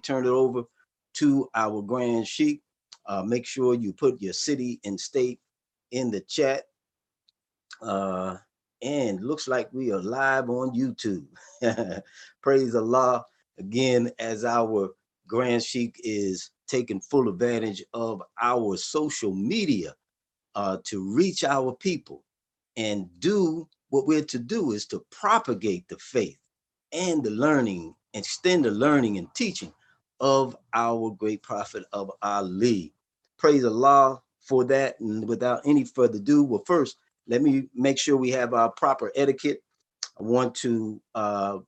turn it over to our Grand Sheik. Make sure you put your city and state in the chat. And looks like we are live on YouTube. Praise Allah. Again, as our Grand Sheik is taking full advantage of our social media to reach our people and do what we're to do is to propagate the faith and the learning, extend the learning and teaching of our great prophet of Ali. Praise Allah for that. And without any further ado, well, first, let me make sure we have our proper etiquette. I want to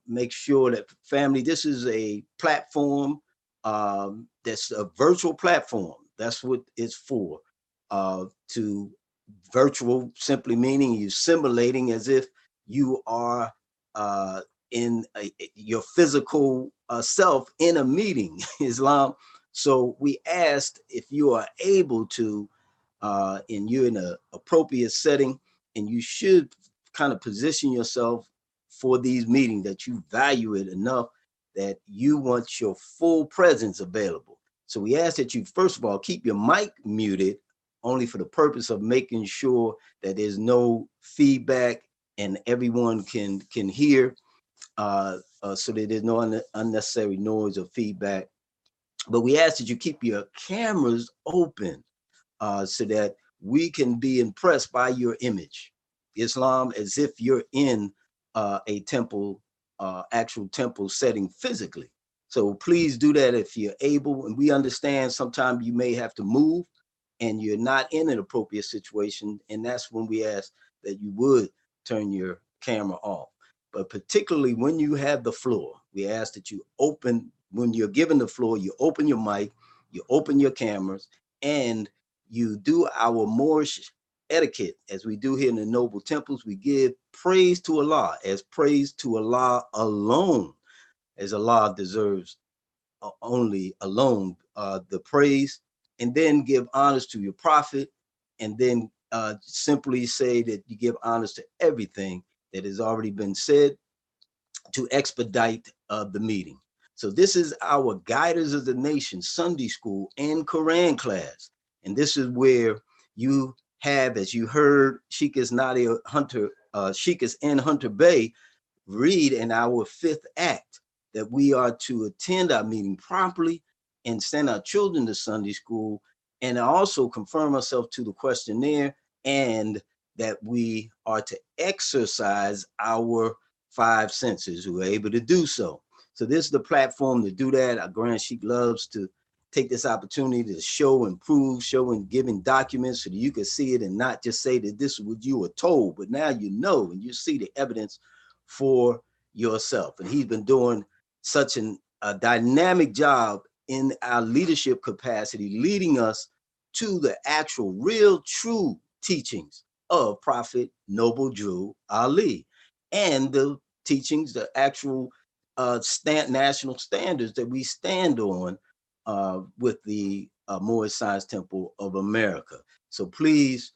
make sure that family, this is a platform that's a virtual platform. That's what it's for. To virtual simply meaning you simulating as if you are in your physical self in a meeting, Islam. So we asked if you are able to, and you're in an appropriate setting, and you should kind of position yourself for these meetings that you value it enough that you want your full presence available. So we ask that you, first of all, keep your mic muted only for the purpose of making sure that there's no feedback and everyone can hear, so that there's no unnecessary noise or feedback. But we ask that you keep your cameras open so that we can be impressed by your image, Islam, as if you're in a temple, actual temple setting physically. So please do that if you're able. And we understand sometimes you may have to move and you're not in an appropriate situation. And that's when we ask that you would turn your camera off. But particularly when you have the floor, we ask that you open, when you're given the floor, you open your mic, you open your cameras, and you do our Moorish etiquette, as we do here in the noble temples. We give praise to Allah, as praise to Allah alone, as Allah deserves only alone the praise, and then give honors to your prophet, and then simply say that you give honors to everything that has already been said to expedite the meeting. So this is our Guiders of the Nation Sunday School and Quran class. And this is where you have, as you heard, Sheikh Nadia Hunter, Sheikh and Hunter Bay read in our 5th act that we are to attend our meeting properly and send our children to Sunday school, and also confirm ourselves to the questionnaire, and that we are to exercise our 5 senses, who are able to do so. So this is the platform to do that. Our Grand Sheik loves to take this opportunity to show and prove, show and giving documents so that you can see it and not just say that this is what you were told, but now you know and you see the evidence for yourself. And he's been doing such a dynamic job in our leadership capacity, leading us to the actual, real, true teachings of Prophet Noble Drew Ali, and the teachings, the actual national standards that we stand on with the Moorish Science Temple of America. So please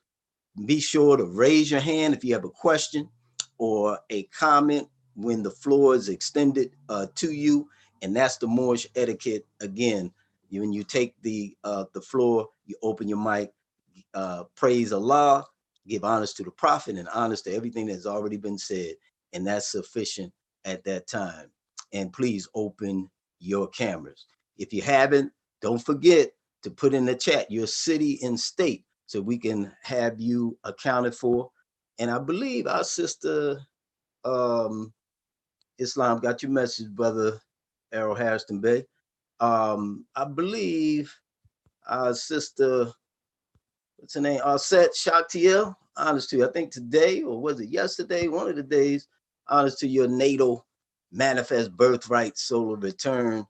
be sure to raise your hand if you have a question or a comment when the floor is extended to you. And that's the Moorish etiquette. Again, when you take the floor, you open your mic, praise Allah, give honors to the prophet and honors to everything that's already been said. And that's sufficient at that time. And please open your cameras. If you haven't, don't forget to put in the chat your city and state so we can have you accounted for. And I believe our sister Islam got your message, brother Errol Harrison Bay. I believe our sister, what's her name? Set Shaktiel, honest to you. I think today, or was it yesterday? One of the days, honest to your natal manifest birthright, solar return,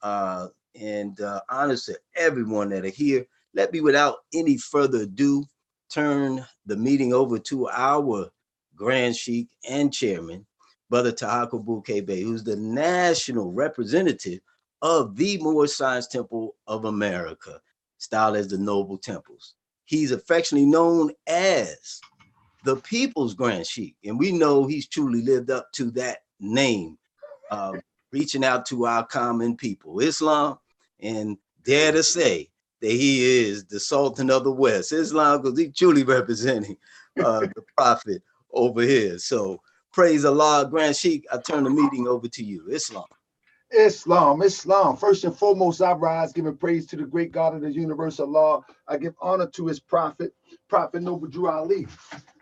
and honest to everyone that are here. Let me, without any further ado, turn the meeting over to our Grand Sheik and Chairman, Brother Tahako Bukebe, who's the national representative of the Moorish Science Temple of America, styled as the Noble Temples. He's affectionately known as the People's Grand Sheik, and we know he's truly lived up to that name reaching out to our common people, Islam, and dare to say that he is the Sultan of the West. Islam, because he's truly representing the prophet over here. So praise Allah. Grand Sheikh, I turn the meeting over to you. Islam. Islam, Islam. First and foremost, I rise giving praise to the great God of the universe, Allah. I give honor to his prophet, Prophet Noble Drew Ali.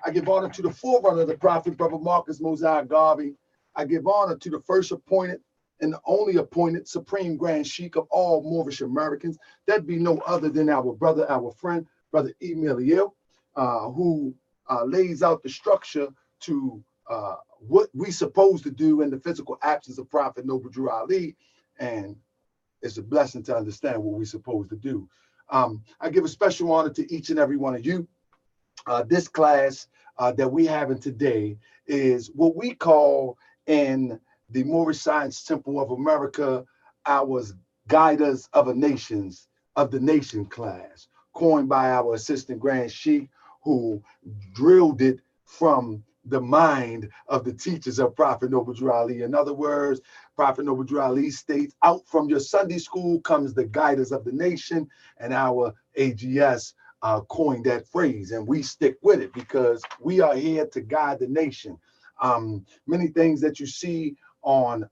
I give honor to the forerunner of the prophet, Brother Marcus Mosiah Garvey. I give honor to the first appointed and the only appointed Supreme Grand Sheikh of all Moorish Americans. That be no other than our brother, our friend, Brother Emilio, who lays out the structure to what we supposed to do in the physical absence of Prophet Noble Drew Ali, and it's a blessing to understand what we're supposed to do. I give a special honor to each and every one of you. This class that we having today is what we call in the Moorish Science Temple of America our Guiders of the Nation class, coined by our Assistant Grand Sheikh, who drilled it from the mind of the teachers of Prophet Noble Drew Ali. In other words, Prophet Noble Drew Ali states, out from your Sunday school comes the Guiders of the Nation, and our AGS coined that phrase, and we stick with it because we are here to guide the nation. Many things that you see on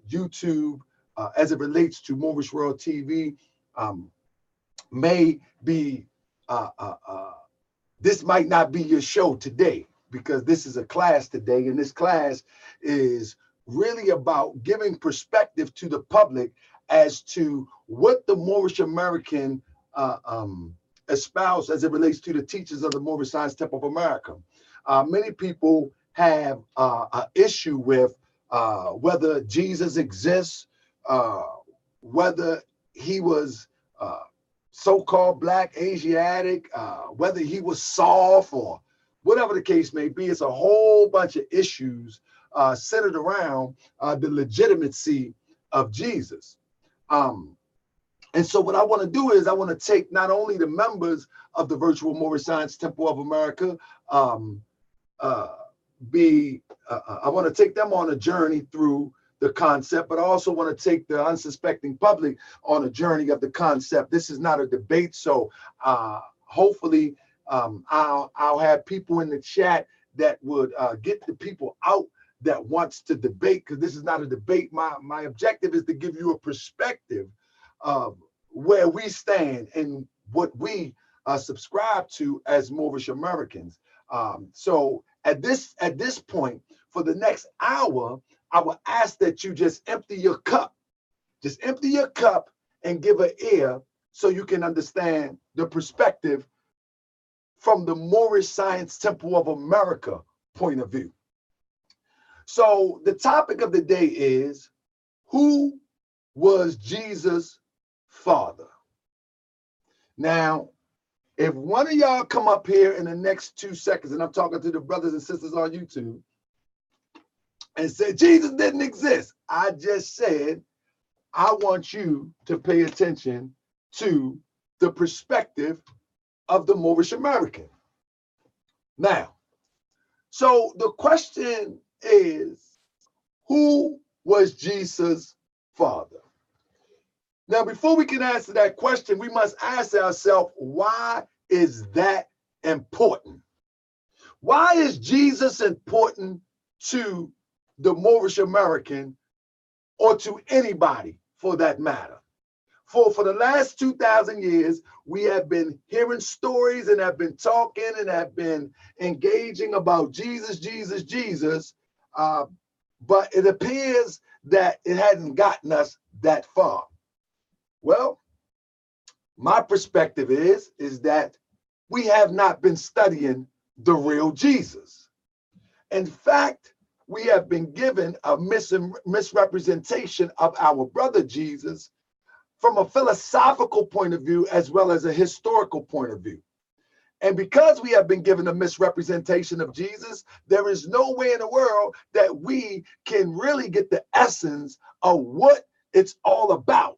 YouTube as it relates to Moorish World TV may be, this might not be your show today, because this is a class today, and this class is really about giving perspective to the public as to what the Moorish American espouse as it relates to the teachers of the Moorish Science Temple of America. Many people have an issue with whether Jesus exists, whether he was so-called Black, Asiatic, whether he was soft, or whatever the case may be. It's a whole bunch of issues centered around the legitimacy of Jesus. And so what I want to do is I want to take not only the members of the Virtual Moorish Science Temple of America, I want to take them on a journey through the concept, but I also want to take the unsuspecting public on a journey of the concept. This is not a debate, so hopefully I'll have people in the chat that would get the people out that wants to debate, because this is not a debate. My objective is to give you a perspective of where we stand and what we subscribe to as Moorish Americans. So at this point, for the next hour, I will ask that you just empty your cup. Just empty your cup and give an ear so you can understand the perspective from the Moorish Science Temple of America point of view. So the topic of the day is, who was Jesus' father? Now, if one of y'all come up here in the next 2 seconds, and I'm talking to the brothers and sisters on YouTube, and say Jesus didn't exist, I just said, I want you to pay attention to the perspective of the Moorish American. Now, so the question is, who was Jesus' father? Now, before we can answer that question, we must ask ourselves, why is that important? Why is Jesus important to the Moorish American, or to anybody for that matter? For the last 2,000 years, we have been hearing stories and have been talking and have been engaging about Jesus, Jesus, Jesus, but it appears that it hadn't gotten us that far. Well, my perspective is that we have not been studying the real Jesus. In fact, we have been given a misrepresentation of our brother Jesus from a philosophical point of view as well as a historical point of view. And because we have been given a misrepresentation of Jesus, there is no way in the world that we can really get the essence of what it's all about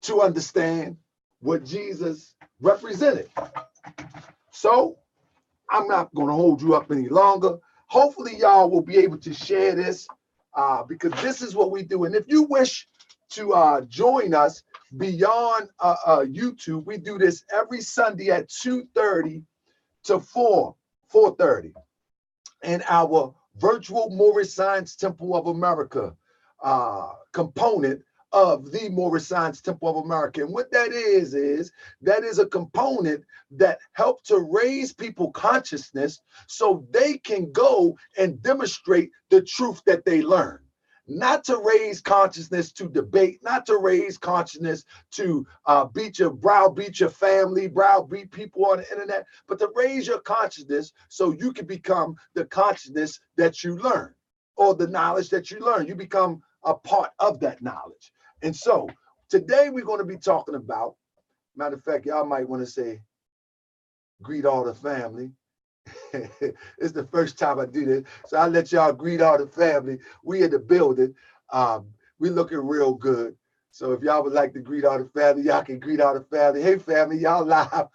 to understand what Jesus represented. So I'm not going to hold you up any longer. Hopefully y'all will be able to share this because this is what we do. And if you wish to join us beyond YouTube, we do this every Sunday at 2:30 to 4:30 in our virtual Moorish Science Temple of America component of the Moorish Science Temple of America. And what that is that is a component that helps to raise people consciousness so they can go and demonstrate the truth that they learn. Not to raise consciousness to debate, not to raise consciousness to browbeat your family, browbeat people on the internet, but to raise your consciousness so you can become the consciousness that you learn, or the knowledge that you learn. You become a part of that knowledge. And so today we're going to be talking about, matter of fact, y'all might want to say, greet all the family. It's the first time I do this, so I'll let y'all greet all the family. We in the building. We looking real good. So if y'all would like to greet all the family, y'all can greet all the family. Hey family, y'all live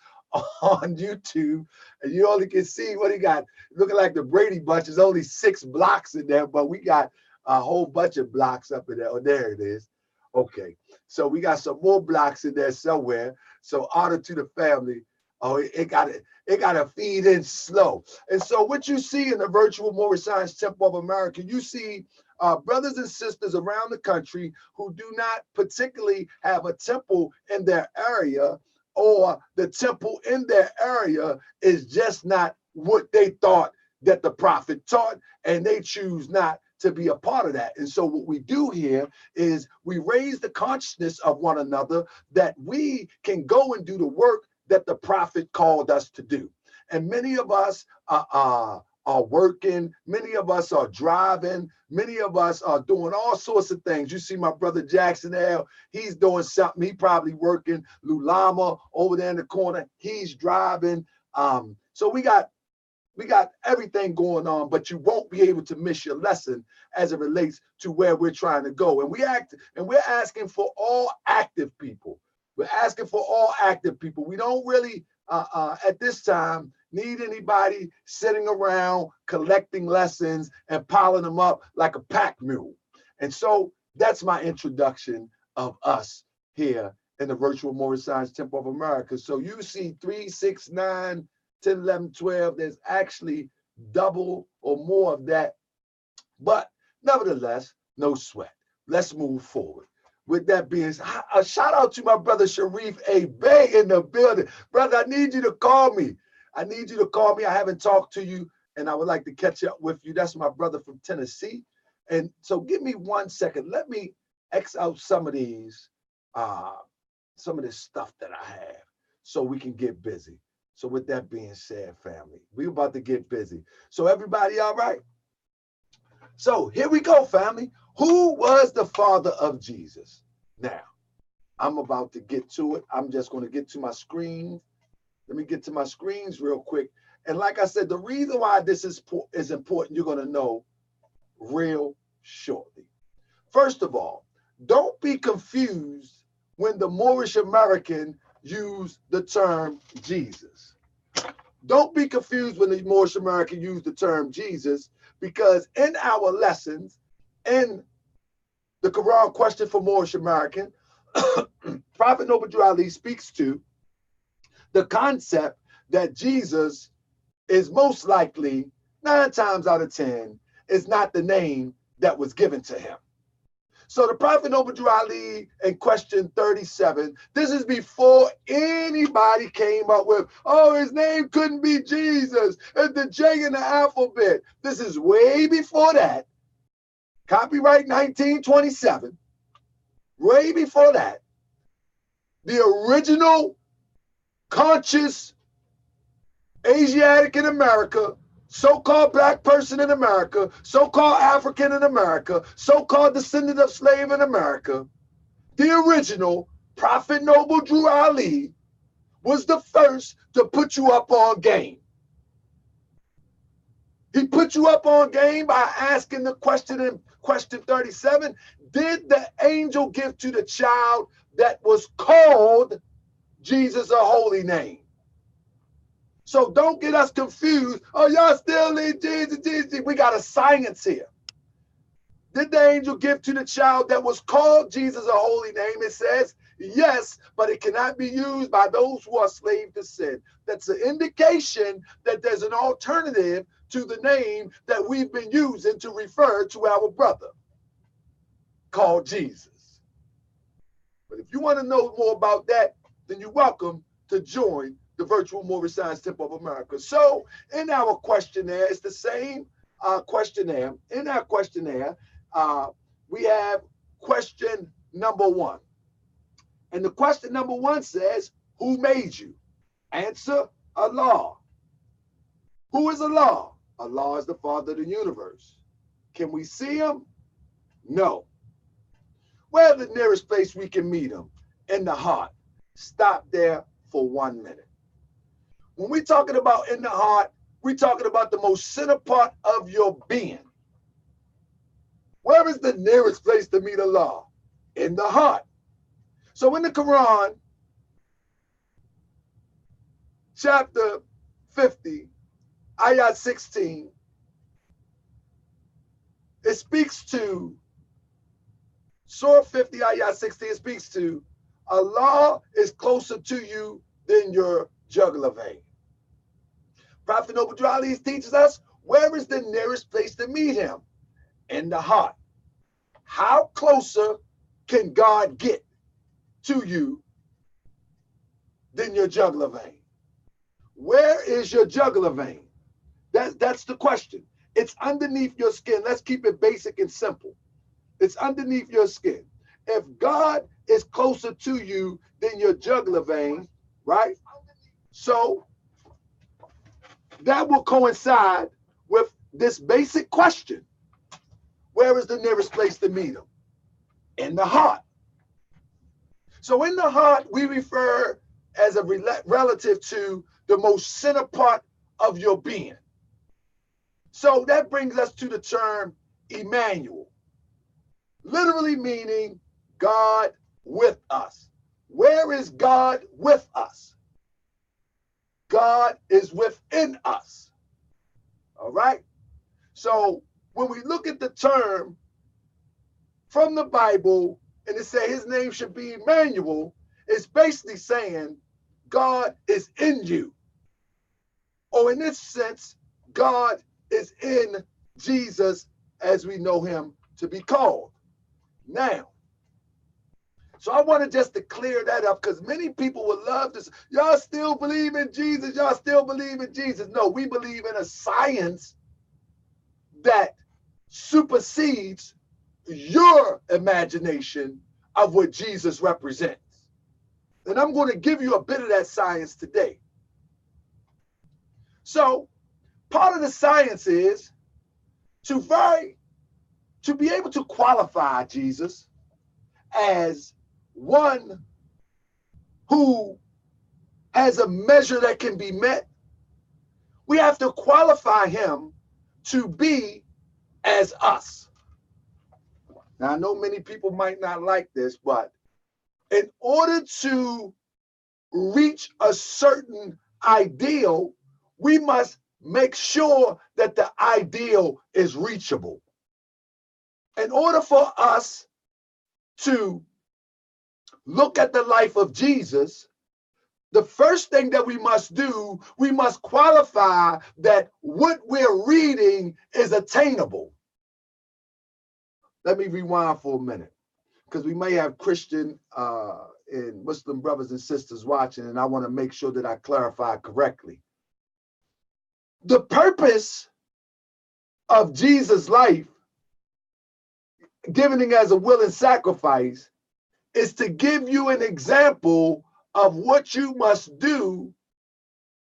on YouTube, and you only can see what he got. Looking like the Brady Bunch. There's only 6 blocks in there, but we got a whole bunch of blocks up in there. Oh, there it is. Okay, so we got some more blocks in there somewhere. So honor to the family. Oh, it got to feed in slow. And so what you see in the virtual Moorish Science Temple of America, you see brothers and sisters around the country who do not particularly have a temple in their area, or the temple in their area is just not what they thought that the prophet taught, and they choose not to be a part of that. And so what we do here is we raise the consciousness of one another that we can go and do the work that the prophet called us to do. And many of us are working, many of us are driving, many of us are doing all sorts of things. You see my brother Jackson there, he's doing something, he probably working. Lulama over there in the corner, he's driving. So we got everything going on, but you won't be able to miss your lesson as it relates to where we're trying to go. And we're asking for all active people. We're asking for all active people. We don't really, at this time, need anybody sitting around collecting lessons and piling them up like a pack mule. And so that's my introduction of us here in the virtual Moorish Science Temple of America. So you see 3, 6, 9, 10, 11, 12, there's actually double or more of that. But nevertheless, no sweat. Let's move forward. With that being said, a shout out to my brother Sharif A. Bay in the building. Brother, I need you to call me. I need you to call me. I haven't talked to you, and I would like to catch up with you. That's my brother from Tennessee. And so give me 1 second. Let me X out some of this stuff that I have so we can get busy. So with that being said, family, we're about to get busy. So everybody all right? So here we go, family. Who was the father of Jesus? Now, I'm about to get to it. I'm just going to get to my screen. Let me get to my screens real quick. And like I said, the reason why this is important, you're going to know real shortly. First of all, don't be confused when the Moorish American use the term Jesus. Don't be confused when the Moorish American use the term Jesus, because in our lessons, in the Quran question for Moorish American, Prophet Noble Drew Ali speaks to the concept that Jesus is most likely 9 times out of 10 is not the name that was given to him. So the Prophet Noble Drew Ali in question 37, this is before anybody came up with, oh, his name couldn't be Jesus, it's the J in the alphabet. This is way before that. Copyright 1927. Way before that. The original conscious Asiatic in America, so-called black person in America, so-called African in America, so-called descendant of slave in America, the original Prophet Noble Drew Ali was the first to put you up on game. He put you up on game by asking the question in question 37, did the angel give to the child that was called Jesus a holy name? So don't get us confused. Oh, y'all still need Jesus, Jesus. We got a science here. Did the angel give to the child that was called Jesus a holy name? It says, yes, but it cannot be used by those who are slave to sin. That's an indication that there's an alternative to the name that we've been using to refer to our brother called Jesus. But if you want to know more about that, then you're welcome to join the Virtual Moorish Science Temple of America. So in our questionnaire, it's the same questionnaire. In our questionnaire, we have question number 1. And the question number 1 says, who made you? Answer, Allah. Who is Allah? Allah is the Father of the universe. Can we see him? No. Where's the nearest place we can meet him? In the heart. Stop there for 1 minute. When we're talking about in the heart, we're talking about the most center part of your being. Where is the nearest place to meet Allah? In the heart. So in the Quran, chapter 50, ayat 16, it speaks to, Surah 50, ayat 16, it speaks to, Allah is closer to you than your jugular vein. Prophet Noble Drew Ali teaches us, where is the nearest place to meet him? In the heart. How closer can God get to you than your jugular vein? Where is your jugular vein? That's the question. It's underneath your skin. Let's keep it basic and simple. It's underneath your skin. If God is closer to you than your jugular vein, right? So that will coincide with this basic question. Where is the nearest place to meet him? In the heart. So in the heart, we refer as a relative to the most center part of your being. So that brings us to the term Emmanuel, literally meaning God with us. Where is God with us? God is within us. All right? So when we look at the term from the Bible, and it says his name should be Emmanuel, it's basically saying God is in you. Or in this sense, God is in Jesus as we know him to be called. Now, so I wanted just to clear that up because many people would love this. Y'all still believe in Jesus? Y'all still believe in Jesus? No, we believe in a science that supersedes your imagination of what Jesus represents. And I'm going to give you a bit of that science today. So part of the science is to be able to qualify Jesus as one who has a measure that can be met. We have to qualify him to be as us. Now, I know many people might not like this, but in order to reach a certain ideal, we must make sure that the ideal is reachable. In order for us to look at the life of Jesus, the first thing that we must do, we must qualify that what we're reading is attainable. Let me rewind for a minute, because we may have Christian and Muslim brothers and sisters watching, and I want to make sure that I clarify correctly. The purpose of Jesus' life, giving as a willing sacrifice, is to give you an example of what you must do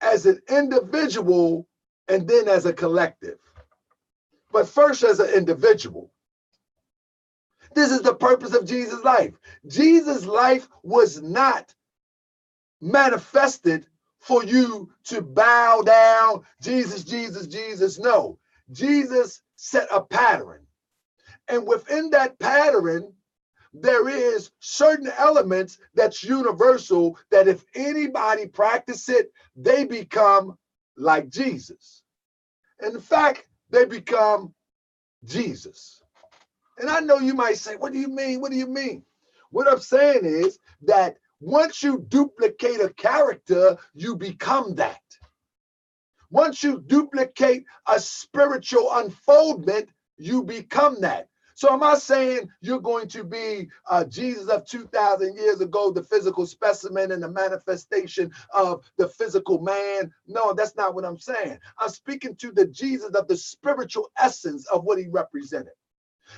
as an individual and then as a collective. But first as an individual. This is the purpose of Jesus' life. Jesus' life was not manifested for you to bow down, Jesus, Jesus, Jesus. No, Jesus set a pattern. And within that pattern, there is certain elements that's universal that if anybody practice it, they become like Jesus. In fact, they become Jesus. And I know you might say, what do you mean? What do you mean? What I'm saying is that once you duplicate a character, you become that. Once you duplicate a spiritual unfoldment, you become that. So am I saying you're going to be Jesus of 2,000 years ago, the physical specimen and the manifestation of the physical man? No, that's not what I'm saying. I'm speaking to the Jesus of the spiritual essence of what he represented.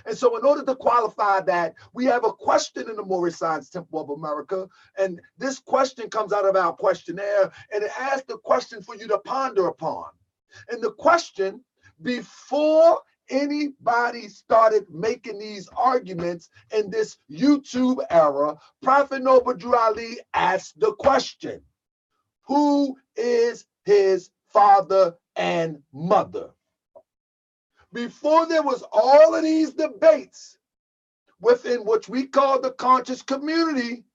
And so in order to qualify that, we have a question in the Moorish Science Temple of America. And this question comes out of our questionnaire, and it asks the question for you to ponder upon. And the question, before anybody started making these arguments in this YouTube era, Prophet Noble Drew Ali asked the question, who is his father and mother? Before there was all of these debates within what we call the conscious community,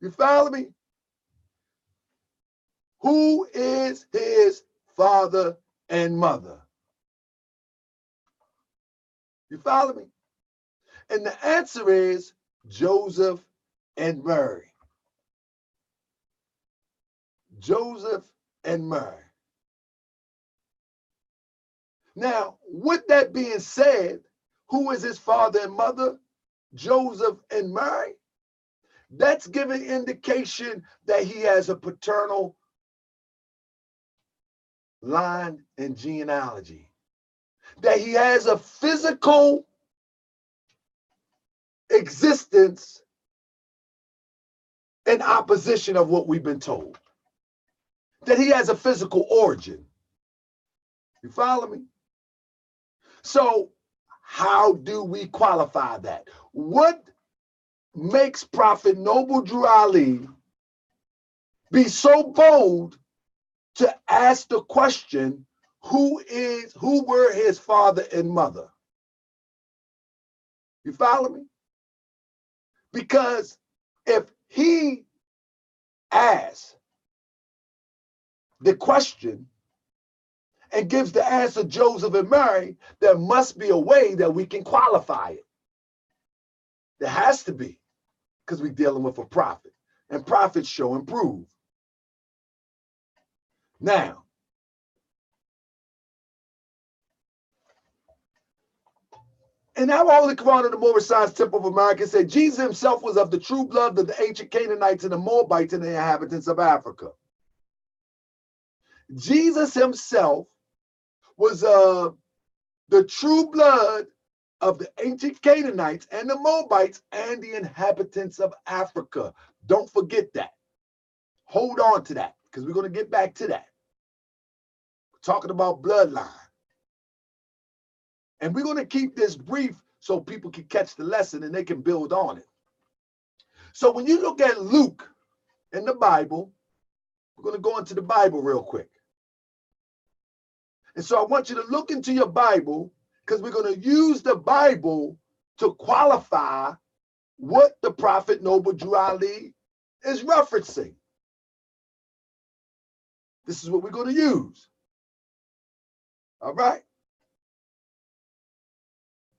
you follow me? Who is his father and mother? You follow me? And the answer is Joseph and Mary. Joseph and Mary. Now, with that being said, who is his father and mother? Joseph and Mary. That's giving indication that he has a paternal line and genealogy, that he has a physical existence in opposition of what we've been told, that he has a physical origin. You follow me? So how do we qualify that? What makes Prophet Noble Drew Ali be so bold to ask the question, who were his father and mother? You follow me? Because if he asks the question and gives the answer Joseph and Mary, there must be a way that we can qualify it. There has to be, because we're dealing with a prophet, and prophets show and prove. Now, in our Holy Quran of the Moorish Science Temple of America, said Jesus himself was of the true blood of the ancient Canaanites and the Moabites and the inhabitants of Africa. Jesus himself was the true blood of the ancient Canaanites and the Moabites and the inhabitants of Africa. Don't forget that. Hold on to that, because we're going to get back to that. We're talking about bloodline. And we're going to keep this brief so people can catch the lesson and they can build on it. So when you look at Luke in the Bible, we're going to go into the Bible real quick. And so I want you to look into your Bible, because we're going to use the Bible to qualify what the Prophet Noble Drew Ali is referencing. This is what we're going to use. All right?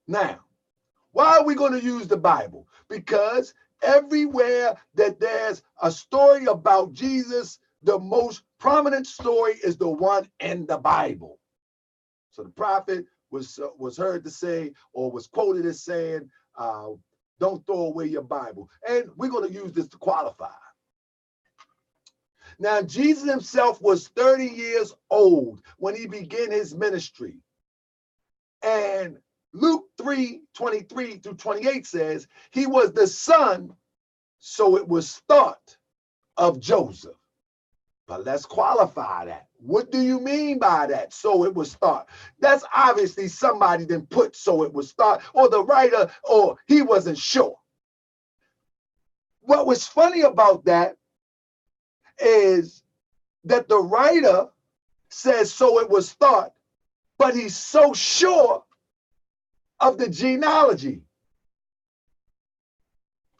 Now, why are we going to use the Bible? Because everywhere that there's a story about Jesus, the most prominent story is the one in the Bible. So the prophet was heard to say, or was quoted as saying, don't throw away your Bible. And we're going to use this to qualify. Now, Jesus himself was 30 years old when he began his ministry. And Luke 3:23 through 28 says, he was the son, so it was thought, of Joseph. But let's qualify that. What do you mean by that? So it was thought. That's obviously somebody then put so it was thought, or the writer, or he wasn't sure. What was funny about that is that the writer says so it was thought, but he's so sure of the genealogy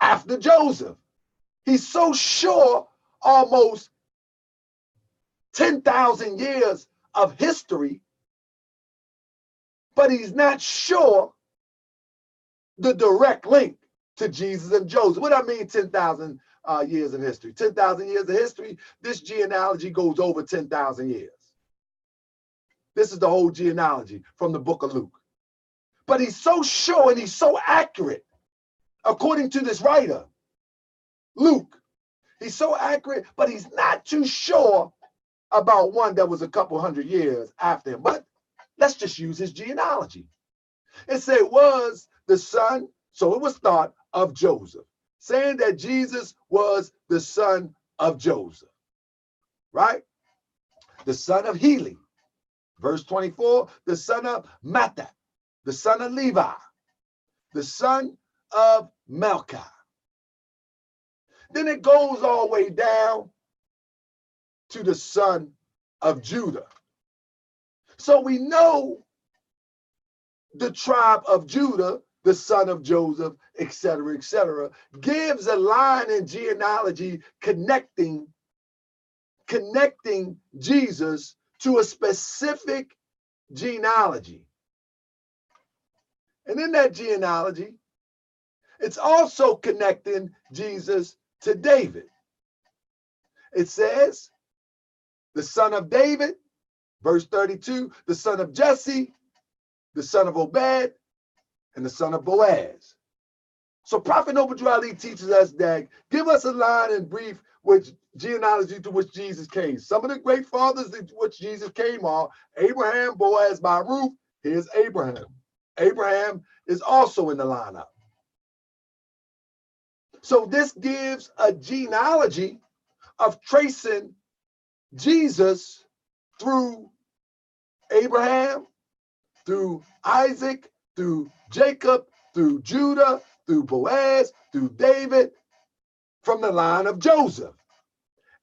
after Joseph. He's so sure, almost 10,000 years of history, but he's not sure the direct link to Jesus and Joseph. What I mean 10,000 years of history. 10,000 years of history, this genealogy goes over 10,000 years. This is the whole genealogy from the book of Luke. But he's so sure and he's so accurate, according to this writer, Luke. He's so accurate, but he's not too sure about one that was a couple hundred years after him. But let's just use his genealogy. It said it was the son, so it was thought, of Joseph, saying that Jesus was the son of Joseph, right? The son of Heli. Verse 24, the son of Mattat, the son of Levi, the son of Melchi. Then it goes all the way down to the son of Judah. So we know the tribe of Judah, the son of Joseph, etc., gives a line in genealogy connecting Jesus to a specific genealogy. And in that genealogy, it's also connecting Jesus to David. It says, the son of David, verse 32, the son of Jesse, the son of Obed, and the son of Boaz. So Prophet Noble Ali teaches us that, give us a line in brief which genealogy to which Jesus came. Some of the great fathers to which Jesus came are Abraham, Boaz by Ruth. Here's Abraham. Abraham is also in the lineup. So this gives a genealogy of tracing Jesus through Abraham, through Isaac, through Jacob, through Judah, through Boaz, through David, from the line of Joseph.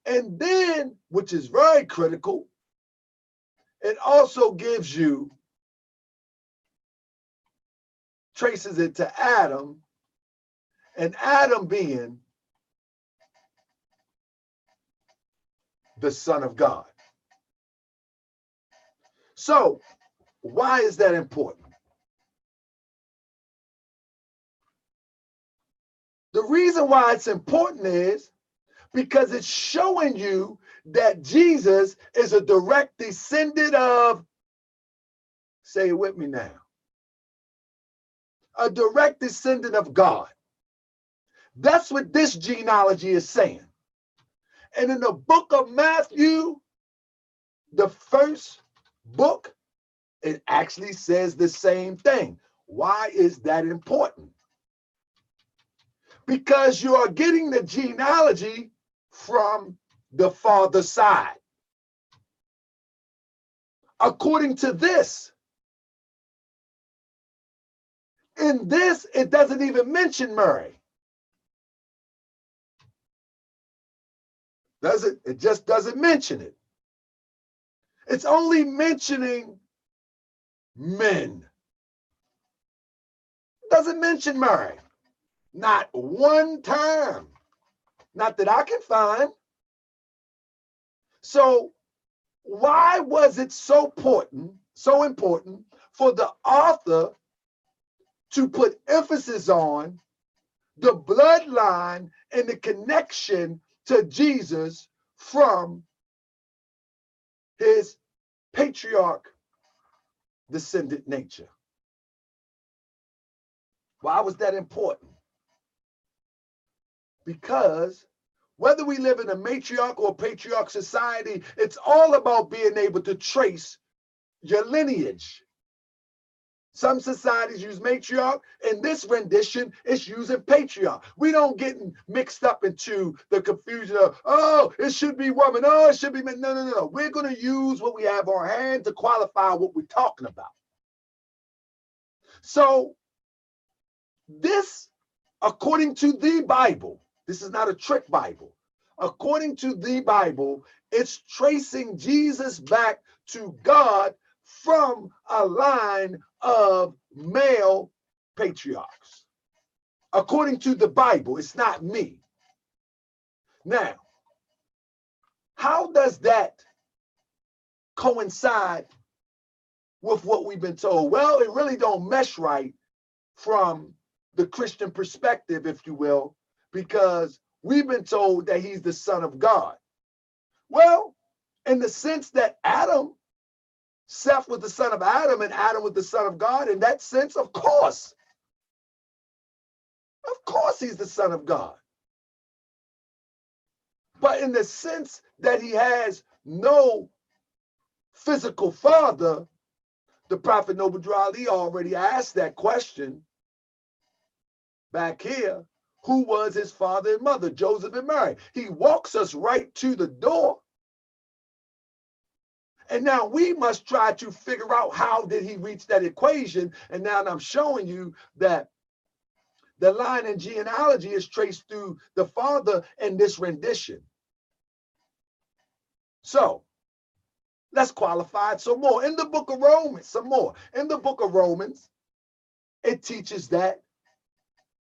And then, which is very critical, it also gives you, traces it to Adam, and Adam being the Son of God. So, why is that important? The reason why it's important is because it's showing you that Jesus is a direct descendant of, say it with me now, a direct descendant of God. That's what this genealogy is saying. And in the book of Matthew, the first book, it actually says the same thing. Why is that important? Because you are getting the genealogy from the father's side. According to this, in this, it doesn't even mention Mary. Does it? It just doesn't mention it. It's only mentioning men. Doesn't mention Mary. Not one time. Not that I can find. So why was it so important for the author to put emphasis on the bloodline and the connection to Jesus from his patriarch descendant nature? Why was that important? Because whether we live in a matriarch or patriarch society, it's all about being able to trace your lineage. Some societies use matriarch. In this rendition, it's using patriarch. We don't get mixed up into the confusion of, oh, it should be woman, oh, it should be men. No. We're going to use what we have on hand to qualify what we're talking about. So this, according to the Bible, this is not a trick Bible. According to the Bible, it's tracing Jesus back to God from a line of male patriarchs. According to the Bible, it's not me. Now, how does that coincide with what we've been told? Well, it really don't mesh right from the Christian perspective, if you will, because we've been told that he's the Son of God. Well, in the sense that Seth was the son of Adam and Adam was the son of God, in that sense, of course he's the son of God. But in the sense that he has no physical father, the Prophet Noble Ali already asked that question back here. Who was his father and mother? Joseph and Mary. He walks us right to the door. And now we must try to figure out how did he reach that equation. And now I'm showing you that the line in genealogy is traced through the father in this rendition. So let's qualify it some more. In the book of Romans, some more. In the book of Romans, it teaches that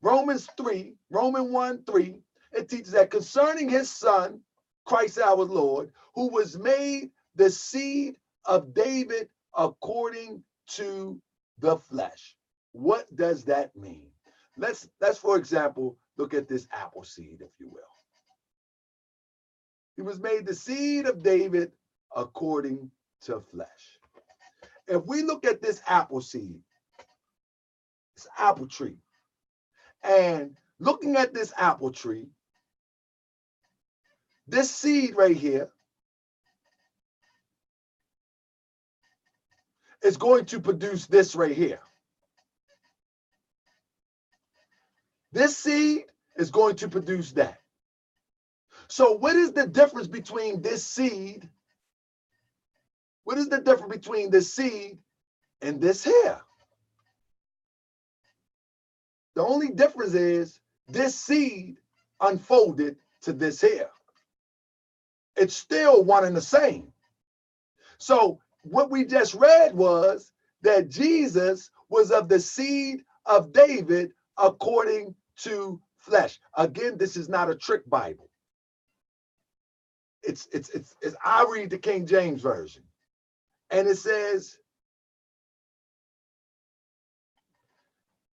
Romans 1:3, it teaches that concerning his son, Christ our Lord, who was made the seed of David according to the flesh. What does that mean? Let's for example, look at this apple seed, if you will. He was made the seed of David according to flesh. If we look at this apple seed, this apple tree, and looking at this apple tree, this seed right here is going to produce this right here. This seed is going to produce that. So what is the difference between this seed? What is the difference between this seed and this here? The only difference is this seed unfolded to this here. It's still one and the same. So what we just read was that Jesus was of the seed of David according to flesh. Again, this is not a trick Bible. It's I read the King James Version, and it says,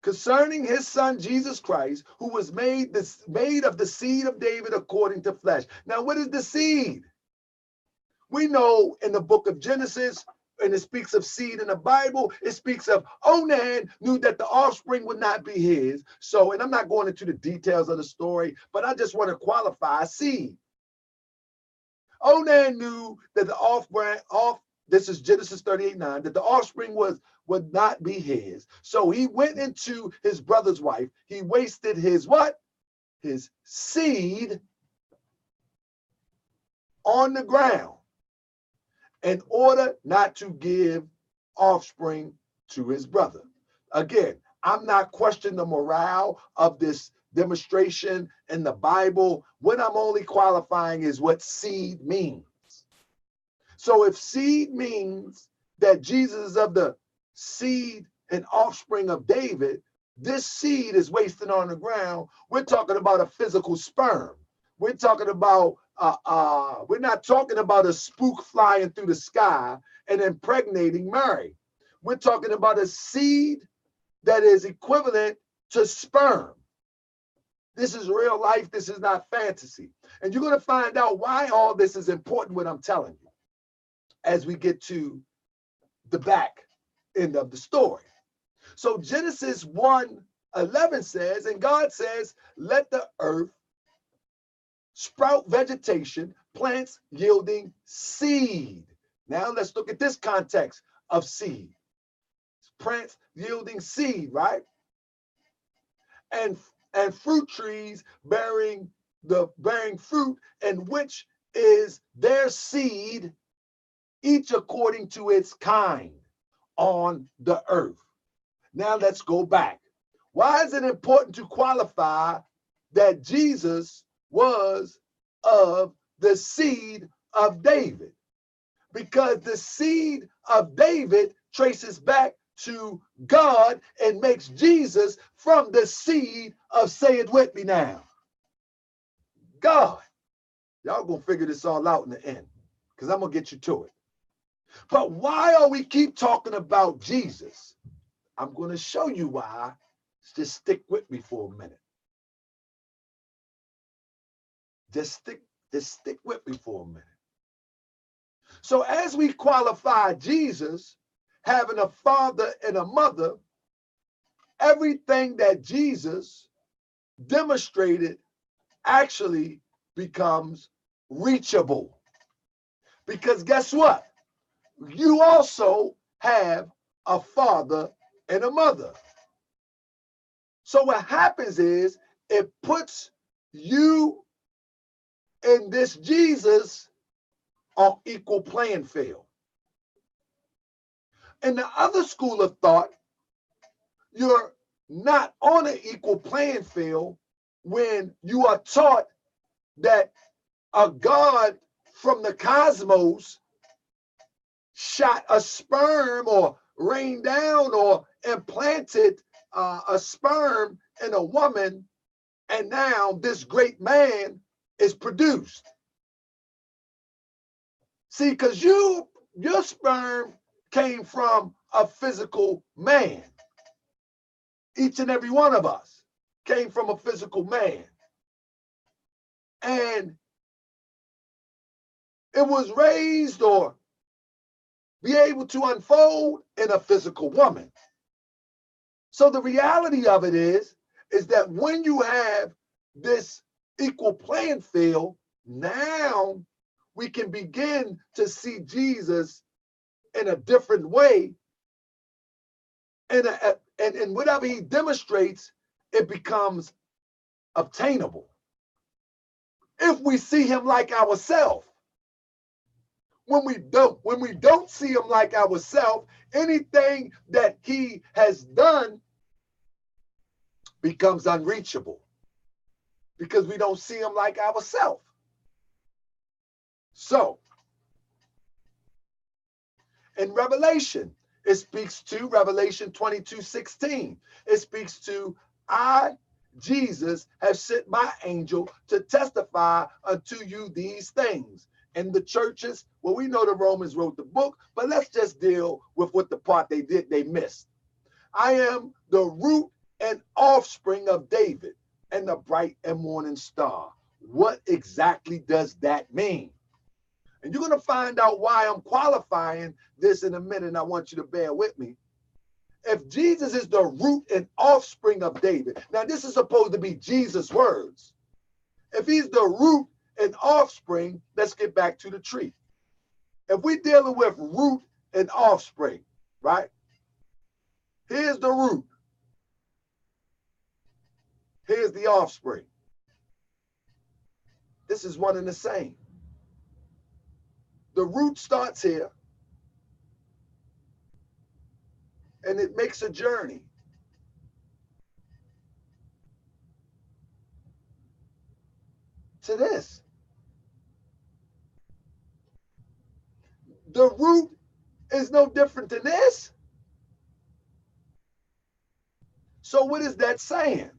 concerning his son Jesus Christ, who was made of the seed of David according to flesh. Now, what is the seed? We know in the book of Genesis, and it speaks of seed in the Bible, it speaks of Onan knew that the offspring would not be his. So, and I'm not going into the details of the story, but I just want to qualify seed. Onan knew that the offspring, this is Genesis 38:9, that the offspring would not be his. So he went into his brother's wife. He wasted his what? His seed on the ground in order not to give offspring to his brother. Again, I'm not questioning the morale of this demonstration in the Bible. What I'm only qualifying is what seed means. So if seed means that Jesus is of the seed and offspring of David, this seed is wasted on the ground. We're talking about a physical sperm. We're talking about, we're not talking about a spook flying through the sky and impregnating Mary. We're talking about a seed that is equivalent to sperm. This is real life. This is not fantasy. And you're going to find out why all this is important, what I'm telling you, as we get to the back end of the story. So Genesis 1:11 says, and God says, let the earth sprout vegetation, plants yielding seed. Now let's look at this context of seed. Plants yielding seed, right? And fruit trees bearing fruit, and which is their seed, each according to its kind on the earth. Now let's go back. Why is it important to qualify that Jesus was of the seed of David? Because the seed of David traces back to God and makes Jesus from the seed of, say it with me now, God. Y'all gonna figure this all out in the end, because I'm gonna get you to it. But why are we keep talking about Jesus? I'm gonna show you why Just stick with me for a minute. Just stick with me for a minute. So as we qualify Jesus having a father and a mother, everything that Jesus demonstrated actually becomes reachable. Because guess what? You also have a father and a mother. So what happens is it puts you and this Jesus on equal playing field. In the other school of thought, you're not on an equal playing field when you are taught that a God from the cosmos shot a sperm or rained down or implanted a sperm in a woman, and now this great man is produced. See, because your sperm came from a physical man. Each and every one of us came from a physical man. And it was raised or be able to unfold in a physical woman. So the reality of it is that when you have this equal playing field, now we can begin to see Jesus in a different way. And whatever he demonstrates, it becomes obtainable. If we see him like ourselves. When we don't see him like ourselves, anything that he has done becomes unreachable because we don't see him like ourselves. So, in Revelation, it speaks to Revelation 22:16. It speaks to, I, Jesus, have sent my angel to testify unto you these things. And the churches, well, we know the Romans wrote the book, but let's just deal with what the part they missed. I am the root and offspring of David and the bright and morning star. What exactly does that mean? And you're going to find out why I'm qualifying this in a minute, and I want you to bear with me. If Jesus is the root and offspring of David, now this is supposed to be Jesus' words. If he's the root and offspring, let's get back to the tree. If we're dealing with root and offspring, right? Here's the root. Here's the offspring. This is one and the same. The root starts here, and it makes a journey. To this. The root is no different than this. So what is that saying?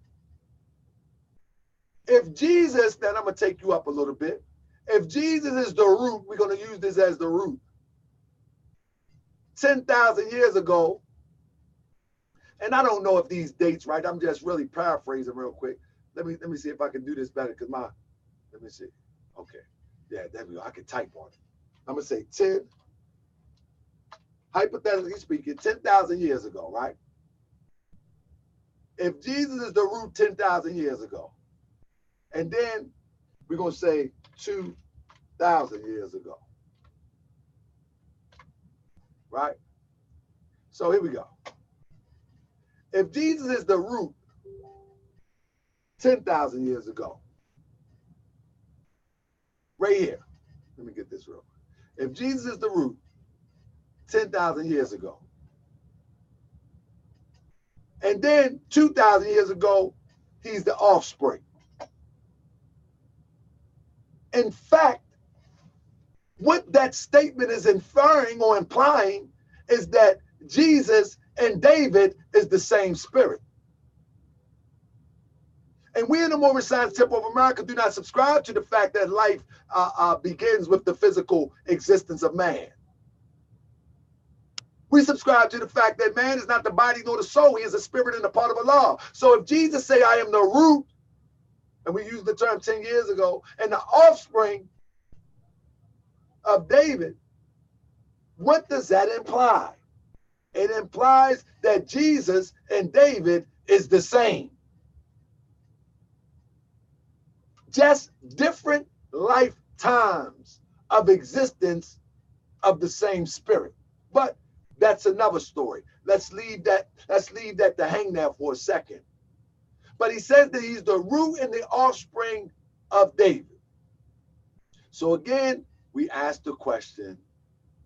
If Jesus, then I'm going to take you up a little bit. If Jesus is the root, we're going to use this as the root. 10,000 years ago, and I don't know if these dates, right? I'm just really paraphrasing real quick. Let me see if I can do this better because let me see. Okay. Yeah, there we go. I can type on it. I'm going to say 10, hypothetically speaking, 10,000 years ago, right? If Jesus is the root 10,000 years ago, and then we're going to say 2,000 years ago, right? So here we go. If Jesus is the root 10,000 years ago, right here, let me get this real quick. If Jesus is the root 10,000 years ago, and then 2,000 years ago, he's the offspring. In fact, what that statement is inferring or implying is that Jesus and David is the same spirit. And we in the Moorish Science Temple of America do not subscribe to the fact that life begins with the physical existence of man. We subscribe to the fact that man is not the body nor the soul. He is a spirit and a part of Allah. So if Jesus say, I am the root, and we used the term 10 years ago, and the offspring of David, what does that imply? It implies that Jesus and David is the same. Just different lifetimes of existence of the same spirit. But that's another story. Let's leave that to hang there for a second. But he says that he's the root and the offspring of David. So again, we ask the question,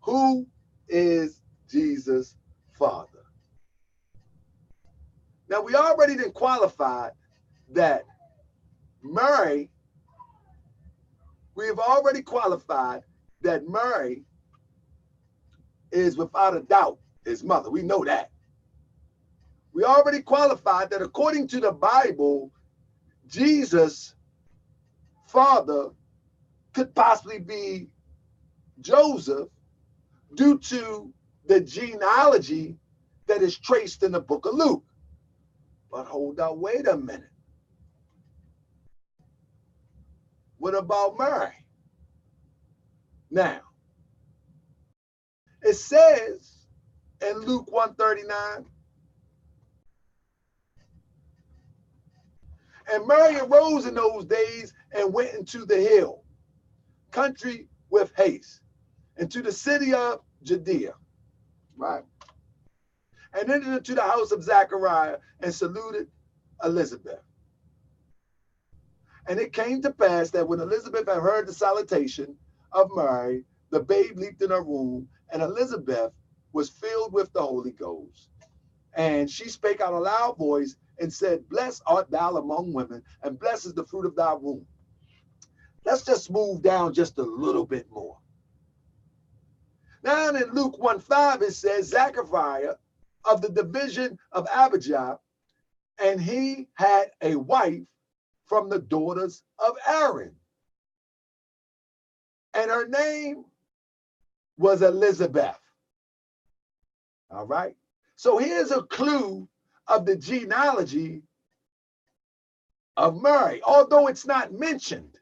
who is Jesus' father? Now, we already done qualified that Mary, we have already qualified that Mary is without a doubt his mother. We know that. We already qualified that according to the Bible, Jesus' father could possibly be Joseph due to the genealogy that is traced in the book of Luke. But hold on, wait a minute. What about Mary? Now, it says in Luke 1:39, and Mary arose in those days and went into the hill country with haste, into the city of Judea, right? And entered into the house of Zachariah and saluted Elizabeth. And it came to pass that when Elizabeth had heard the salutation of Mary, the babe leaped in her womb, and Elizabeth was filled with the Holy Ghost. And she spake out a loud voice and said, Blessed art thou among women, and blessed is the fruit of thy womb. Let's just move down just a little bit more. Now in Luke 1:5, it says, Zachariah of the division of Abijah, and he had a wife from the daughters of Aaron. And her name was Elizabeth. All right. So here's a clue of the genealogy of Mary, although it's not mentioned.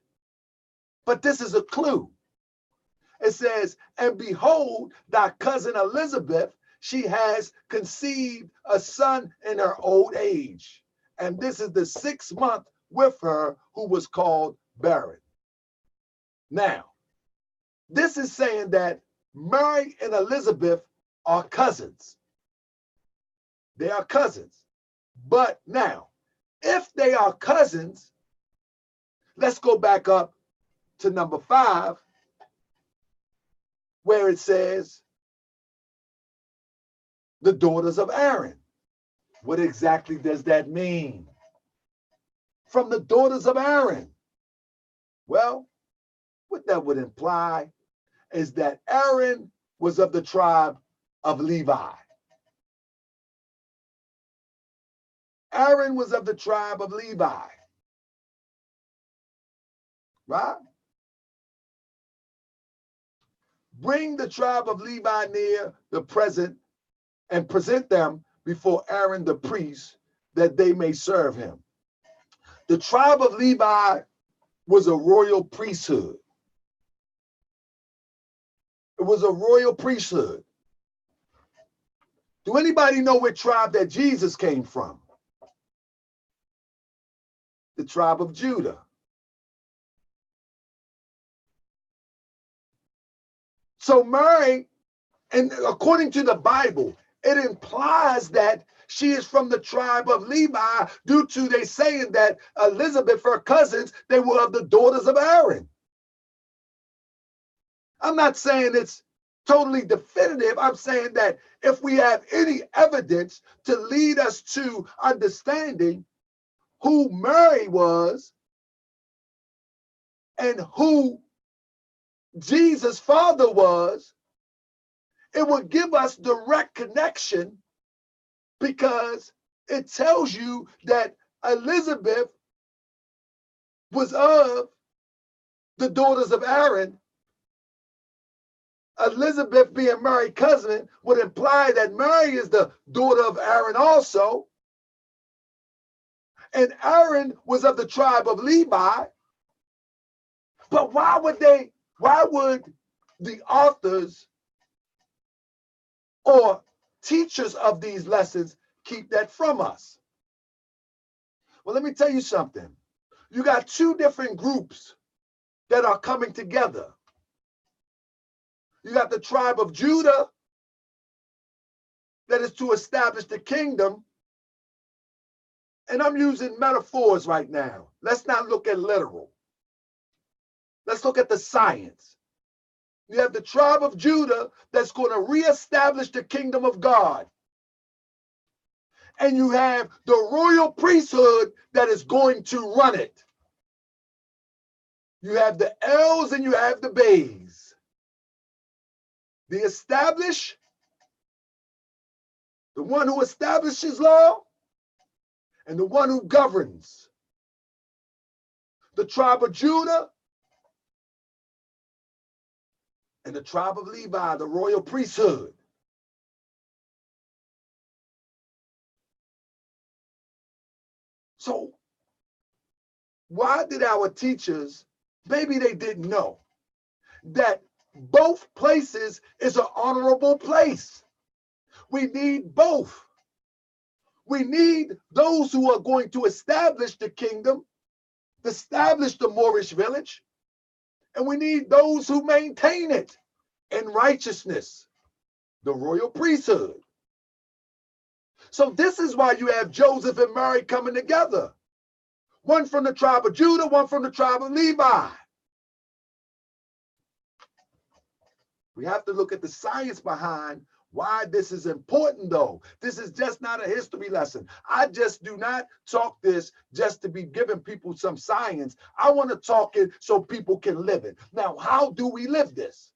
But this is a clue. It says, and behold, thy cousin Elizabeth, she has conceived a son in her old age. And this is the 6th month with her, who was called barren. Now, this is saying that Mary and Elizabeth are cousins. They are cousins. But now, if they are cousins, let's go back up to number 5, where it says, the daughters of Aaron. What exactly does that mean? From the daughters of Aaron. Well, what that would imply is that Aaron was of the tribe of Levi. Aaron was of the tribe of Levi. Right? Bring the tribe of Levi near the present and present them before Aaron the priest, that they may serve him. The tribe of Levi was a royal priesthood. It was a royal priesthood. Do anybody know what tribe that Jesus came from? The tribe of Judah. So Mary, and according to the Bible, it implies that she is from the tribe of Levi due to they saying that Elizabeth, her cousins, they were of the daughters of Aaron. I'm not saying it's totally definitive. I'm saying that if we have any evidence to lead us to understanding who Mary was and who Jesus' father was, it would give us direct connection, because it tells you that Elizabeth was of the daughters of Aaron, Elizabeth being Mary's cousin would imply that Mary is the daughter of Aaron also. And Aaron was of the tribe of Levi. But why would the authors or teachers of these lessons keep that from us? Well, let me tell you something. You got two different groups that are coming together. You got the tribe of Judah that is to establish the kingdom. And I'm using metaphors right now. Let's not look at literal. Let's look at the science. You have the tribe of Judah that's going to reestablish the kingdom of God. And you have the royal priesthood that is going to run it. You have the L's and you have the B's. The establish, the one who establishes law, and the one who governs. The tribe of Judah and the tribe of Levi, the royal priesthood. So why did our teachers, maybe they didn't know, that both places is an honorable place? We need both. We need those who are going to establish the kingdom, establish the Moorish village, and we need those who maintain it in righteousness, the royal priesthood. So this is why you have Joseph and Mary coming together. One from the tribe of Judah, one from the tribe of Levi. We have to look at the science behind why this is important, though. This is just not a history lesson. I just do not talk this just to be giving people some science. I want to talk it so people can live it. Now, how do we live this?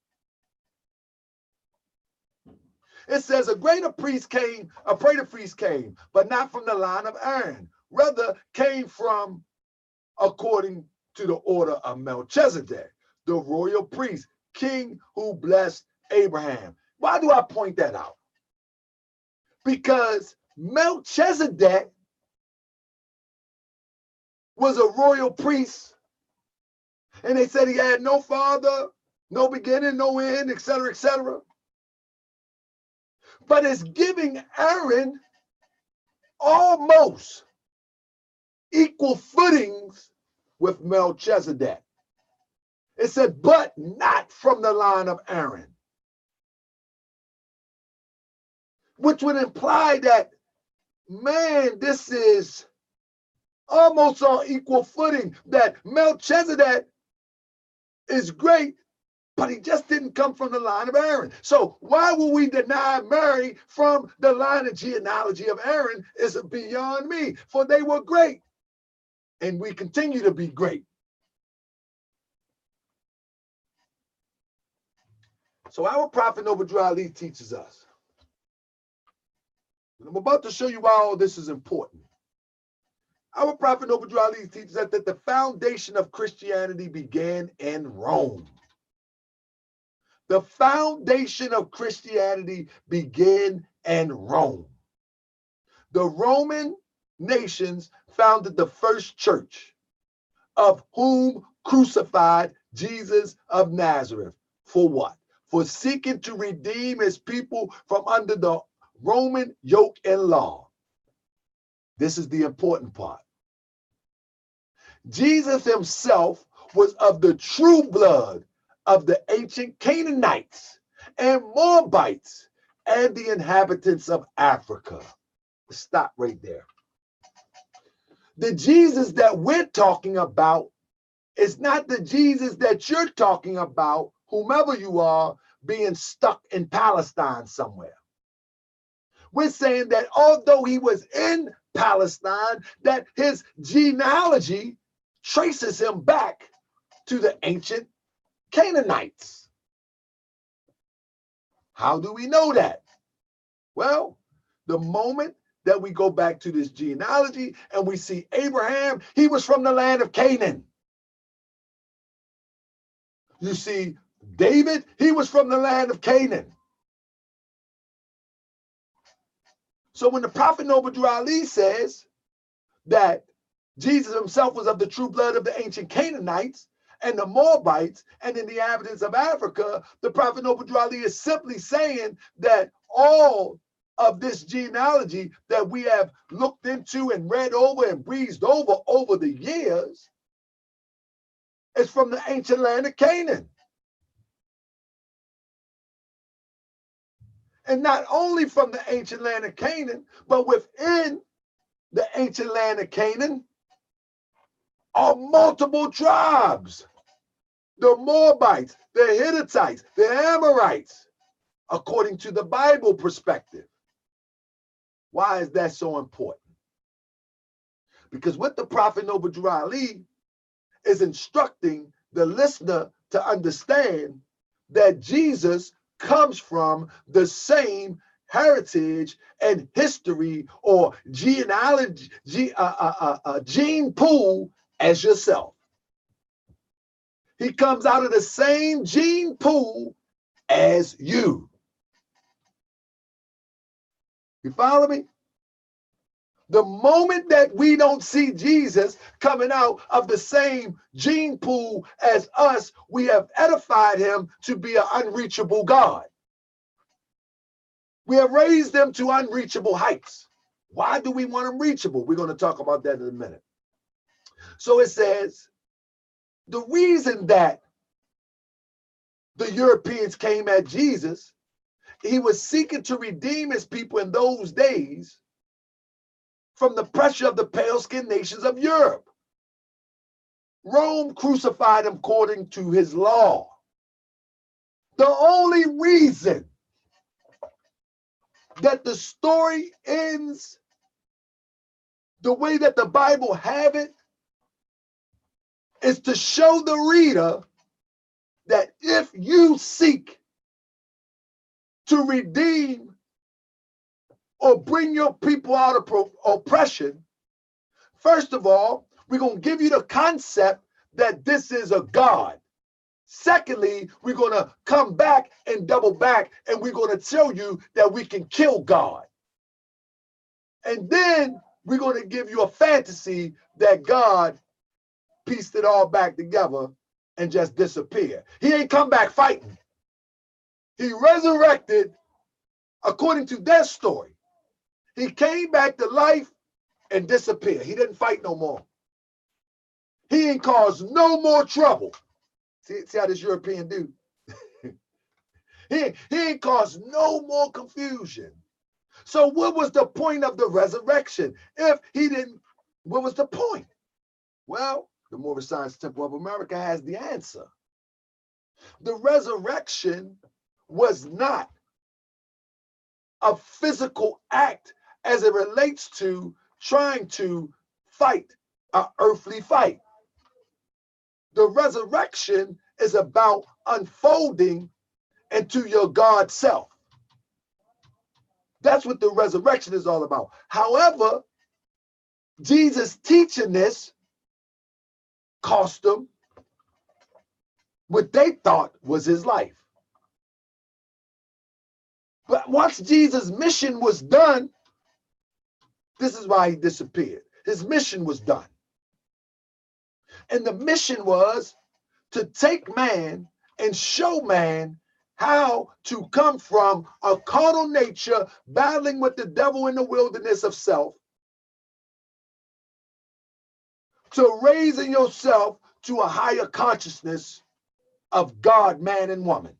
It says a greater priest came, but not from the line of Aaron. Rather, came from according to the order of Melchizedek, the royal priest, king who blessed Abraham. Why do I point that out? Because Melchizedek was a royal priest, and they said he had no father, no beginning, no end, etc., etc. But it's giving Aaron almost equal footings with Melchizedek. It said, but not from the line of Aaron. Which would imply that, man, this is almost on equal footing, that Melchizedek is great, but he just didn't come from the line of Aaron. So why will we deny Mary from the line of genealogy of Aaron is beyond me, for they were great, and we continue to be great. So our prophet Noble Ali teaches us. I'm about to show you why all this is important. Our prophet Noble Ali teaches us that the foundation of Christianity began in Rome. The foundation of Christianity began in Rome. The Roman nations founded the first church, of whom crucified Jesus of Nazareth. For what? For seeking to redeem his people from under the Roman yoke and law. This is the important part. Jesus himself was of the true blood of the ancient Canaanites and Moabites and the inhabitants of Africa. Stop right there. The Jesus that we're talking about is not the Jesus that you're talking about, whomever you are, being stuck in Palestine somewhere. We're saying that although he was in Palestine, that his genealogy traces him back to the ancient Canaanites. How do we know that? Well, the moment that we go back to this genealogy and we see Abraham, he was from the land of Canaan. You see, David, he was from the land of Canaan. So when the prophet Noble Ali says that Jesus himself was of the true blood of the ancient Canaanites and the Moabites and in the inhabitants of Africa, the prophet Noble Ali is simply saying that all of this genealogy that we have looked into and read over and breezed over the years is from the ancient land of Canaan. And not only from the ancient land of Canaan, but within the ancient land of Canaan are multiple tribes. The Moabites, the Hittites, the Amorites, according to the Bible perspective. Why is that so important? Because what the prophet Noble Ali is instructing the listener to understand that Jesus comes from the same heritage and history or genealogy, gene pool as yourself. He comes out of the same gene pool as you. You follow me? The moment that we don't see Jesus coming out of the same gene pool as us, we have edified him to be an unreachable God. We have raised them to unreachable heights. Why do we want them reachable? We're going to talk about that in a minute. So it says, the reason that the Europeans came at Jesus, he was seeking to redeem his people in those days from the pressure of the pale-skinned nations of Europe. Rome crucified him according to his law. The only reason that the story ends the way that the Bible have it is to show the reader that if you seek to redeem or bring your people out of oppression, first of all, we're going to give you the concept that this is a God. Secondly, we're going to come back and double back, and we're going to tell you that we can kill God. And then we're going to give you a fantasy that God pieced it all back together and just disappeared. He ain't come back fighting. He resurrected according to their story. He came back to life and disappeared. He didn't fight no more. He ain't caused no more trouble. See how this European do? he ain't caused no more confusion. So what was the point of the resurrection? If he didn't, what was the point? Well, the Moorish Science Temple of America has the answer. The resurrection was not a physical act as it relates to trying to fight an earthly fight. The resurrection is about unfolding into your God self. That's what the resurrection is all about. However, Jesus teaching this cost them what they thought was his life. But once Jesus' mission was done, this is why he disappeared. His mission was done. And the mission was to take man and show man how to come from a carnal nature, battling with the devil in the wilderness of self, to raising yourself to a higher consciousness of God, man, and woman.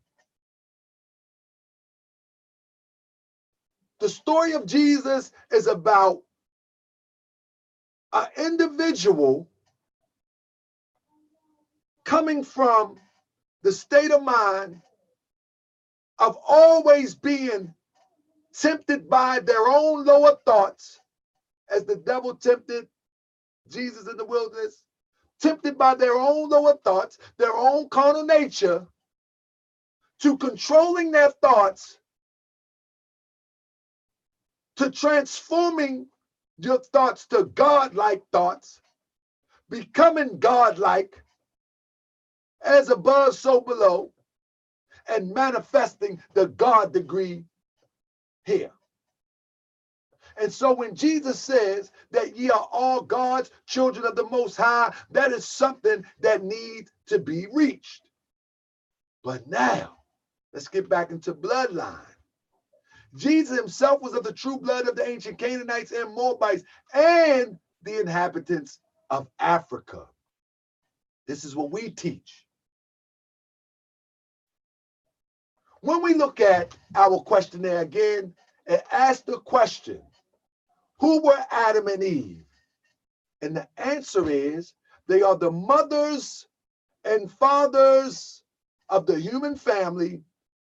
The story of Jesus is about an individual coming from the state of mind of always being tempted by their own lower thoughts, as the devil tempted Jesus in the wilderness, tempted by their own lower thoughts, their own carnal nature, to controlling their thoughts, to transforming your thoughts to God-like thoughts, becoming God-like, as above, so below, and manifesting the God degree here. And so when Jesus says that ye are all God's children of the Most High, that is something that needs to be reached. But now, let's get back into bloodline. Jesus himself was of the true blood of the ancient Canaanites and Moabites and the inhabitants of Africa. This is what we teach. When we look at our questionnaire again, it asks the question, who were Adam and Eve? And the answer is, they are the mothers and fathers of the human family,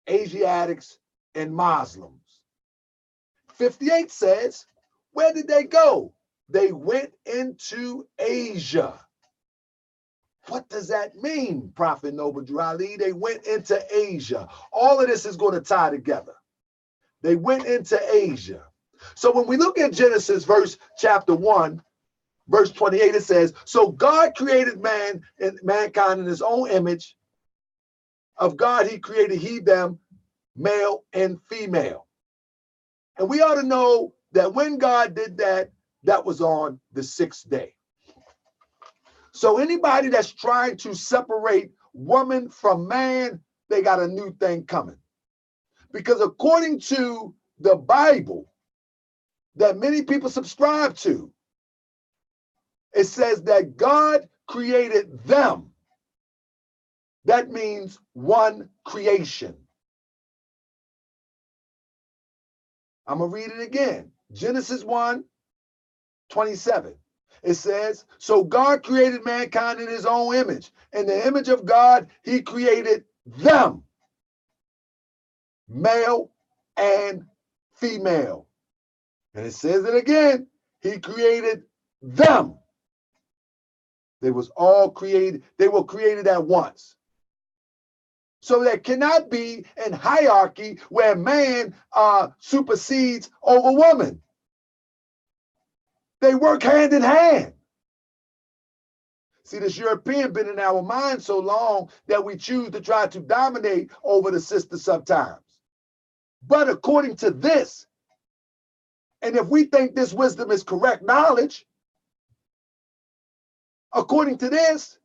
Asiatics and Muslims. 58 says, where did they go? They went into Asia. What does that mean, Prophet Noble Drew Ali? They went into Asia. All of this is going to tie together. They went into Asia. So when we look at Genesis chapter 1, verse 28, it says, so God created mankind in his own image. Of God he created he them, male and female. And we ought to know that when God did that, that was on the 6th day. So anybody that's trying to separate woman from man, they got a new thing coming. Because according to the Bible that many people subscribe to, it says that God created them. That means one creation. I'm going to read it again. Genesis 1:27. It says, so God created mankind in his own image. In the image of God, he created them, male and female. And it says it again, he created them. They was all created, they were created at once. So there cannot be an hierarchy where man supersedes over woman. They work hand in hand. See, this European been in our mind so long that we choose to try to dominate over the sister sometimes. But according to this, and if we think this wisdom is correct knowledge, according to this,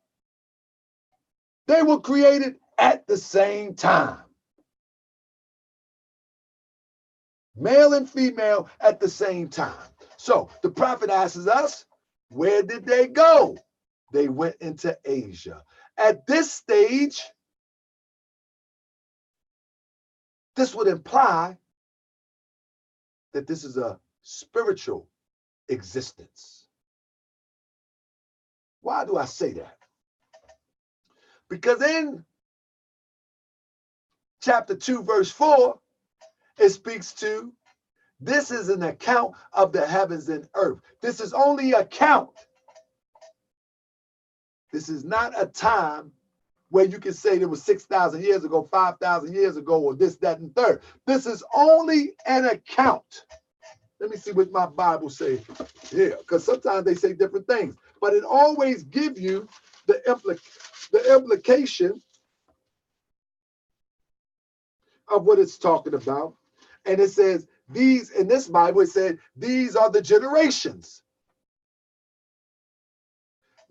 they were created at the same time. Male and female at the same time. So the prophet asks us, where did they go? They went into Asia. At this stage, this would imply that this is a spiritual existence. Why do I say that? Because in chapter 2, verse 4, it speaks to, this is an account of the heavens and earth. This is only a count. This is not a time where you can say there was 6,000 years ago, 5,000 years ago, or this, that, and third. This is only an account. Let me see what my Bible says here, because sometimes they say different things, but it always gives you the implication of what it's talking about. And it says, these, in this Bible, it said, these are the generations.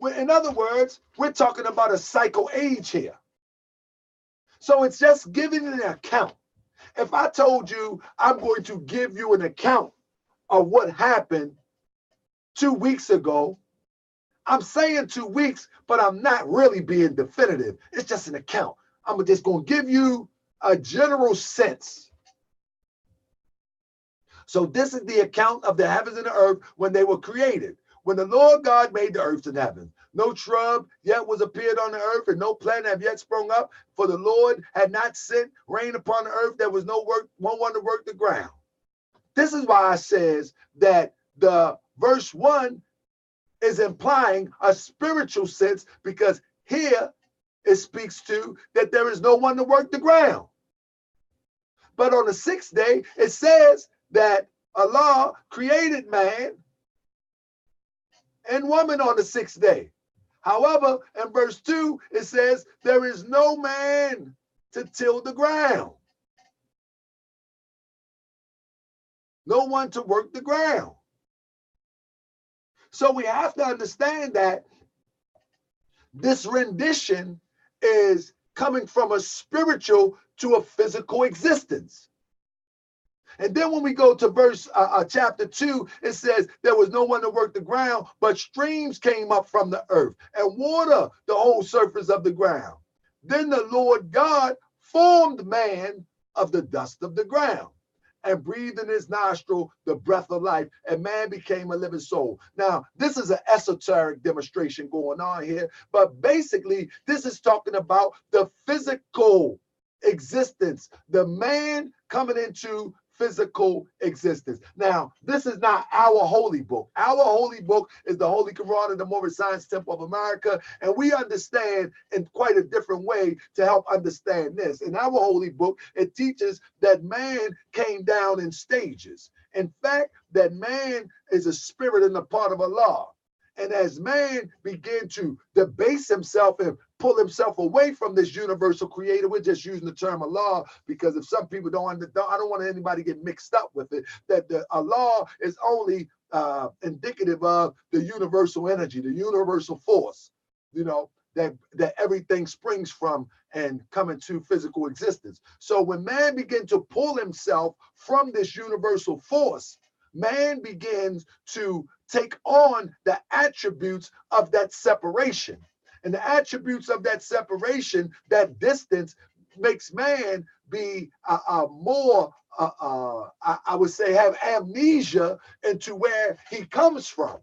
In other words, we're talking about a cycle age here. So it's just giving an account. If I told you I'm going to give you an account of what happened 2 weeks ago, I'm saying 2 weeks, but I'm not really being definitive. It's just an account. I'm just going to give you a general sense. So this is the account of the heavens and the earth when they were created. When the Lord God made the earth and heaven, no shrub yet was appeared on the earth, and no plant have yet sprung up. For the Lord had not sent rain upon the earth. There was no one to work the ground. This is why it says that the verse 1 is implying a spiritual sense, because here it speaks to that there is no one to work the ground. But on the 6th day, it says that Allah created man and woman on the 6th day. However, in verse 2, it says, there is no man to till the ground. No one to work the ground. So we have to understand that this rendition is coming from a spiritual to a physical existence. And then when we go to verse chapter 2, it says there was no one to work the ground, but streams came up from the earth and water the whole surface of the ground. Then the Lord God formed man of the dust of the ground and breathed in his nostril the breath of life, and man became a living soul. Now, this is an esoteric demonstration going on here, but basically, this is talking about the physical existence, the man coming into physical existence. Now, this is not our holy book. Our holy book is the Holy Quran of the Moorish Science Temple of America, and we understand in quite a different way to help understand this. In our holy book, it teaches that man came down in stages. In fact, that man is a spirit and a part of Allah. And as man began to debase himself and pull himself away from this universal creator, we're just using the term Allah because if some people I don't want anybody to get mixed up with it, that the Allah is only indicative of the universal energy, the universal force, that everything springs from and come into physical existence. So when man began to pull himself from this universal force, man begins to take on the attributes of that separation. And the attributes of that separation, that distance, makes man be more, I would say, have amnesia into where he comes from.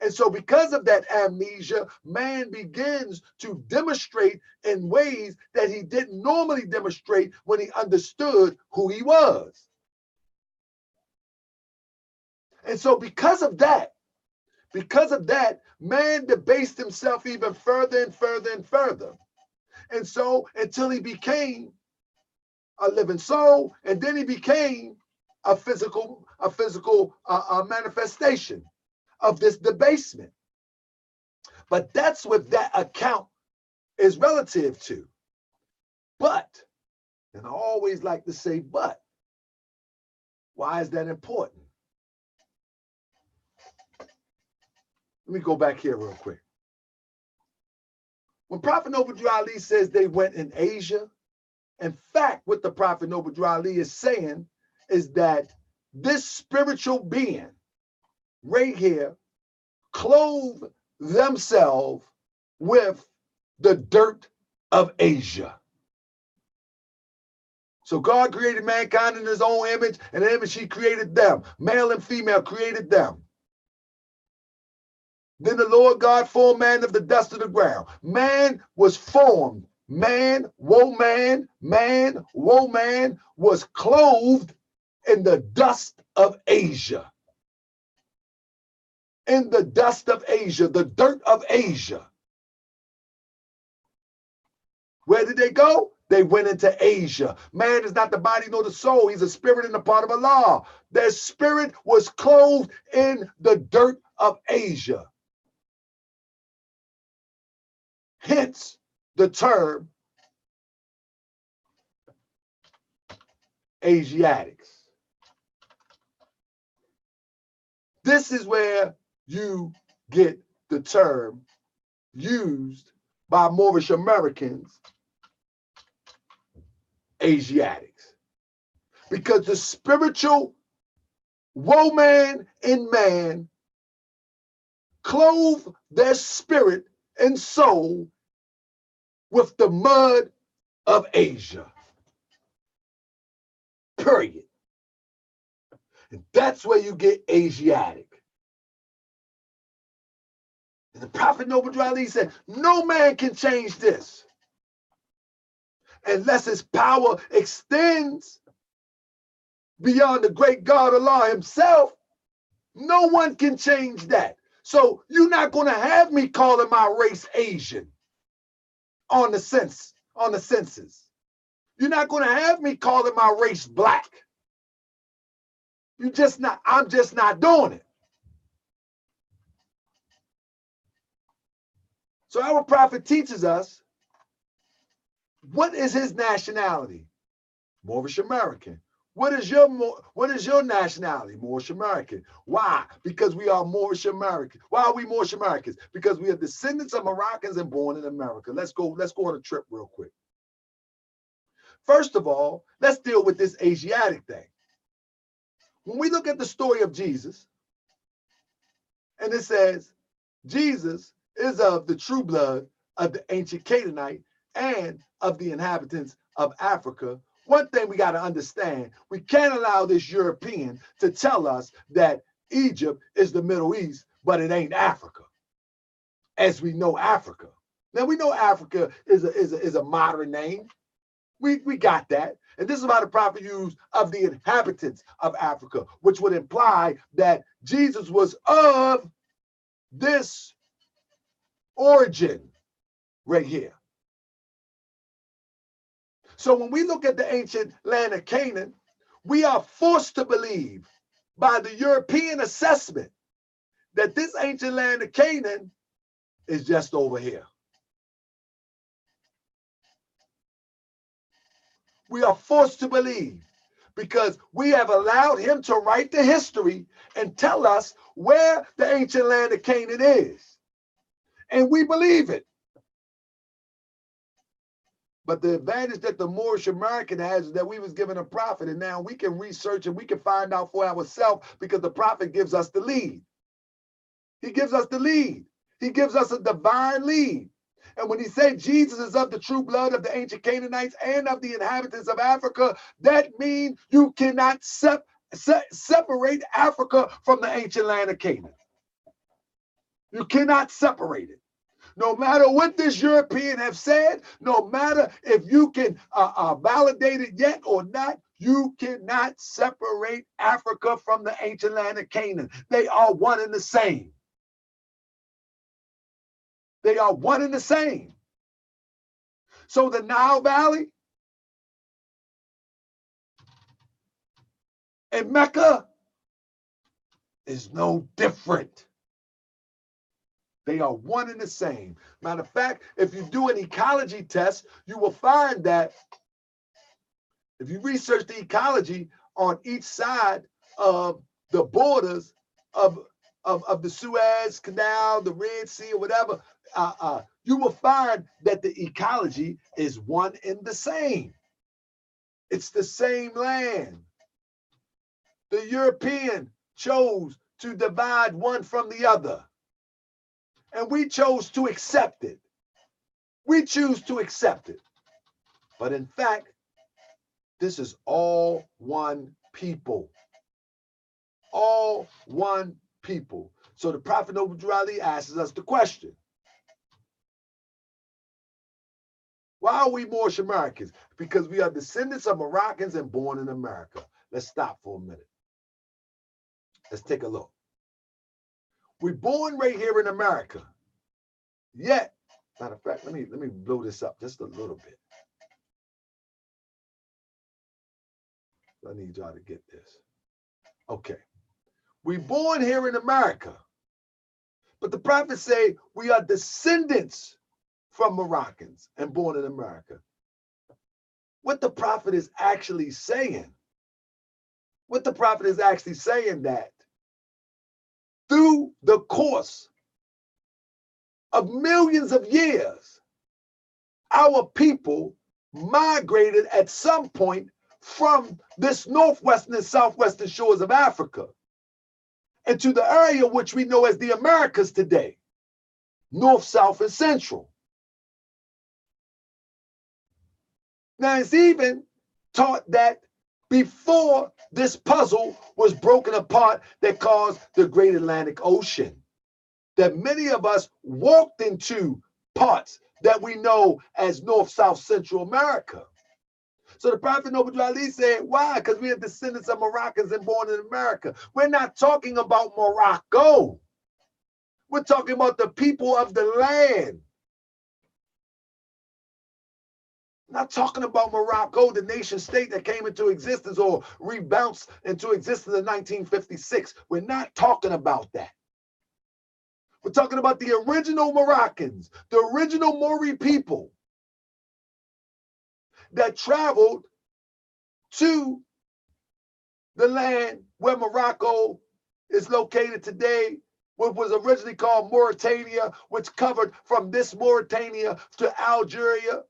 And so because of that amnesia, man begins to demonstrate in ways that he didn't normally demonstrate when he understood who he was. And so because of that, man debased himself even further and further and further. And so until he became a living soul, and then he became a physical manifestation of this debasement. But that's what that account is relative to. But, and I always like to say but, why is that important? Let me go back here real quick. When Prophet Noble Drew Ali says they went in Asia, in fact, what the Prophet Noble Drew Ali is saying is that this spiritual being right here clothe themselves with the dirt of Asia. So God created mankind in his own image, and in the image he created them. Male and female created them. Then the Lord God formed man of the dust of the ground. Man was formed. Man, woe man, was clothed in the dust of Asia. In the dust of Asia, the dirt of Asia. Where did they go? They went into Asia. Man is not the body nor the soul. He's a spirit and a part of Allah. Their spirit was clothed in the dirt of Asia. Hence the term Asiatics. This is where you get the term used by Moorish Americans, Asiatics. Because the spiritual woman in man clothe their spirit and soul with the mud of Asia. Period. And that's where you get Asiatic. And the Prophet Noble Drew Ali said, no man can change this unless his power extends beyond the great God Allah himself. No one can change that. So you're not going to have me calling my race Asian on the census. You're not going to have me calling my race black. I'm just not doing it. So our prophet teaches us What is his nationality? Moorish American. What is your nationality? Moorish American. Why? Because we are Moorish American. Why are we Moorish Americans? Because we are descendants of Moroccans and born in America. Let's go on a trip real quick. First of all, let's deal with this Asiatic thing. When we look at the story of Jesus, and it says, Jesus is of the true blood of the ancient Canaanite and of the inhabitants of Africa. One thing we got to understand, we can't allow this European to tell us that Egypt is the Middle East, but it ain't Africa, as we know Africa. Now, we know Africa is a modern name. We got that. And this is why the prophet used of the inhabitants of Africa, which would imply that Jesus was of this origin right here. So when we look at the ancient land of Canaan, we are forced to believe by the European assessment that this ancient land of Canaan is just over here. We are forced to believe because we have allowed him to write the history and tell us where the ancient land of Canaan is. And we believe it. But the advantage that the Moorish American has is that we was given a prophet, and now we can research and we can find out for ourselves because the prophet gives us the lead. He gives us the lead. He gives us a divine lead. And when he said Jesus is of the true blood of the ancient Canaanites and of the inhabitants of Africa, that means you cannot separate Africa from the ancient land of Canaan. You cannot separate it. No matter what this European have said, no matter if you can validate it yet or not, you cannot separate Africa from the ancient land of Canaan. They are one and the same. They are one and the same. So the Nile Valley and Mecca is no different. They are one and the same. Matter of fact, if you do an ecology test, you will find that if you research the ecology on each side of the borders of the Suez Canal, the Red Sea, or whatever, you will find that the ecology is one and the same. It's the same land. The European chose to divide one from the other. And we chose to accept it. We choose to accept it. But in fact, this is all one people. All one people. So the Prophet Noble Ali asks us the question, why are we Moorish Americans? Because we are descendants of Moroccans and born in America. Let's stop for a minute. Let's take a look. We're born right here in America. Yet, matter of fact, let me blow this up just a little bit. I need y'all to get this. Okay. We're born here in America. But the prophets say we are descendants from Moroccans and born in America. What the prophet is actually saying, that through the course of millions of years, our people migrated at some point from this northwestern and southwestern shores of Africa into the area which we know as the Americas today, north, south, and central. Now, it's even taught that before this puzzle was broken apart that caused the Great Atlantic Ocean, that many of us walked into parts that we know as North, South, Central America. So the Prophet Noble Ali said, why? Because we are descendants of Moroccans and born in America. We're not talking about Morocco. We're talking about the people of the land. Not talking about Morocco, the nation state that came into existence or rebounced into existence in 1956. We're not talking about that. We're talking about the original Moroccans, the original Maori people. that traveled to the land where Morocco is located today, what was originally called Mauritania, which covered from this Mauritania to Algeria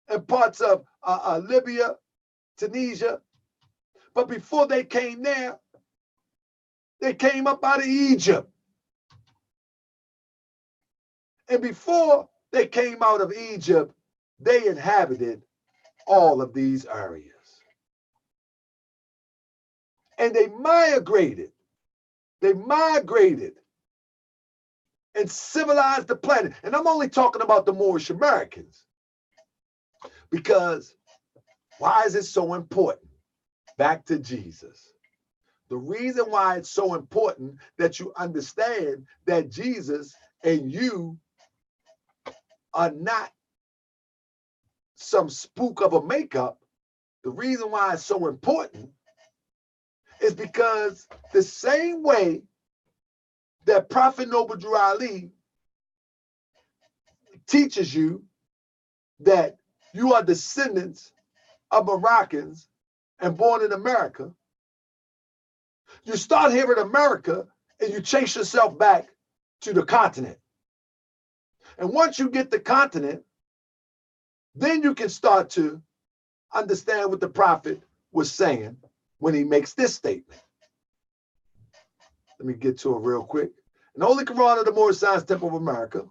and parts of Libya, Tunisia. But before they came there, they came up out of Egypt. And before they came out of Egypt, they inhabited all of these areas. And they migrated and civilized the planet. And I'm only talking about the Moorish Americans. Because why is it so important? Back to Jesus. The reason why it's so important that you understand that Jesus and you are not some spook of a makeup, the reason why it's so important is because the same way that Prophet Noble Drew Ali teaches you that you are descendants of Moroccans and born in America, you start here in America and you chase yourself back to the continent. And once you get the continent, then you can start to understand what the prophet was saying when he makes this statement. Let me get to it real quick. In the Holy Quran of the Moorish Science Temple of America,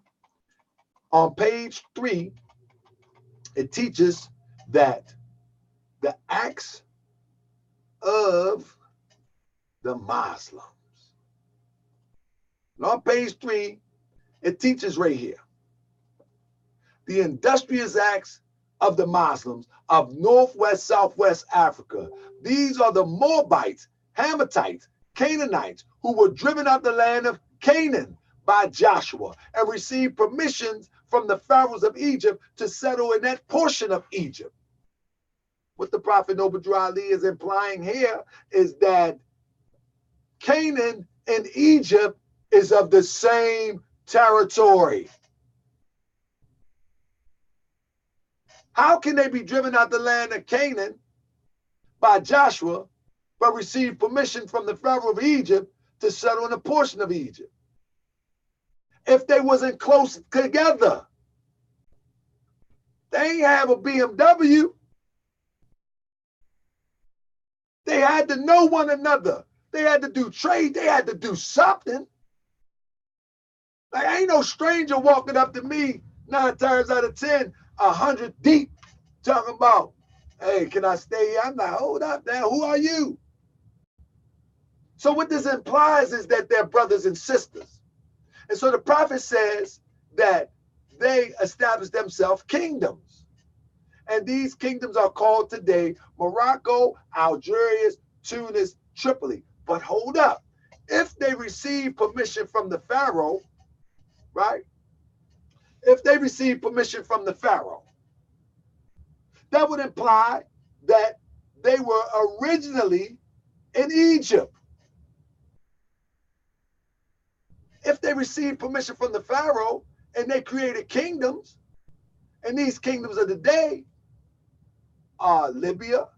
on page 3, it teaches that the acts of the Muslims. And on page 3, it teaches right here, the industrious acts of the Muslims of Northwest, Southwest Africa. These are the Moabites, Hamathites, Canaanites, who were driven out the land of Canaan by Joshua and received permissions from the pharaohs of Egypt to settle in that portion of Egypt. What the Prophet Noble Drew Ali is implying here is that Canaan and Egypt is of the same territory. How can they be driven out the land of Canaan by Joshua, but receive permission from the Pharaoh of Egypt to settle in a portion of Egypt? If they wasn't close together, they ain't have a BMW. They had to know one another. They had to do trade. They had to do something. Like, ain't no stranger walking up to me 9 times out of 10, 100 deep, talking about, hey, can I stay here? I'm like, hold up now, who are you? So what this implies is that they're brothers and sisters. And so the prophet says that they established themselves kingdoms. And these kingdoms are called today Morocco, Algeria, Tunis, Tripoli. But hold up, if they receive permission from the Pharaoh, right? If they receive permission from the Pharaoh, that would imply that they were originally in Egypt. If they received permission from the Pharaoh and they created kingdoms, and these kingdoms of the day are Libya,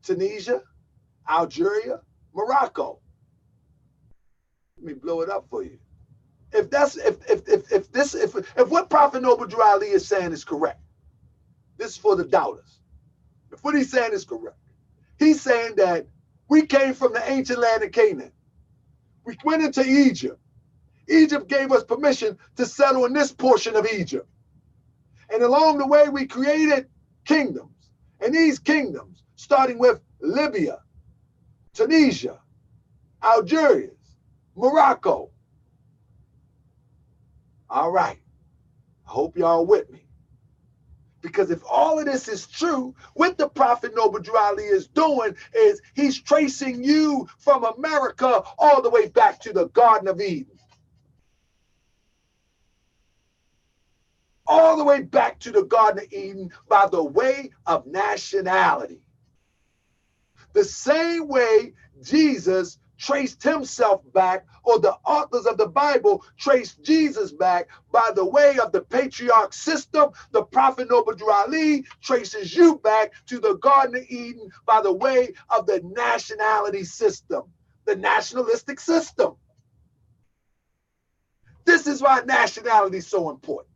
Tunisia, Algeria, Morocco. Let me blow it up for you. If what Prophet Noble Drew Ali is saying is correct, this is for the doubters. If what he's saying is correct, he's saying that we came from the ancient land of Canaan. We went into Egypt. Egypt gave us permission to settle in this portion of Egypt. And along the way, we created kingdoms. And these kingdoms, starting with Libya, Tunisia, Algeria, Morocco. All right. I hope y'all with me. Because if all of this is true, what the Prophet Noble Drew Ali is doing is he's tracing you from America all the way back to the Garden of Eden. All the way back to the Garden of Eden by the way of nationality. The same way Jesus traced himself back, or the authors of the Bible traced Jesus back by the way of the patriarch system. The prophet Noble Drew Ali traces you back to the Garden of Eden by the way of the nationality system, the nationalistic system. This is why nationality is so important,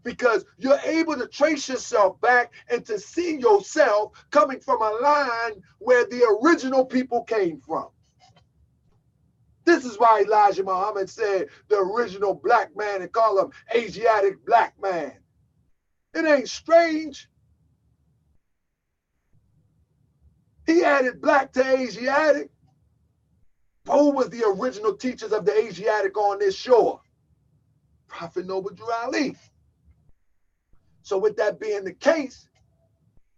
because you're able to trace yourself back and to see yourself coming from a line where the original people came from. This is why Elijah Muhammad said the original black man and call him Asiatic black man. It ain't strange. He added black to Asiatic. Who was the original teachers of the Asiatic on this shore? Prophet Noble Drew Ali. So with that being the case,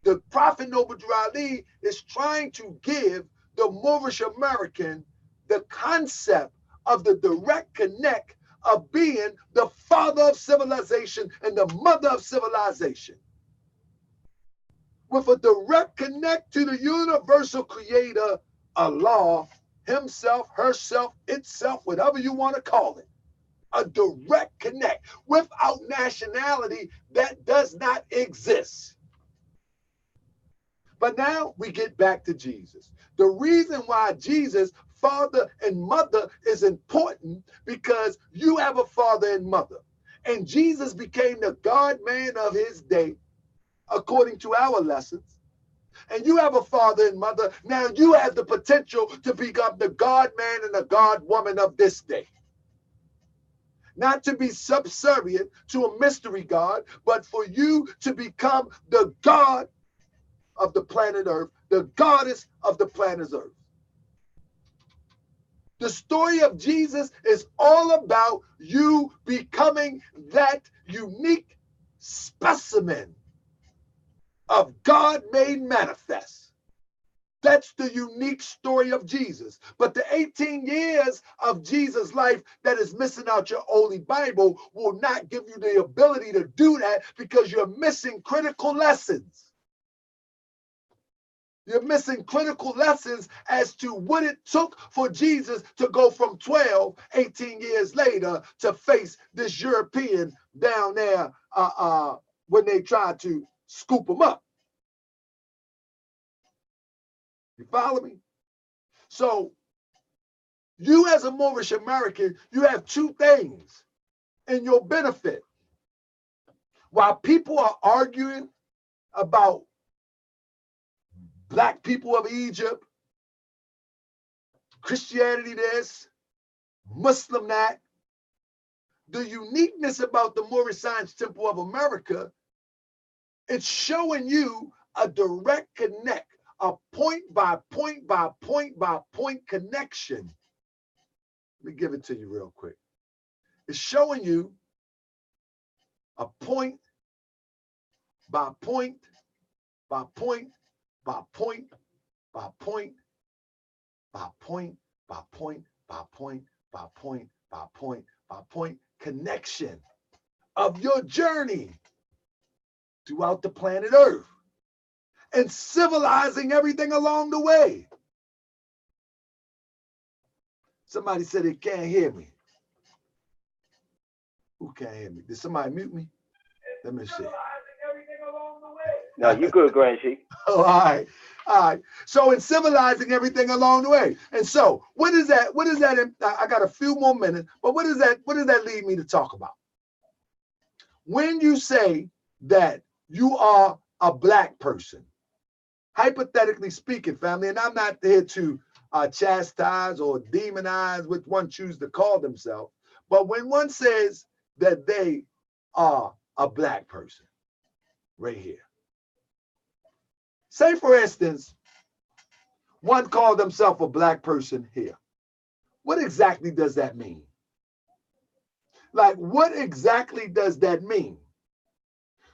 the Prophet Noble Drew Ali is trying to give the Moorish American the concept of the direct connect of being the father of civilization and the mother of civilization, with a direct connect to the universal creator, Allah, himself, herself, itself, whatever you want to call it. A direct connect. Without nationality, that does not exist. But now we get back to Jesus. The reason why Jesus, father and mother, is important because you have a father and mother. And Jesus became the God-man of his day, according to our lessons. And you have a father and mother. Now you have the potential to become the God-man and the God-woman of this day. Not to be subservient to a mystery God, but for you to become the God of the planet Earth, the goddess of the planet Earth. The story of Jesus is all about you becoming that unique specimen of God made manifest. That's the unique story of Jesus. But the 18 years of Jesus' life that is missing out your Holy Bible will not give you the ability to do that, because you're missing critical lessons. You're missing critical lessons as to what it took for Jesus to go from 12, 18 years later to face this European down there when they tried to scoop him up. You follow me? So you as a Moorish American, you have two things in your benefit. While people are arguing about Black people of Egypt, Christianity this, Muslim that, the uniqueness about the Moorish Science Temple of America, it's showing you a direct connect, a point by point by point by point connection. Let me give it to you real quick. It's showing you a point by point by point by point by point by point by point by point by point by point by point connection of your journey throughout the planet Earth and civilizing everything along the way. Somebody said they can't hear me. Who can't hear me? Did somebody mute me? Let me see. No, you good, Grand Sheik. Oh, all right. All right. So in civilizing everything along the way. And so what is that? What is that? I got a few more minutes, but what does that lead me to talk about? When you say that you are a Black person, hypothetically speaking, family, and I'm not here to chastise or demonize what one chooses to call themselves, but when one says that they are a Black person, right here. Say, for instance, one called themselves a Black person here. What exactly does that mean? Like, what exactly does that mean?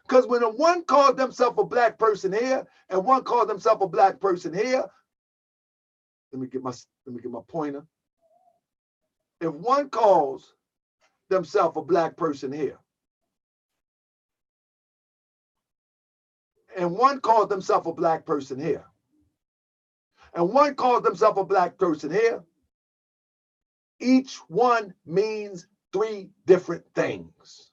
Because when one called themselves a Black person here and one called themselves a Black person here, let me get my pointer. If one calls themselves a Black person here and one called themselves a Black person here, and one called themselves a Black person here, Each one means 3 different things.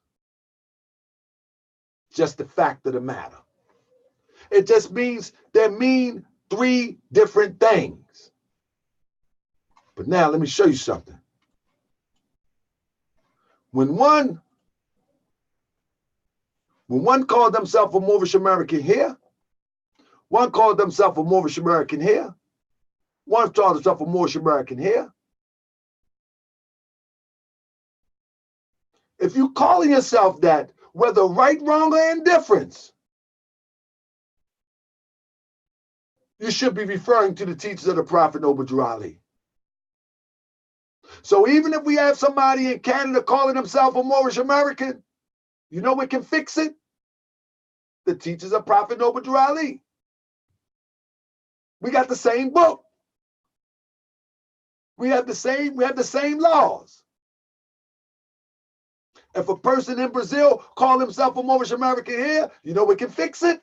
Just the fact of the matter. It just means they mean 3 different things. But now let me show you something. When one called themselves a Moorish American here, one called themselves a Moorish American here, one called themselves a Moorish American here. If you calling yourself that, whether right, wrong, or indifference, you should be referring to the teachings of the Prophet Noble Drew Ali. So even if we have somebody in Canada calling himself a Moorish American, you know what can fix it? The teachings of Prophet Noble Drew Ali. We got the same book. We have the same laws. If a person in Brazil call himself a Moorish American here, you know what can fix it?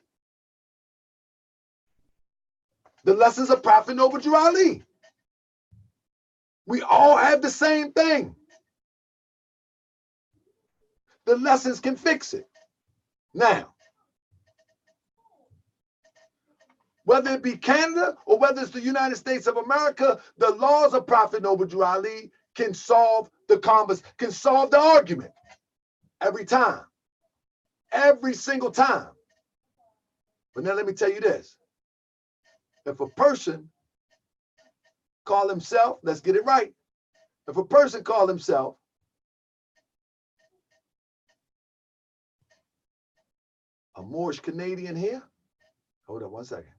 The lessons of Prophet Noble Drew Ali. We all have the same thing. The lessons can fix it. Now, whether it be Canada or whether it's the United States of America, the laws of Prophet Noble Drew Ali can solve the can solve the argument every time, every single time. But now let me tell you this. If a person call himself, let's get it right. If a person call himself a Moorish Canadian here, hold on one second.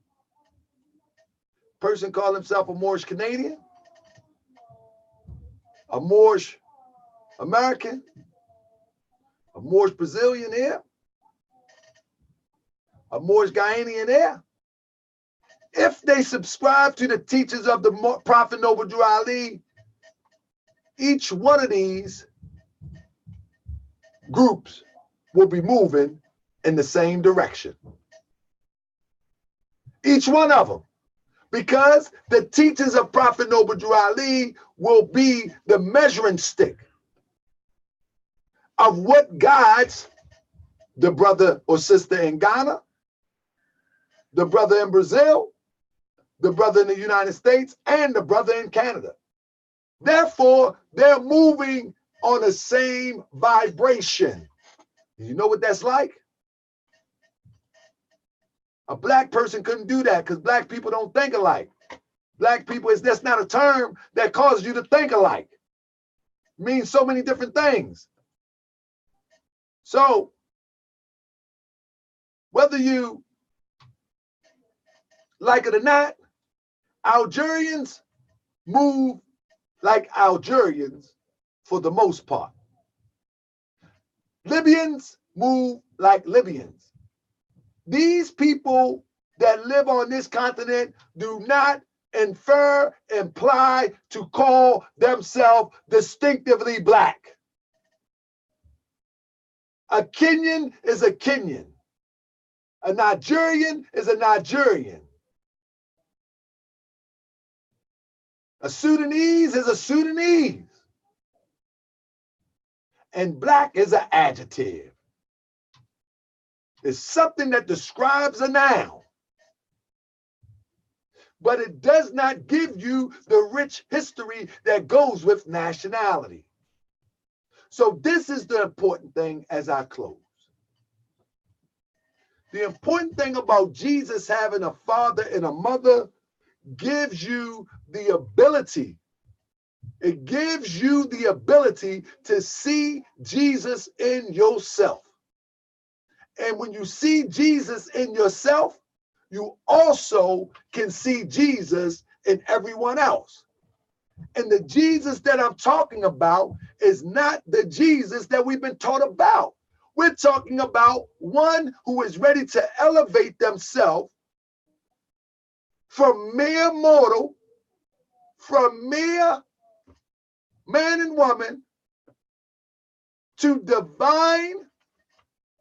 Person call himself a Moorish Canadian, a Moorish American, a Moorish Brazilian here, a Moorish Ghanaian here. If they subscribe to the teachings of the Prophet Noble Drew Ali, each one of these groups will be moving in the same direction. Each one of them. Because the teachings of Prophet Noble Drew Ali will be the measuring stick of what guides the brother or sister in Ghana, the brother in Brazil, the brother in the United States, and the brother in Canada. Therefore, they're moving on the same vibration. You know what that's like? A black person couldn't do that because black people don't think alike. Black people, that's not a term that causes you to think alike. It means so many different things. So, whether you like it or not, Algerians move like Algerians for the most part. Libyans move like Libyans. These people that live on this continent do not imply to call themselves distinctively black. A Kenyan is a Kenyan. A Nigerian is a Nigerian. A Sudanese is a Sudanese. And black is an adjective. It's something that describes a noun. But it does not give you the rich history that goes with nationality. So this is the important thing as I close. The important thing about Jesus having a father and a mother gives you the ability. It gives you the ability to see Jesus in yourself. And when you see Jesus in yourself, you also can see Jesus in everyone else. And the Jesus that I'm talking about is not the Jesus that we've been taught about. We're talking about one who is ready to elevate themselves from mere mortal, from mere man and woman, to divine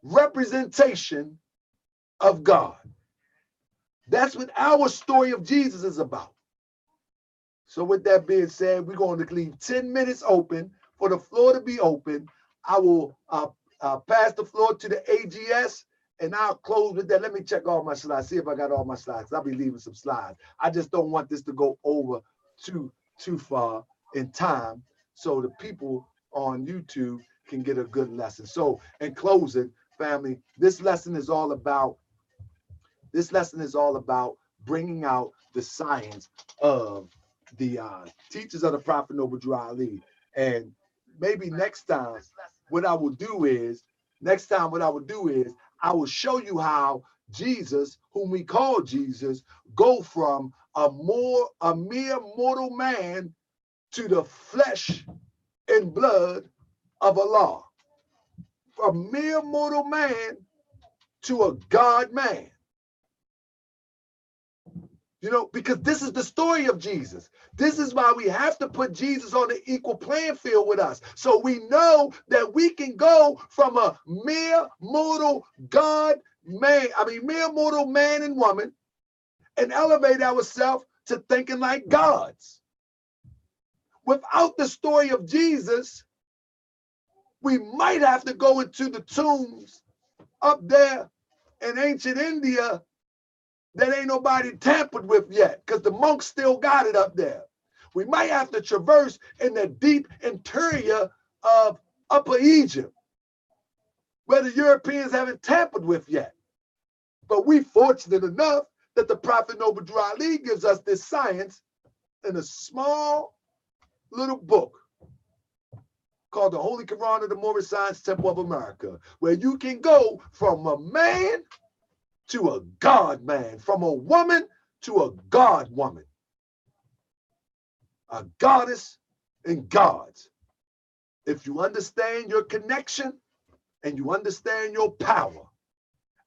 representation of God. That's what our story of Jesus is about. So with that being said, we're going to leave 10 minutes open for the floor to be open. I will pass the floor to the AGS, and I'll close with that. Let me check all my slides, see if I got all my slides. I'll be leaving some slides. I just don't want this to go over too far in time, so the people on YouTube can get a good lesson. So in closing, family, this lesson is all about bringing out the science of the teachers of the Prophet Noble Drew Ali. And maybe next time, what I will do is, I will show you how Jesus, whom we call Jesus, go from a mere mortal man to the flesh and blood of Allah. A mere mortal man to a God man. You know, because this is the story of Jesus. This is why we have to put Jesus on the equal playing field with us. So we know that we can go from a mere mortal man and woman, and elevate ourselves to thinking like gods. Without the story of Jesus, we might have to go into the tombs up there in ancient India that ain't nobody tampered with yet, because the monks still got it up there. We might have to traverse in the deep interior of Upper Egypt, where the Europeans haven't tampered with yet. But we fortunate enough that the Prophet Noble Drew Ali gives us this science in a small little book called the Holy Quran of the Moorish Science Temple of America, where you can go from a man to a God man, from a woman to a God woman, a goddess and gods. If you understand your connection and you understand your power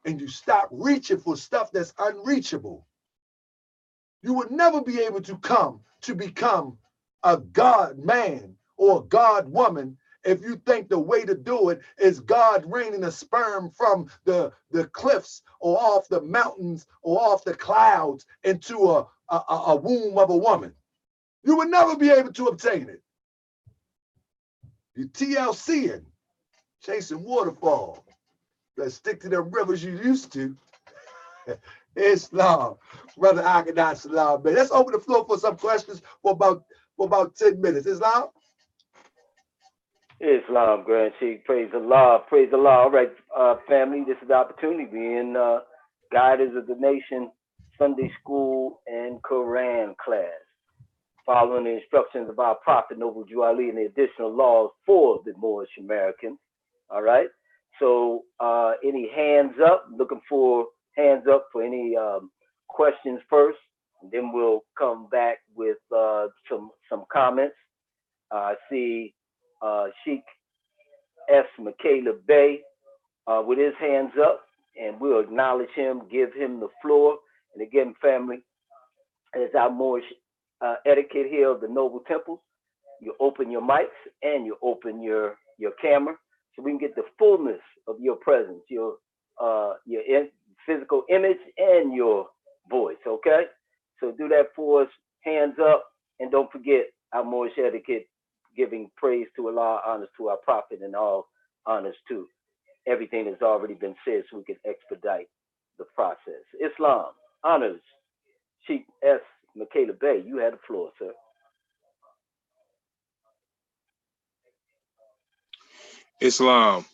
and you stop reaching for stuff that's unreachable, you would never be able to become a God man or a God woman if you think the way to do it is God raining a sperm from the cliffs or off the mountains or off the clouds into a womb of a woman. You would never be able to obtain it. You TLCing, chasing waterfall. Let's stick to the rivers you used to. Islam, brother Akhenaten Salam, man. Let's open the floor for some questions for about 10 minutes. Islam? Islam, Grand Sheikh. Praise Allah. Praise Allah. All right, family, this is the opportunity being guiders of the nation, Sunday school and Quran class, following the instructions of our Prophet Noble Drew Ali and the additional laws for the Moorish Americans. All right. So any hands up? Looking for hands up for any questions first, and then we'll come back with some comments. I see Sheikh S. Michaela Bay with his hands up, and we'll acknowledge him, give him the floor. And again, family, as our Moorish etiquette here of the Noble Temples, you open your mics and you open your camera so we can get the fullness of your presence, your physical image and your voice, okay? So do that for us, hands up, and don't forget our Moorish etiquette, giving praise to Allah, honors to our Prophet, and all honors to everything that's already been said so we can expedite the process. Islam, honors, Sheikh S. Michaela Bay, you had the floor, sir. Islam.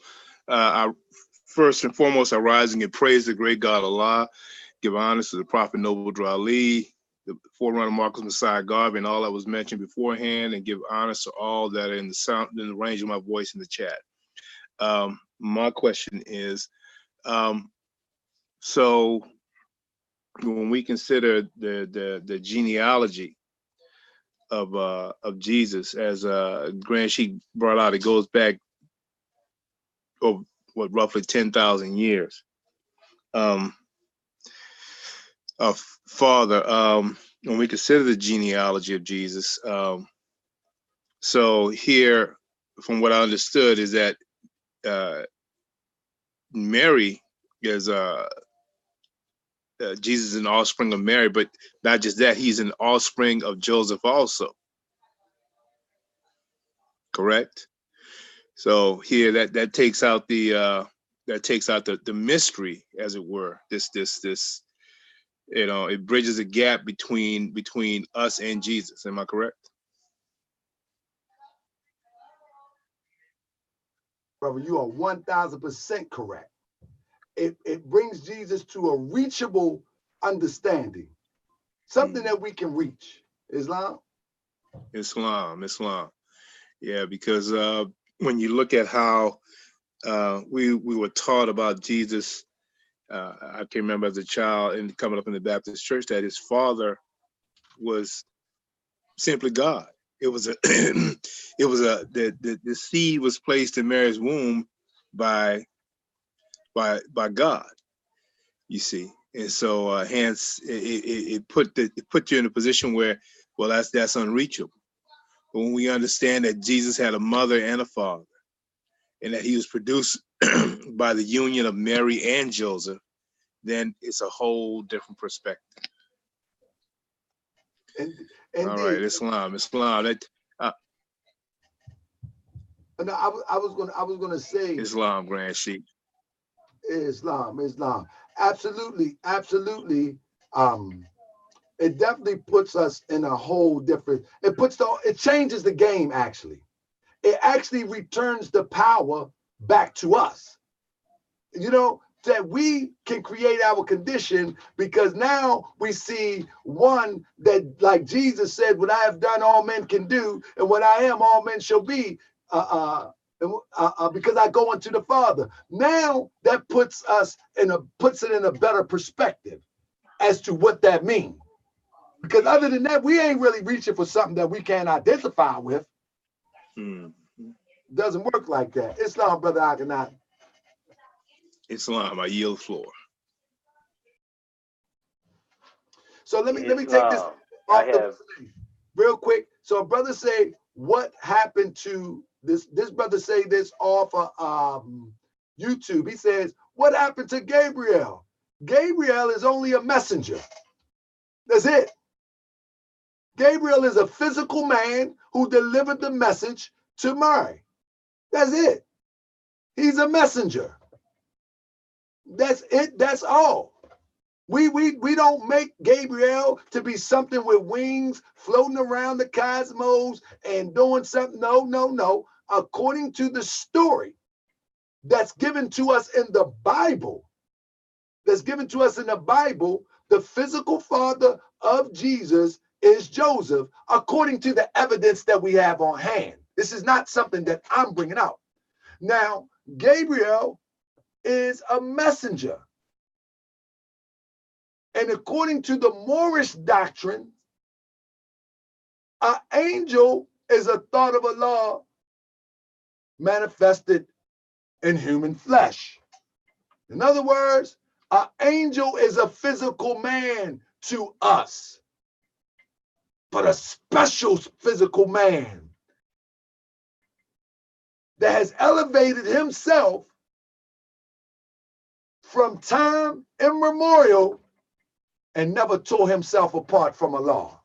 First and foremost, I rise and give praise to the great God Allah, give honors to the Prophet Noble Drew Ali, the forerunner Marcus Messiah Garvey, and all that was mentioned beforehand, and give honors to all that are in the range of my voice in the chat. My question is, so when we consider the genealogy of Jesus, as Grand Sheikh brought out, it goes back over roughly 10,000 years. Father, when we consider the genealogy of Jesus, so here, from what I understood, is that Mary is Jesus is an offspring of Mary, but not just that, he's an offspring of Joseph also. Correct? So here that takes out the mystery, as it were. This it bridges a gap between us and Jesus. Am I correct? Brother, you are 1000% correct. It brings Jesus to a reachable understanding, something that we can reach. Islam. Yeah, because when you look at how we were taught about Jesus, I can remember as a child and coming up in the Baptist church that his father was simply God. It was the seed was placed in Mary's womb by God, you see. And so hence it put you in a position where, well, that's unreachable. But when we understand that Jesus had a mother and a father, and that he was produced by the union of Mary and Joseph, then it's a whole different perspective. All right, Islam. That no, I was gonna say Islam, Grand Sheikh. Islam. Absolutely. It definitely puts us in a whole different. It changes the game. Actually, it actually returns the power back to us. You know, that we can create our condition, because now we see one that, like Jesus said, what I have done, all men can do, and what I am, all men shall be. Because I go unto the Father. Now that puts it in a better perspective as to what that means. Because other than that, we ain't really reaching for something that we can't identify with. Doesn't work like that. Islam, brother Akhenaten. Islam, I yield floor. So let me take this off real quick. So a brother say, what happened to this? This brother say this off of YouTube. He says, what happened to Gabriel? Gabriel is only a messenger. That's it. Gabriel is a physical man who delivered the message to Mary. That's it. He's a messenger. That's it. That's all. We don't make Gabriel to be something with wings floating around the cosmos and doing something. No. According to the story that's given to us in the Bible, the physical father of Jesus is Joseph, according to the evidence that we have on hand. This is not something that I'm bringing out. Now, Gabriel is a messenger. And according to the Moorish doctrine, an angel is a thought of Allah manifested in human flesh. In other words, an angel is a physical man to us, but a special physical man that has elevated himself from time immemorial and never tore himself apart from Allah,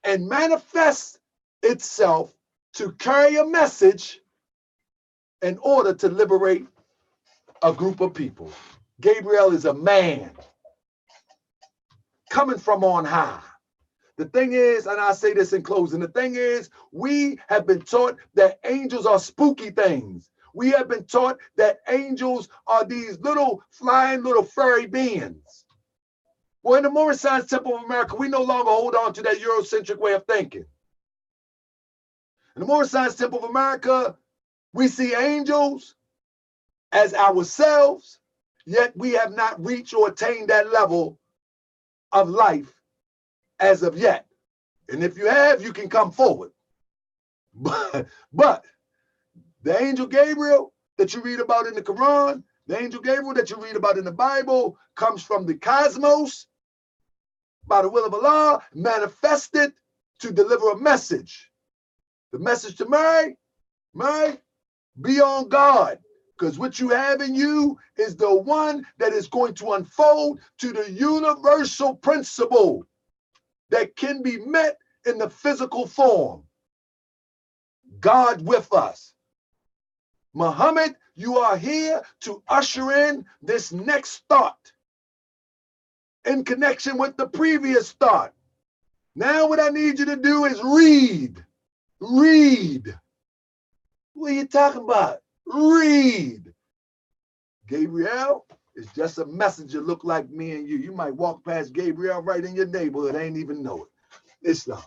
and manifests itself to carry a message in order to liberate a group of people. Gabriel is a man coming from on high. The thing is, and I say this in closing, the thing is, we have been taught that angels are spooky things. We have been taught that angels are these little flying little furry beings. Well, in the Moorish Science Temple of America, we no longer hold on to that Eurocentric way of thinking. In the Moorish Science Temple of America, we see angels as ourselves, yet we have not reached or attained that level of life as of yet. And if you have, you can come forward. But the angel Gabriel that you read about in the Quran, the angel Gabriel that you read about in the Bible, comes from the cosmos by the will of Allah, manifested to deliver a message. The message to Mary, be on guard. Because what you have in you is the one that is going to unfold to the universal principle that can be met in the physical form. God with us. Muhammad, you are here to usher in this next thought in connection with the previous thought. Now what I need you to do is read. Read. What are you talking about? Read. Gabriel is just a messenger, look like me and you. You might walk past Gabriel right in your neighborhood, ain't even know it. Islam.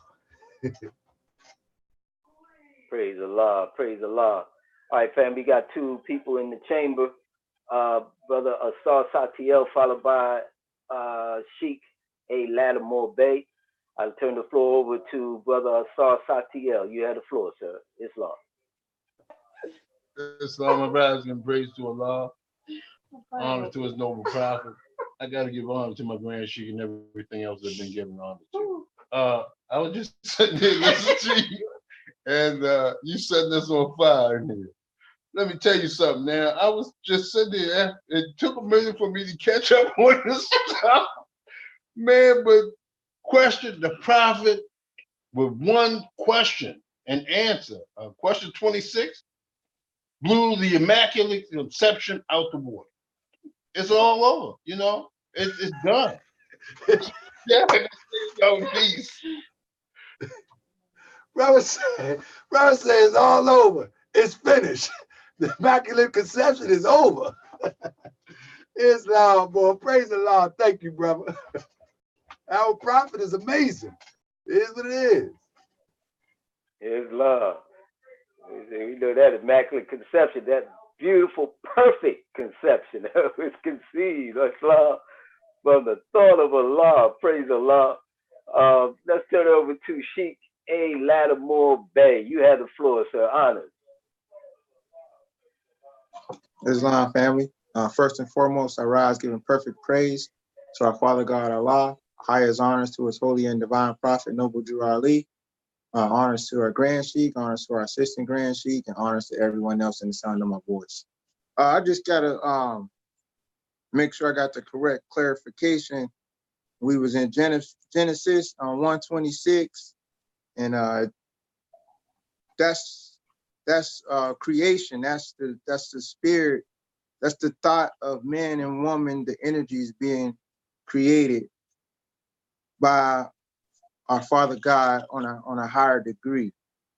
Praise Allah, praise Allah. All right, fam, we got two people in the chamber. Brother Asar Satiel, followed by Sheikh A. Lattimore Bey. I'll turn the floor over to Brother Asar Satiel. You have the floor, sir. Islam. Islam, rising and praise to Allah. Honor to his noble prophet. I got to give honor to my grand sheik and everything else that's been given honor to. I was just sitting there listening to you, and you setting this on fire in here. Let me tell you something now. I was just sitting there. It took a minute for me to catch up on this stuff. Man, but question the prophet with one question and answer. Question 26 blew the Immaculate Conception out the water. It's all over, you know. It's done. Yeah, yo, peace. Brother said it's all over. It's finished. The Immaculate Conception is over. Islam, boy. Praise the Lord. Thank you, brother. Our prophet is amazing. It is what it is. Islam. We know that Immaculate Conception, that beautiful, perfect conception that was conceived, Islam, from the thought of Allah. Praise Allah. Let's turn it over to Sheikh A. Lattimore Bey. You have the floor, sir. Honors. Islam family. First and foremost, I rise giving perfect praise to our Father God Allah, highest honors to his holy and divine prophet, Noble Drew Ali, honors to our Grand Sheik, honors to our assistant Grand Sheik, and honors to everyone else in the sound of my voice. I just got to make sure I got the correct clarification. We was in Genesis 1:26, and that's creation. That's the spirit. That's the thought of man and woman, the energies being created by our Father God on a higher degree.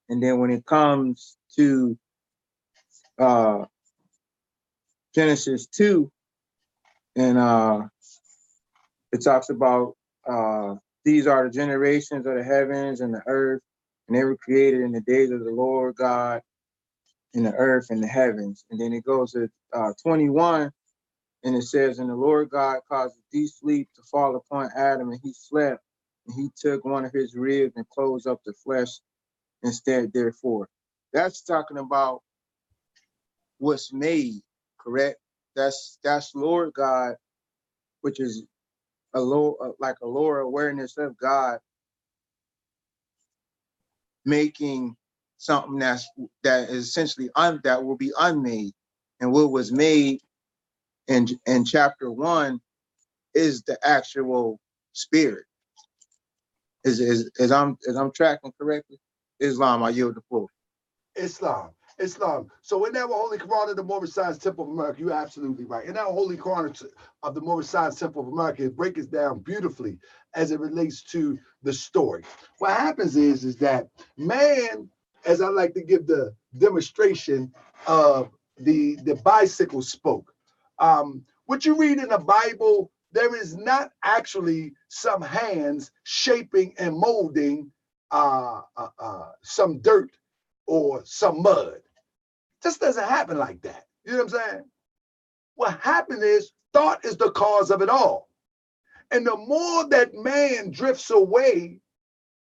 And then when it comes to Genesis 2, and it talks about these are the generations of the heavens and the earth, and they were created in the days of the Lord God in the earth and the heavens. And then it goes to 21, and it says, and the Lord God caused a deep sleep to fall upon Adam, and he slept, and he took one of his ribs and closed up the flesh instead therefore. That's talking about what's made, correct? That's Lord God, which is a low, like a lower awareness of God, making something that is essentially that will be unmade. And what was made in chapter 1 is the actual spirit. Is I'm tracking correctly? Islam, I yield the floor. Islam. So in that Holy Quran of the Moorish Science Temple of America, you're absolutely right. In that Holy Quran of the Moorish Science Temple of America, it breaks down beautifully as it relates to the story. What happens is that man, as I like to give the demonstration of the bicycle spoke. What you read in the Bible, there is not actually some hands shaping and molding some dirt or some mud. Just doesn't happen like that. You know what I'm saying? What happened is thought is the cause of it all. And the more that man drifts away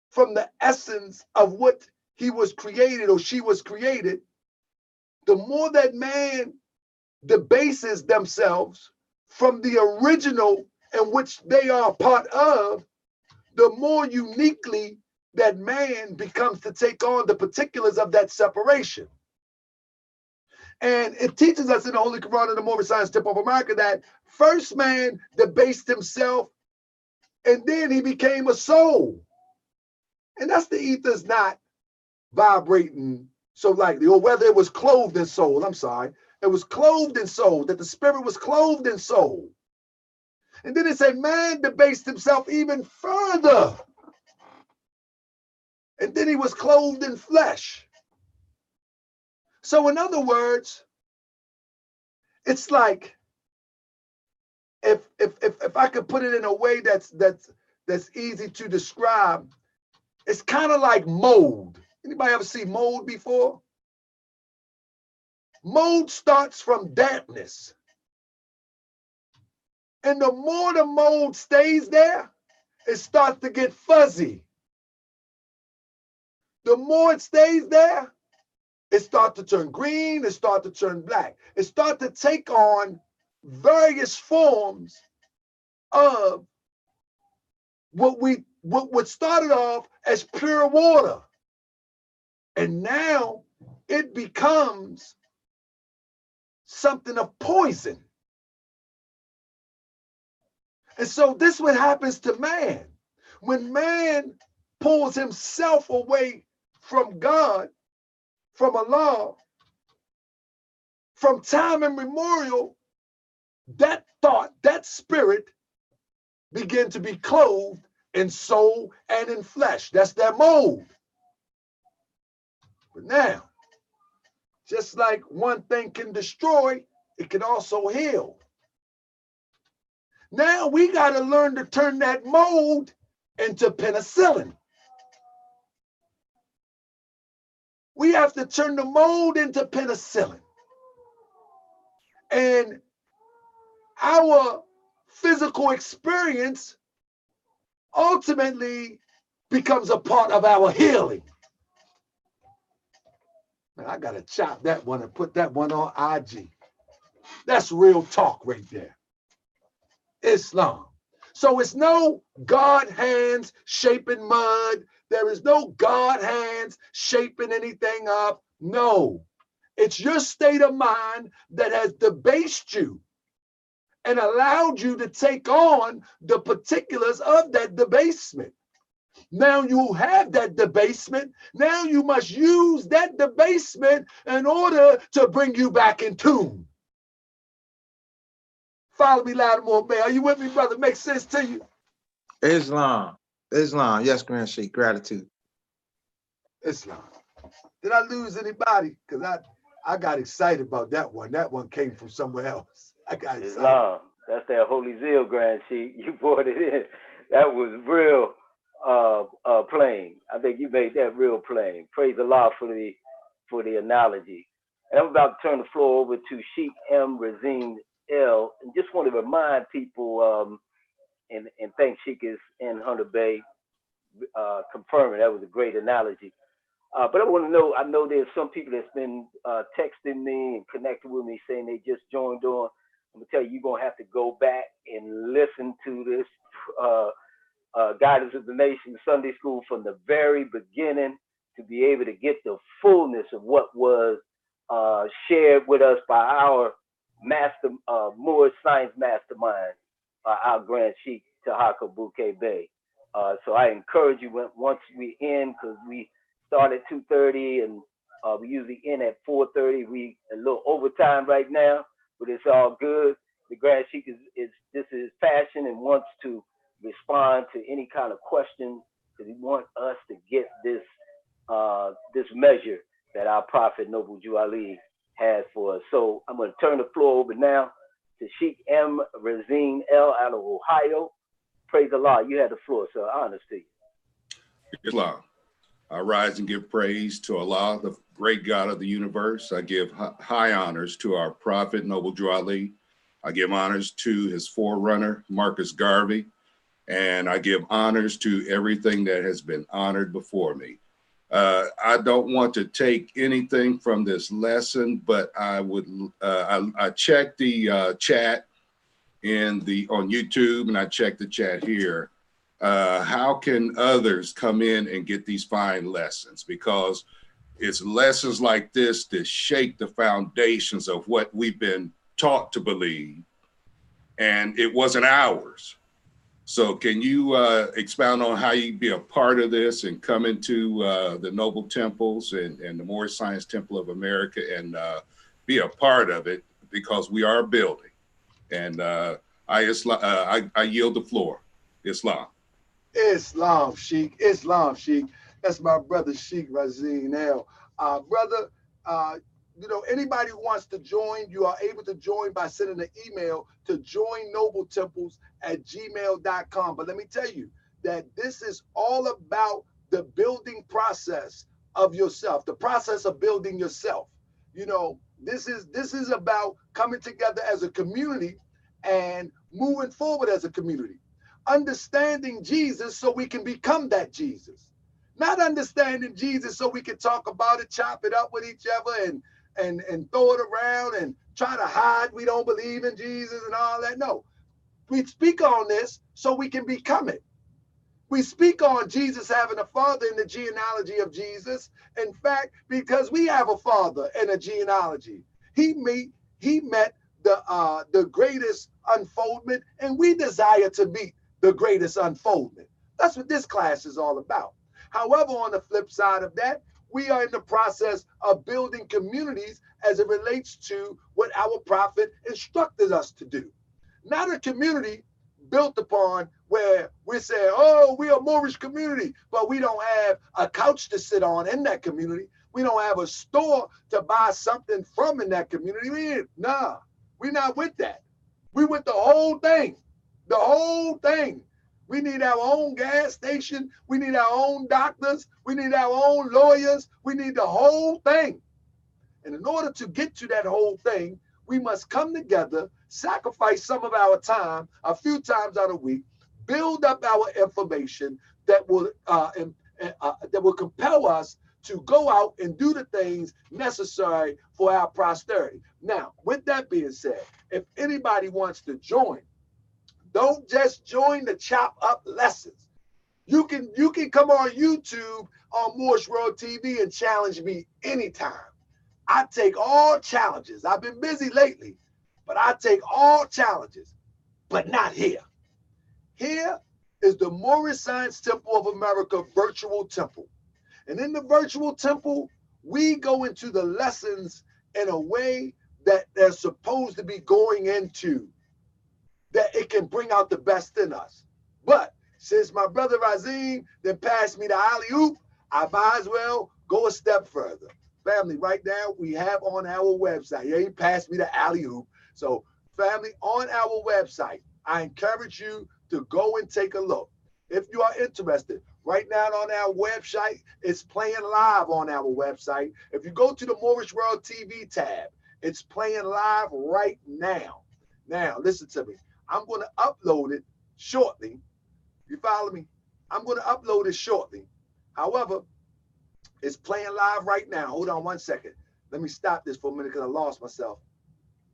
from the essence of what he was created or she was created, the more that man debases themselves from the original in which they are part of, the more uniquely that man becomes to take on the particulars of that separation. And it teaches us in the Holy Quran and the Moorish Science Tip of America that first man debased himself and then he became a soul. And that's the ether's not vibrating so lightly, or whether it was clothed in soul. I'm sorry. It was clothed in soul, that the spirit was clothed in soul. And then it said man debased himself even further. And then he was clothed in flesh. So in other words, it's like, if I could put it in a way that's easy to describe, it's kind of like mold. Anybody ever see mold before? Mold starts from dampness. And the more the mold stays there, it starts to get fuzzy. The more it stays there, it starts to turn green, it starts to turn black. It starts to take on various forms of what started off as pure water. And now it becomes something of poison. And so this is what happens to man. When man pulls himself away from God, from Allah, from time immemorial, that thought, that spirit begin to be clothed in soul and in flesh. That's their mold. But now, just like one thing can destroy, it can also heal. Now we got to learn to turn that mold into penicillin. We have to turn the mold into penicillin. And our physical experience ultimately becomes a part of our healing. Man, I got to chop that one and put that one on IG. That's real talk right there. Islam. So it's no God hands shaping mud. There is no God hands shaping anything up. No. It's your state of mind that has debased you and allowed you to take on the particulars of that debasement. Now you have that debasement. Now you must use that debasement in order to bring you back in tune. Follow me loud and more, man. Are you with me, brother? Makes sense to you? Islam. Yes, Grand Sheikh. Gratitude. Islam. Did I lose anybody? Because I got excited about that one. That one came from somewhere else. I got excited. Islam. That's that holy zeal, Grand Sheik. You brought it in. That was real plain. I think you made that real plain. Praise Allah for the analogy. And I'm about to turn the floor over to Sheik M. Razine L. And just want to remind people, and thank Sheik is in Hunter Bay, confirming that was a great analogy. But I want to know, I know there's some people that's been texting me and connecting with me saying they just joined on. I'm going to tell you, you're going to have to go back and listen to this Guidance of the Nation Sunday School from the very beginning to be able to get the fullness of what was shared with us by our master, Moorish science mastermind, our Grand Sheik Tahaka Bouquet Bay. So I encourage you, once we end, because we start at 2:30 and we usually end at 4:30. We a little overtime right now, but it's all good. The Grand Sheik is this is passion and wants to respond to any kind of question, because he wants us to get this this measure that our Prophet Noble Jew Ali has for us. So I'm going to turn the floor over now to Sheik M. Razine L. out of Ohio. Praise Allah. You had the floor, sir. Honest to you. Islam. I rise and give praise to Allah, the great God of the universe. I give high honors to our Prophet Noble Jew Ali. I give honors to his forerunner, Marcus Garvey. And I give honors to everything that has been honored before me. I don't want to take anything from this lesson, but I would. I checked the chat on YouTube, and I checked the chat here. How can others come in and get these fine lessons? Because it's lessons like this that shake the foundations of what we've been taught to believe, and it wasn't ours. So can you expound on how you be a part of this and come into the Noble Temples and the Moorish Science Temple of America and be a part of it, because we are building. And I yield the floor. Islam. Islam, Sheikh. Islam, Sheikh. That's my brother, Sheikh Razeen L. Brother, you know, anybody who wants to join, you are able to join by sending an email to joinnobletemples@gmail.com. But let me tell you that this is all about the building process of yourself, the process of building yourself. You know, this is about coming together as a community and moving forward as a community, understanding Jesus so we can become that Jesus, not understanding Jesus so we can talk about it, chop it up with each other and throw it around and try to hide we don't believe in Jesus and all that. No, we speak on this so we can become it. We speak on Jesus having a father in the genealogy of Jesus. In fact, because we have a father in a genealogy, he met the greatest unfoldment, and we desire to meet the greatest unfoldment. That's what this class is all about. However, on the flip side of that, we are in the process of building communities as it relates to what our prophet instructed us to do. Not a community built upon where we say, oh, we're a Moorish community, but we don't have a couch to sit on in that community. We don't have a store to buy something from in that community. We're not with that. We with the whole thing, the whole thing. We need our own gas station. We need our own doctors. We need our own lawyers. We need the whole thing. And in order to get to that whole thing, we must come together, sacrifice some of our time, a few times out of the week, build up our information that will compel us to go out and do the things necessary for our posterity. Now, with that being said, if anybody wants to join, don't just join the chop up lessons. You can come on YouTube on Moorish World TV and challenge me anytime. I take all challenges. I've been busy lately, but I take all challenges, but not here. Here is the Moorish Science Temple of America virtual temple. And in the virtual temple, we go into the lessons in a way that they're supposed to be going into, that it can bring out the best in us. But since my brother Razeen then passed me the alley-oop, I might as well go a step further. Family, right now we have on our website, he passed me the alley-oop. So family, on our website, I encourage you to go and take a look. If you are interested, right now on our website, it's playing live on our website. If you go to the Moorish World TV tab, it's playing live right now. Now, listen to me. I'm going to upload it shortly. You follow me? I'm going to upload it shortly. However, it's playing live right now. Hold on one second. Let me stop this for a minute because I lost myself.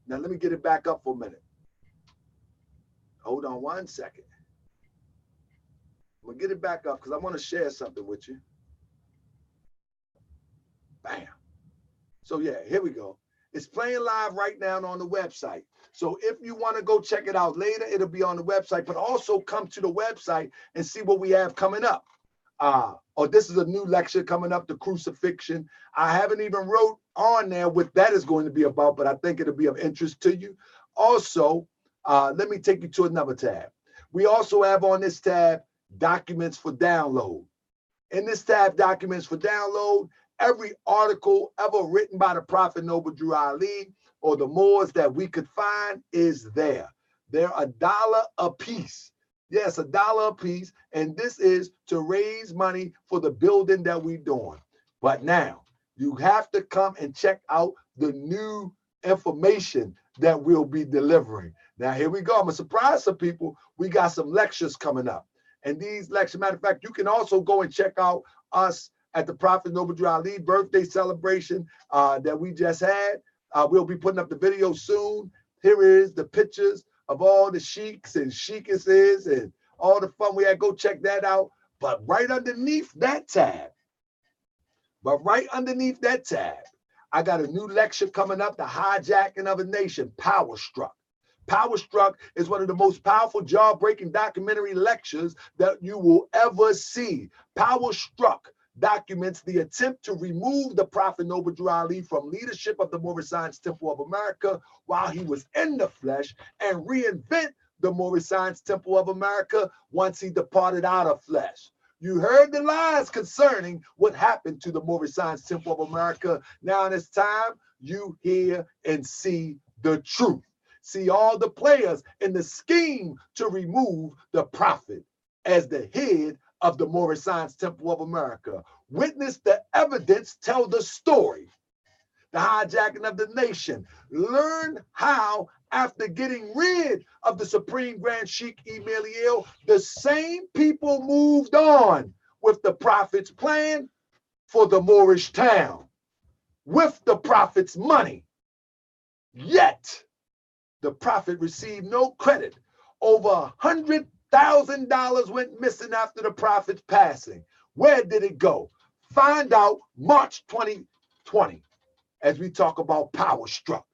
Now, let me get it back up for a minute. Hold on one second. I'm going to get it back up because I want to share something with you. Bam. So, yeah, here we go. It's playing live right now on the website. So if you want to go check it out later, it'll be on the website, but also come to the website and see what we have coming up. Or this is a new lecture coming up, the crucifixion. I haven't even wrote on there what that is going to be about, but I think it'll be of interest to you. Also, let me take you to another tab. We also have on this tab, documents for download. In this tab, documents for download, every article ever written by the Prophet Noble Drew Ali or the Moors that we could find is there. They're $1 a piece. Yes, $1 a piece. And this is to raise money for the building that we're doing. But now you have to come and check out the new information that we'll be delivering. Now, here we go. I'm going to surprise some people. We got some lectures coming up. And these lectures, matter of fact, you can also go and check out us at the Prophet Noble Drew Ali birthday celebration that we just had. We'll be putting up the video soon. Here is the pictures of all the sheiks and sheikesses and all the fun we had. Go check that out. But right underneath that tab, But right underneath that tab, I got a new lecture coming up, The Hijacking of a Nation, Power Struck. Power Struck is one of the most powerful, jaw-breaking documentary lectures that you will ever see. Power Struck documents the attempt to remove the Prophet Noble Drew Ali from leadership of the Moorish Science Temple of America while he was in the flesh, and reinvent the Moorish Science Temple of America once he departed out of flesh. You heard the lies concerning what happened to the Moorish Science Temple of America. Now it's time you hear and see the truth. See all the players in the scheme to remove the prophet as the head of the Moorish Science Temple of America. Witness the evidence, tell the story. The hijacking of the nation. Learn how, after getting rid of the Supreme Grand Sheikh Emiliel, the same people moved on with the prophet's plan for the Moorish town, with the prophet's money. Yet, the prophet received no credit. Over $100,000 went missing after the prophet's passing. Where did it go? Find out March 2020 as we talk about Power Struck.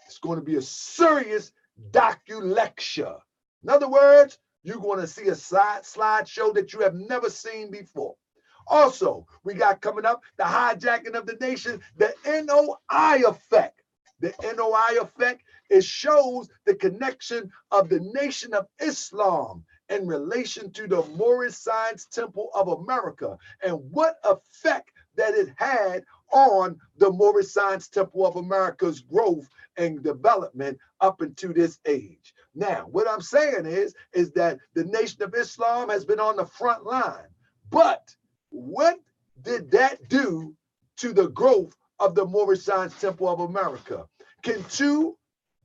It's going to be a serious docu-lecture. In other words, you're going to see a slideshow that you have never seen before. Also, we got coming up the hijacking of the nation, the NOI effect. The NOI effect, it shows the connection of the Nation of Islam in relation to the Moorish Science Temple of America and what effect that it had on the Moorish Science Temple of America's growth and development up into this age. Now, what I'm saying is that the Nation of Islam has been on the front line, but what did that do to the growth of the Moorish Science Temple of America? Can two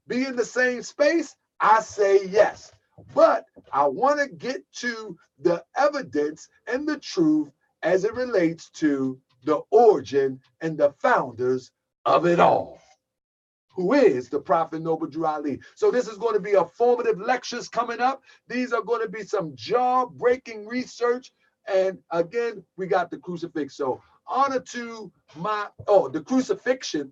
be in the same space? I say yes. But I want to get to the evidence and the truth as it relates to the origin and the founders of it all, who is the Prophet Noble Drew Ali. So this is going to be a formative lectures coming up. These are going to be some jaw-breaking research. And again, we got the crucifix. So honor to the crucifixion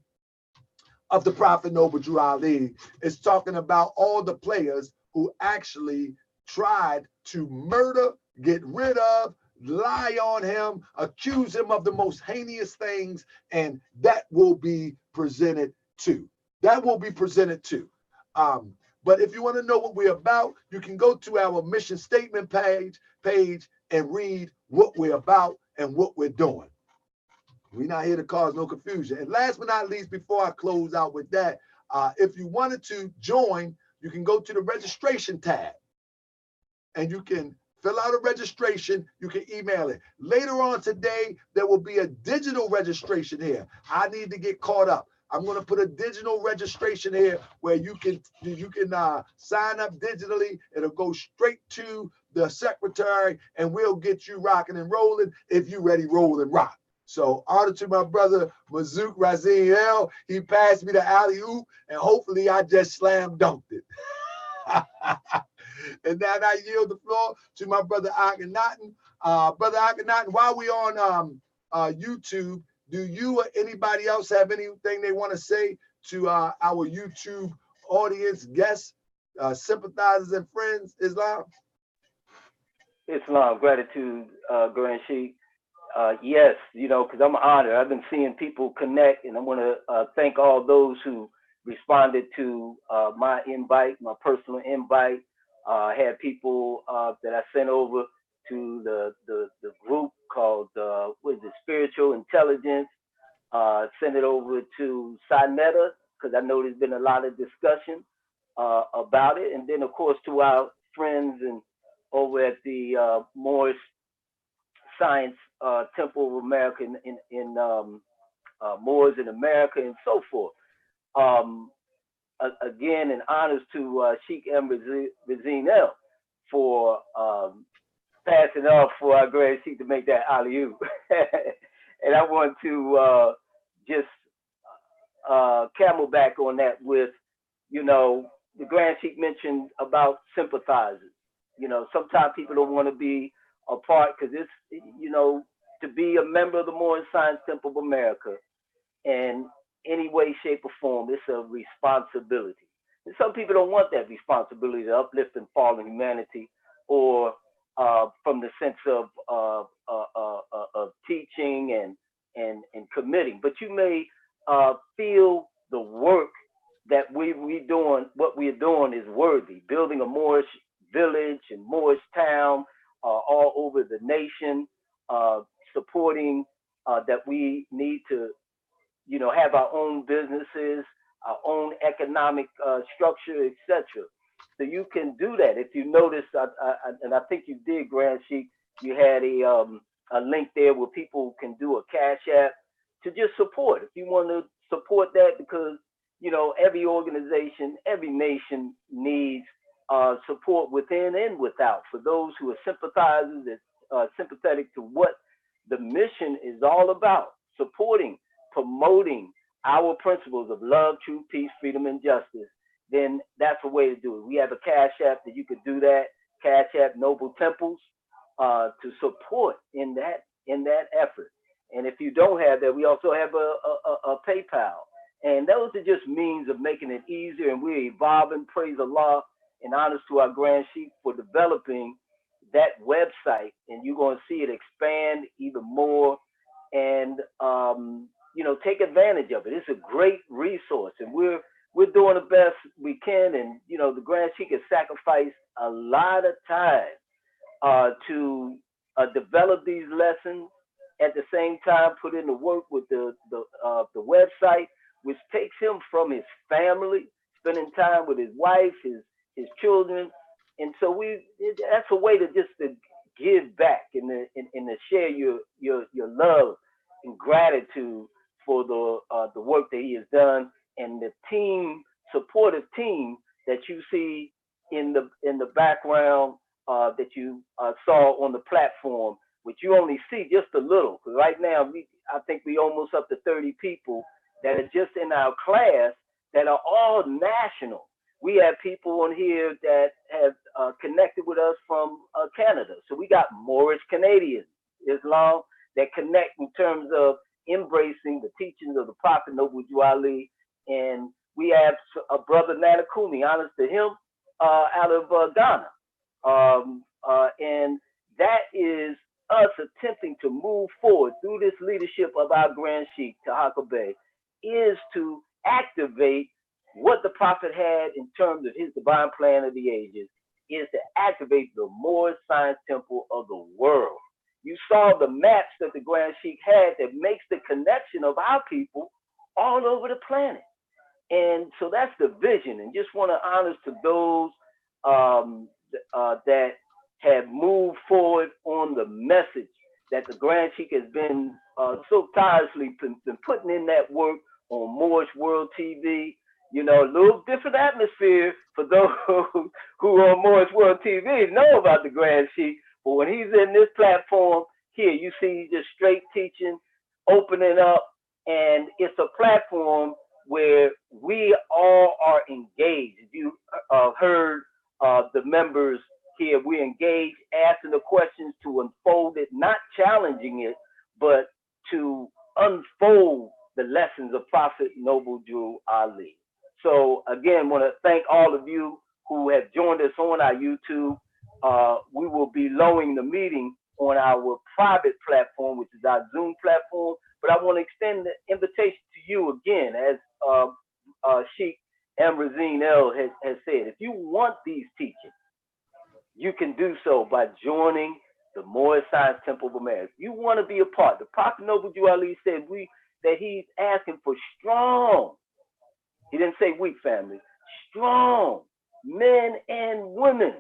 of the Prophet Noble Drew Ali is talking about all the players who actually tried to murder, get rid of, lie on him, accuse him of the most heinous things, and that will be presented too. That will be presented too. But if you want to know what we're about, you can go to our mission statement page and read what we're about and what we're doing. We're not here to cause no confusion. And last but not least, before I close out with that, if you wanted to join, you can go to the registration tab and you can fill out a registration. You can email it. Later on today, there will be a digital registration here. I need to get caught up. I'm going to put a digital registration here where you can sign up digitally. It'll go straight to the secretary and we'll get you rocking and rolling if you're ready, roll and rock. So honor to my brother, Mazouk Raziel. He passed me the alley-oop, and hopefully I just slam dunked it. And now I yield the floor to my brother Akhenaten. Brother Akhenaten, while we on YouTube, do you or anybody else have anything they want to say to our YouTube audience, guests, sympathizers, and friends, Islam? Islam, gratitude, Grand Sheikh. Yes, because I'm honored. I've been seeing people connect, and I want to thank all those who responded to my invite, my personal invite. I had people that I sent over to the group called Spiritual Intelligence. Send it over to Sinetta, because I know there's been a lot of discussion about it, and then of course to our friends and over at the Moorish Science Temple of America in Moors in America and so forth. Again, and honors to Sheikh M. Razine L for passing off for our Grand Sheikh to make that alley-oop. And I want to just camelback on that with, the Grand Sheikh mentioned about sympathizers. Sometimes people don't want to be a part because it's, to be a member of the Moorish Science Temple of America in any way, shape, or form. It's a responsibility. And some people don't want that responsibility to uplift and fallen humanity, or from the sense of teaching and committing. But you may feel the work that we doing, what we're doing is worthy. Building a Moorish village and Moorish town all over the nation, supporting that we need to, have our own businesses, our own economic structure, etc. So you can do that. If you notice, and I think you did, Grand Sheik, you had a link there where people can do a Cash App to just support. If you want to support that, because every organization, every nation needs support within and without. For those who are sympathizers, sympathetic to what the mission is all about, supporting, promoting our principles of love, truth, peace, freedom, and justice, then that's a way to do it. We have a Cash App that you could do that. Cash App Noble Temples to support in that effort. And if you don't have that, we also have a PayPal. And those are just means of making it easier. And we're evolving. Praise Allah and honors to our Grand Sheik for developing that website. And you're going to see it expand even more. And take advantage of it. It's a great resource, and we're doing the best we can. And the Grand Sheik has sacrificed a lot of time to develop these lessons. At the same time, put in the work with the website, which takes him from his family, spending time with his wife, his children, and so that's a way to give back and to share your love and gratitude for the work that he has done, and the supportive team that you see in the background that you saw on the platform, which you only see just a little. Because right now, I think we almost up to 30 people that are just in our class that are all national. We have people on here that have connected with us from Canada. So we got Moorish Canadians, Islam, that connect in terms of embracing the teachings of the Prophet Noble Drew Ali. And we have a brother Nanakumi, honors to him, out of Ghana. And that is us attempting to move forward through this leadership of our Grand Sheik, Tahaka Bey, is to activate what the Prophet had in terms of his divine plan of the ages, is to activate the Moorish Science Temple of the world. You saw the maps that the Grand Sheik had that makes the connection of our people all over the planet. And so that's the vision. And just want to honor to those that have moved forward on the message that the Grand Sheik has been so tirelessly been putting in that work on Moorish World TV. A little different atmosphere for those who are on Moorish World TV know about the Grand Sheik. But when he's in this platform here, you see just straight teaching, opening up, and it's a platform where we all are engaged. You heard the members here, we engage, asking the questions to unfold it, not challenging it, but to unfold the lessons of Prophet Noble Drew Ali. So again, want to thank all of you who have joined us on our YouTube. We will be lowering the meeting on our private platform, which is our Zoom platform. But I want to extend the invitation to you again, as Sheikh Amrazine El has said. If you want these teachings, you can do so by joining the Moorish Science Temple of America. If you want to be a part, the Prophet Noble Drew Ali said that he's asking for strong, he didn't say weak, family, strong men and women.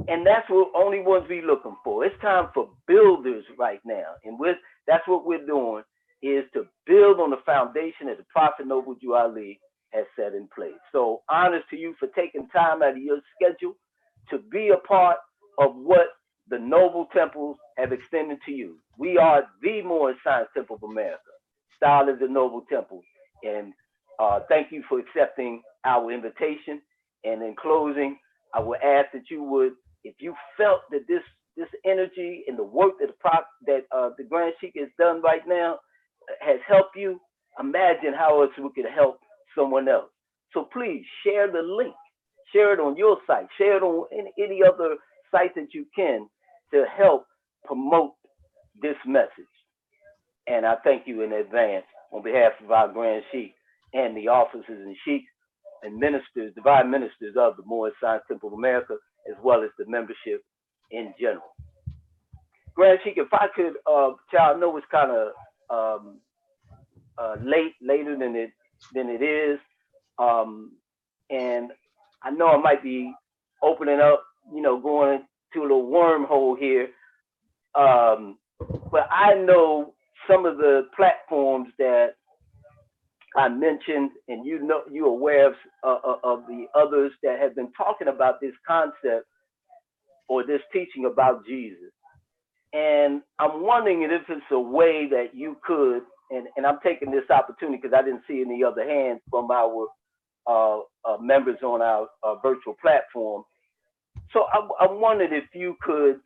And that's what only ones we looking for. It's time for builders right now. And that's what we're doing, is to build on the foundation that the Prophet Noble Drew Ali has set in place. So honors to you for taking time out of your schedule to be a part of what the Noble Temples have extended to you. We are the Moorish Science Temple of America. Style is the Noble Temple. And thank you for accepting our invitation. And in closing, I would ask that you would, if you felt that this energy and the work that that the Grand Sheik has done right now has helped you, imagine how else we could help someone else. So please share the link, share it on your site, share it on any other site that you can to help promote this message. And I thank you in advance on behalf of our Grand Sheik and the officers and sheiks and ministers, divine ministers of the Moorish Science Temple of America, as well as the membership in general. Grand Sheik, if I could, I know it's kind of later than it is, and I know I might be opening up, going to a little wormhole here, but I know some of the platforms that I mentioned, and you're aware of the others that have been talking about this concept or this teaching about Jesus. And I'm wondering if it's a way that you could, and I'm taking this opportunity because I didn't see any other hands from our members on our virtual platform. So I wondered if you could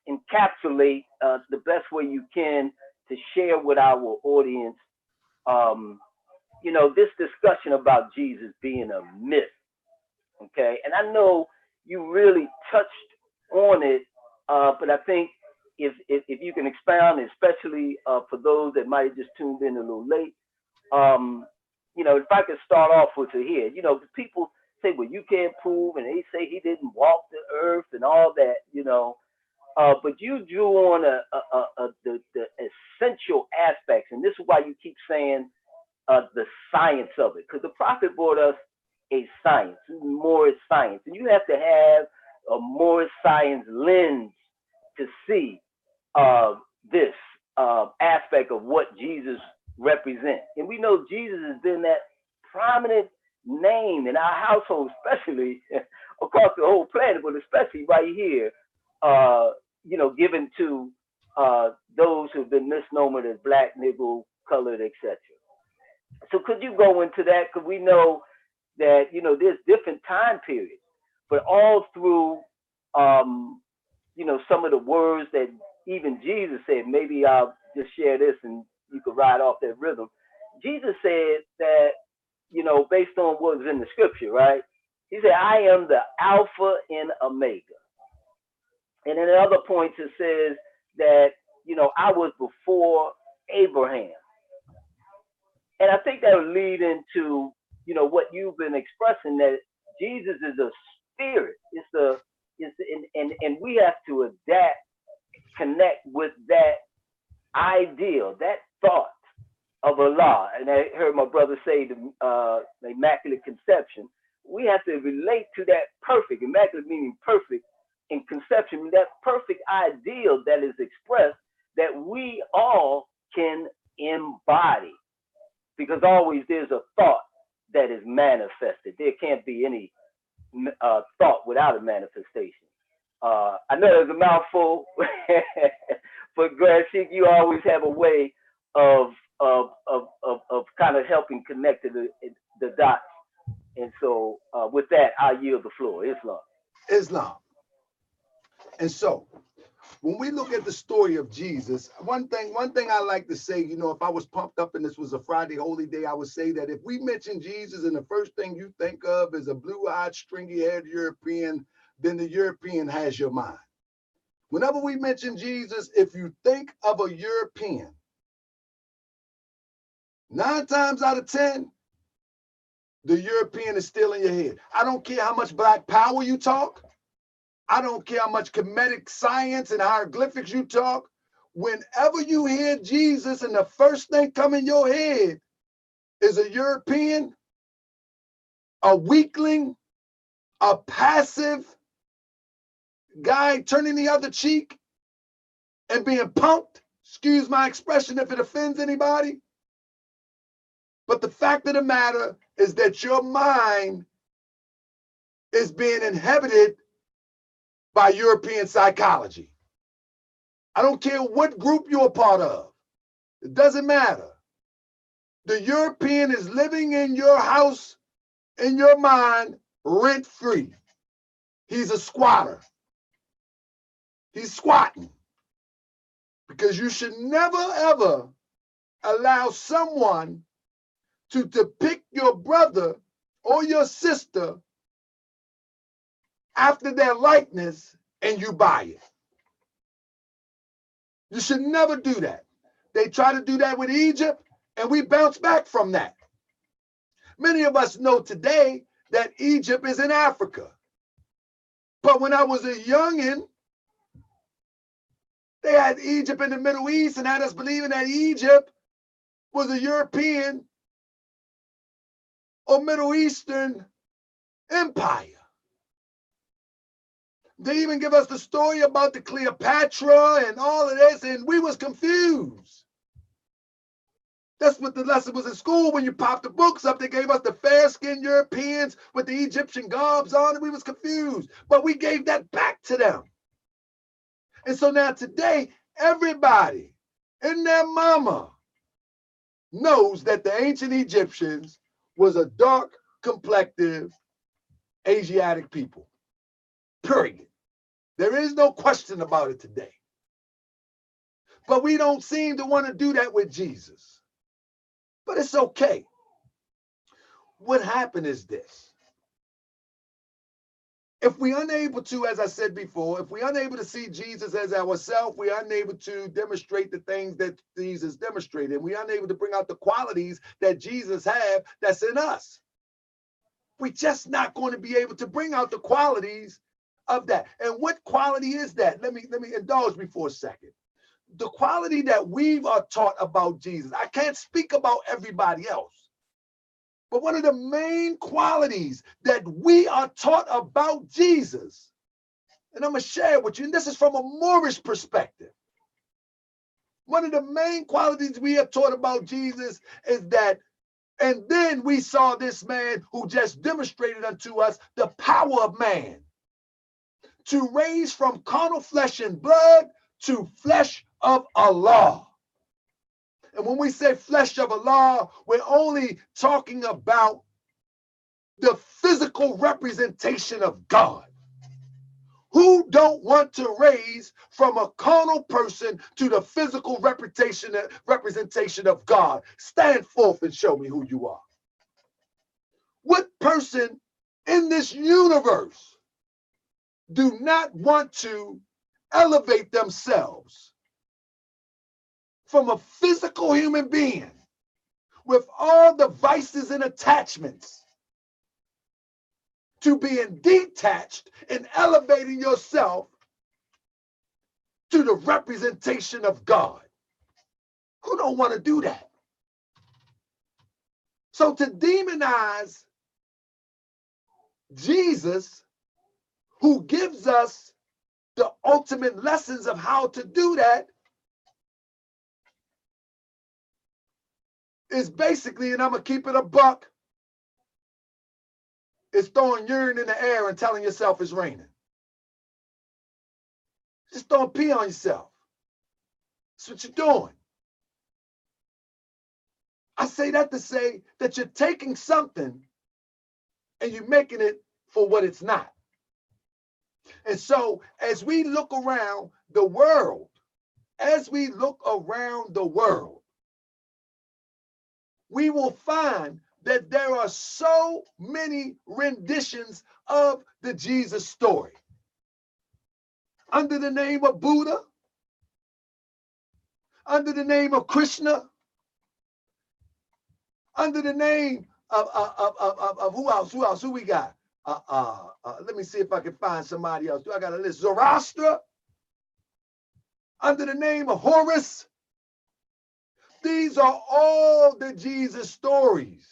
encapsulate the best way you can to share with our audience, this discussion about Jesus being a myth, okay? And I know you really touched on it, but I think if you can expound, especially for those that might have just tuned in a little late, if I could start off with it here, people say, well, you can't prove, and they say he didn't walk the earth and all that, but you drew on the essential aspects, and this is why you keep saying the science of it, because the prophet brought us a science, Moorish science, and you have to have a Moorish science lens to see this aspect of what Jesus represents. And we know Jesus has been that prominent name in our household, especially across the whole planet, but especially right here, given to those who've been misnomered as black, Negro, colored, etc. So could you go into that? Because we know that, there's different time periods, but all through, some of the words that even Jesus said, maybe I'll just share this and you could ride off that rhythm. Jesus said that, based on what was in the scripture, right? He said, I am the Alpha and Omega. And in other points, it says that, I was before Abraham. And I think that would lead into, what you've been expressing, that Jesus is a spirit. And we have to adapt, connect with that ideal, that thought of Allah. And I heard my brother say the Immaculate Conception. We have to relate to that perfect, immaculate meaning perfect, in conception, that perfect ideal that is expressed that we all can embody. Because always there's a thought that is manifested. There can't be any thought without a manifestation. I know there's a mouthful, but Grand Sheik, you always have a way of kind of helping connect the dots. And so with that, I yield the floor. Islam. And so when we look at the story of Jesus, one thing I like to say, if I was pumped up and this was a Friday holy day, I would say that if we mention Jesus and the first thing you think of is a blue-eyed, stringy-haired European, then the European has your mind. Whenever we mention Jesus, if you think of a European, 9 times out of 10, the European is still in your head. I don't care how much black power you talk. I don't care how much Kemetic science and hieroglyphics you talk. Whenever you hear Jesus and the first thing come in your head is a European, a weakling, a passive guy turning the other cheek and being punked, excuse my expression if it offends anybody. But the fact of the matter is that your mind is being inhabited by European psychology. I don't care what group you're a part of. It doesn't matter. The European is living in your house, in your mind, rent-free. He's a squatter. He's squatting Because you should never, ever allow someone to depict your brother or your sister after their likeness and you buy it. You should never do that. They try to do that with Egypt, and we bounce back from that. Many of us know today that Egypt is in Africa. But when I was a youngin', they had Egypt in the Middle East and had us believing that Egypt was a European or Middle Eastern empire. They even give us the story about the Cleopatra and all of this, and we was confused. That's what the lesson was in school. When you popped the books up, they gave us the fair-skinned Europeans with the Egyptian garbs on, and we was confused. But we gave that back to them. And so now today, everybody and their mama knows that the ancient Egyptians was a dark complected Asiatic people. Period. There is no question about it today. But we don't seem to want to do that with Jesus. But it's okay. What happened is this. If we're unable to, as I said before, if we're unable to see Jesus as ourselves, we're unable to demonstrate the things that Jesus demonstrated. We're unable to bring out the qualities that Jesus had that's in us. We're just not going to be able to bring out the qualities of that. And what quality is that? Let me indulge me for a second. The quality that we are taught about Jesus. I can't speak about everybody else. But one of the main qualities that we are taught about Jesus, and I'm going to share it with you, and this is from a Moorish perspective. One of the main qualities we are taught about Jesus is that, and then we saw this man who just demonstrated unto us the power of man to raise from carnal flesh and blood to flesh of Allah. And when we say flesh of Allah, we're only talking about the physical representation of God. Who don't want to raise from a carnal person to the physical representation of God? Stand forth and show me who you are. What person in this universe do not want to elevate themselves from a physical human being with all the vices and attachments to being detached and elevating yourself to the representation of God? Who don't want to do that? So to demonize Jesus, who gives us the ultimate lessons of how to do that, is basically, and I'm going to keep it a buck, is throwing urine in the air and telling yourself it's raining. Just throwing pee on yourself. That's what you're doing. I say that to say that you're taking something and you're making it for what it's not. And so as we look around the world, we will find that there are so many renditions of the Jesus story. Under the name of Buddha, under the name of Krishna, under the name of who else? Who we got? Let me see if I can find somebody else. Do I got a list? Zoroaster, under the name of Horus. These are all the Jesus stories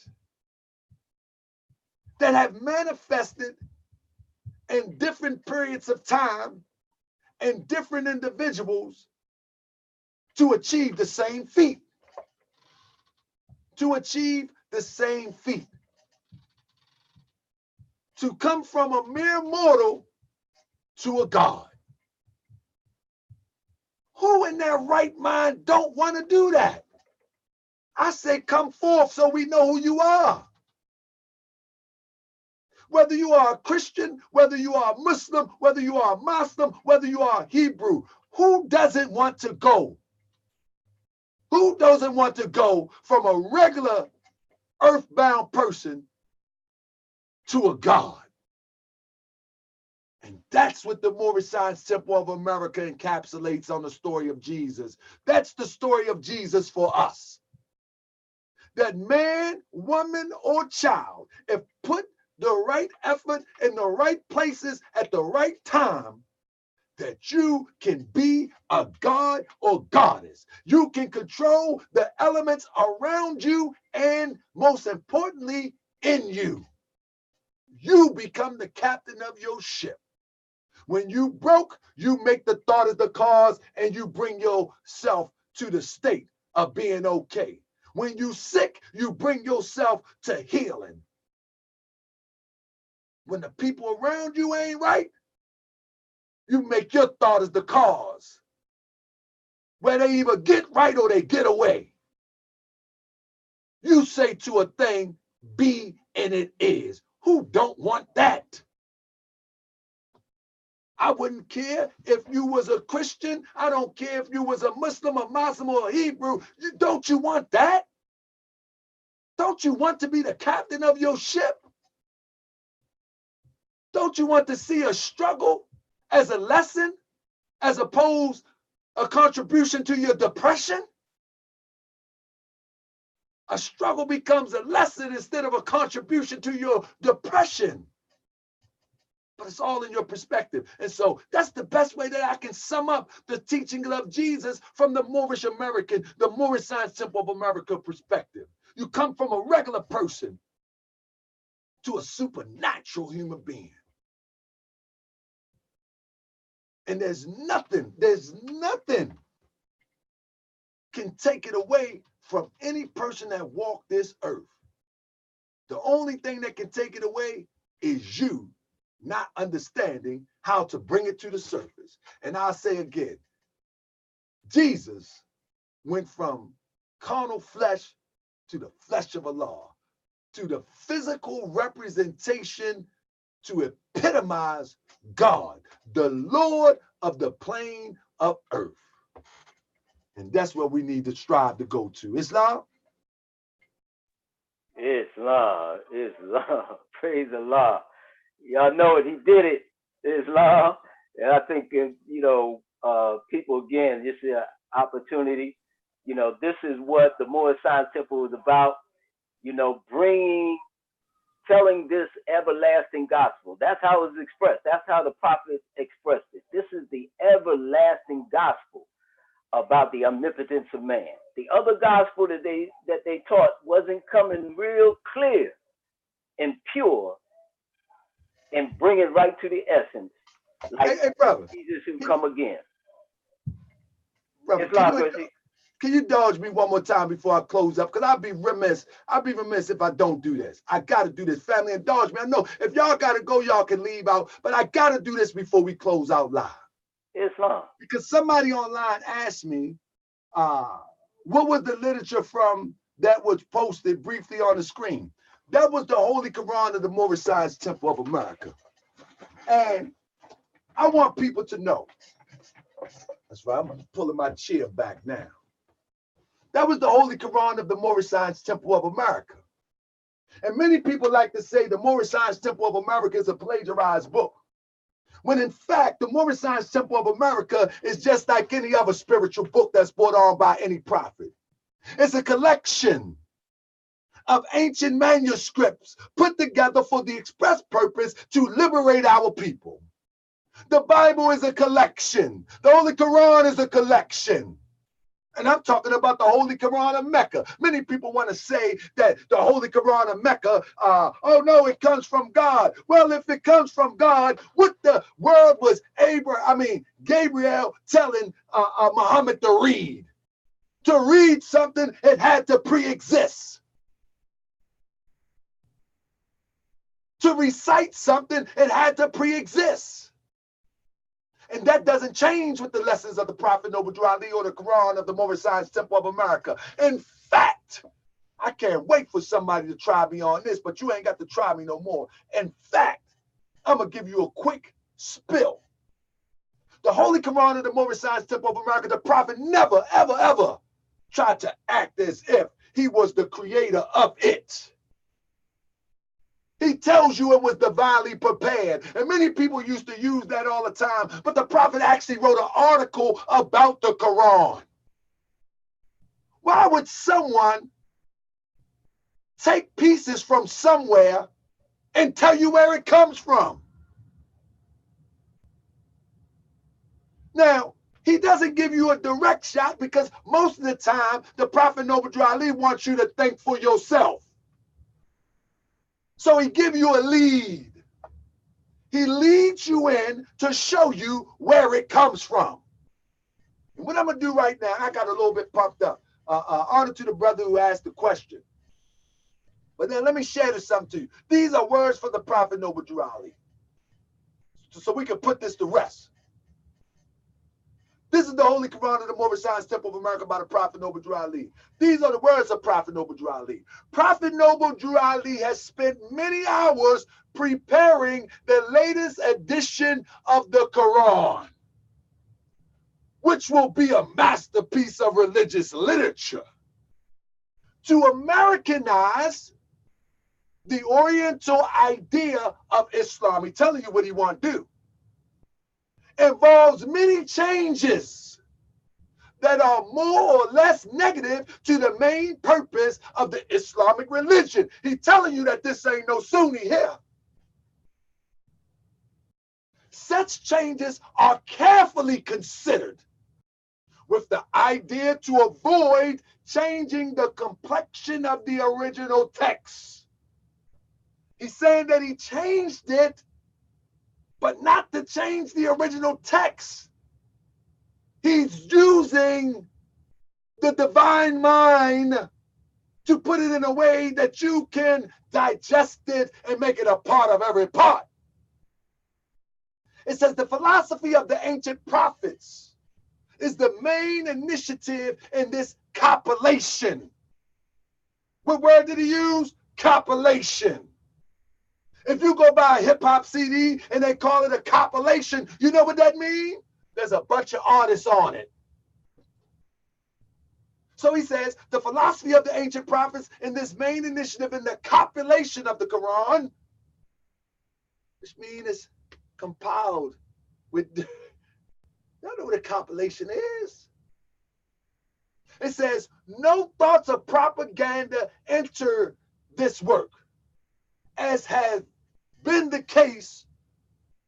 that have manifested in different periods of time and different individuals to achieve the same feat. To achieve the same feat. To come from a mere mortal to a God. Who in their right mind don't want to do that? I say come forth so we know who you are. Whether you are a Christian, whether you are a Muslim, whether you are a Muslim, whether you are a Hebrew, who doesn't want to go Who doesn't want to go from a regular earthbound person to a God? And that's what the Moorish Science Temple of America encapsulates on the story of Jesus. That's the story of Jesus for us. That man, woman, or child, if put the right effort in the right places at the right time, that you can be a god or goddess. You can control the elements around you and, most importantly, in you. You become the captain of your ship. When you broke, you make the thought as the cause and you bring yourself to the state of being okay. When you sick, you bring yourself to healing. When the people around you ain't right, you make your thought as the cause, where they either get right or they get away. You say to a thing, be, and it is. Who don't want that? I wouldn't care if you was a Christian. I don't care if you was a Muslim, a Muslim, or a Hebrew. Don't you want that? Don't you want to be the captain of your ship? Don't you want to see a struggle as a lesson, as opposed a contribution to your depression? A struggle becomes a lesson instead of a contribution to your depression. But it's all in your perspective. And so that's the best way that I can sum up the teaching of Jesus from the Moorish American, the Moorish Science Temple of America perspective. You come from a regular person to a supernatural human being. And there's nothing can take it away from any person that walked this earth. The only thing that can take it away is you not understanding how to bring it to the surface. And I'll say again, Jesus went from carnal flesh to the flesh of Allah, to the physical representation to epitomize God, the Lord of the plane of earth. And that's what we need to strive to go to. Islam? Islam. Praise Allah. Y'all know it. He did it. Islam. And I think, people, again, just an opportunity. This is what the Moorish Science Temple is about. Telling this everlasting gospel. That's how it's expressed. That's how the prophet expressed it. This is the everlasting gospel about the omnipotence of man. The other gospel that they taught wasn't coming real clear and pure and bring it right to the essence. Like hey, brother, Jesus who come again. Brother, can you indulge me one more time before I close up? Because I'd be remiss if I don't do this. I got to do this. Family, indulge me. I know if y'all got to go, y'all can leave out. But I got to do this before we close out live. Islam. Because somebody online asked me, what was the literature from that was posted briefly on the screen? That was the Holy Quran of the Moorish Science Temple of America. And I want people to know. That's right. I'm pulling my chair back now. That was the Holy Quran of the Moorish Science Temple of America. And many people like to say the Moorish Science Temple of America is a plagiarized book. When in fact, the Moorish Science Temple of America is just like any other spiritual book that's brought on by any prophet. It's a collection of ancient manuscripts put together for the express purpose to liberate our people. The Bible is a collection. The Holy Quran is a collection. And I'm talking about the Holy Quran of Mecca. Many people want to say that the Holy Quran of Mecca, oh no, it comes from God. Well, if it comes from God, what the world was Gabriel telling Muhammad to read? To read something, it had to pre-exist. To recite something, it had to pre-exist. And that doesn't change with the lessons of the Prophet Noble Drew Ali or the Quran of the Moorish Science Temple of America. In fact, I can't wait for somebody to try me on this, but you ain't got to try me no more. In fact, I'm going to give you a quick spill. The Holy Quran of the Moorish Science Temple of America, the Prophet never, ever, ever tried to act as if he was the creator of it. He tells you it was divinely prepared. And many people used to use that all the time. But the prophet actually wrote an article about the Quran. Why would someone take pieces from somewhere and tell you where it comes from? Now, he doesn't give you a direct shot because most of the time, the Prophet Noble Drew Ali wants you to think for yourself. So he gives you a lead. He leads you in to show you where it comes from. And what I'm going to do right now, I got a little bit pumped up. Honor to the brother who asked the question. But then let me share this something to you. These are words for the Prophet Noble Drew Ali. So we can put this to rest. This is the Holy Quran of the Moorish Science Temple of America by the Prophet Noble Drew Ali. These are the words of Prophet Noble Drew Ali. Prophet Noble Drew Ali has spent many hours preparing the latest edition of the Quran, which will be a masterpiece of religious literature. To Americanize the Oriental idea of Islam, he's telling you what he wants to do, involves many changes that are more or less negative to the main purpose of the Islamic religion. He's telling you that this ain't no Sunni here. Such changes are carefully considered with the idea to avoid changing the complexion of the original text. He's saying that he changed it, but not to change the original text. He's using the divine mind to put it in a way that you can digest it and make it a part of every part. It says the philosophy of the ancient prophets is the main initiative in this compilation. What word did he use? Compilation. If you go buy a hip-hop CD and they call it a compilation, you know what that means? There's a bunch of artists on it. So he says, the philosophy of the ancient prophets in this main initiative in the compilation of the Quran, which means it's compiled with, y'all know what a compilation is? It says, no thoughts of propaganda enter this work, as has been the case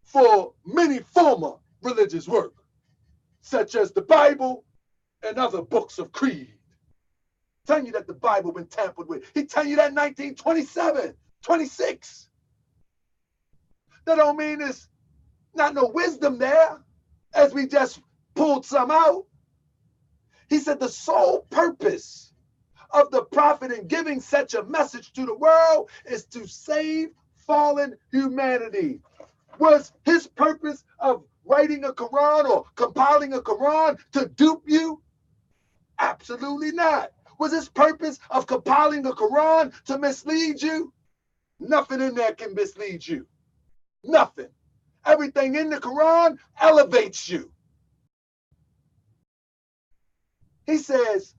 for many former religious work, such as the Bible and other books of creed. Telling you that the Bible been tampered with. He telling you that in 1927, 26. That don't mean there's not no wisdom there, as we just pulled some out. He said the sole purpose of the prophet in giving such a message to the world is to save fallen humanity. Was his purpose of writing a Quran or compiling a Quran to dupe you? Absolutely not. Was his purpose of compiling a Quran to mislead you? Nothing in there can mislead you. Nothing. Everything in the Quran elevates you. He says,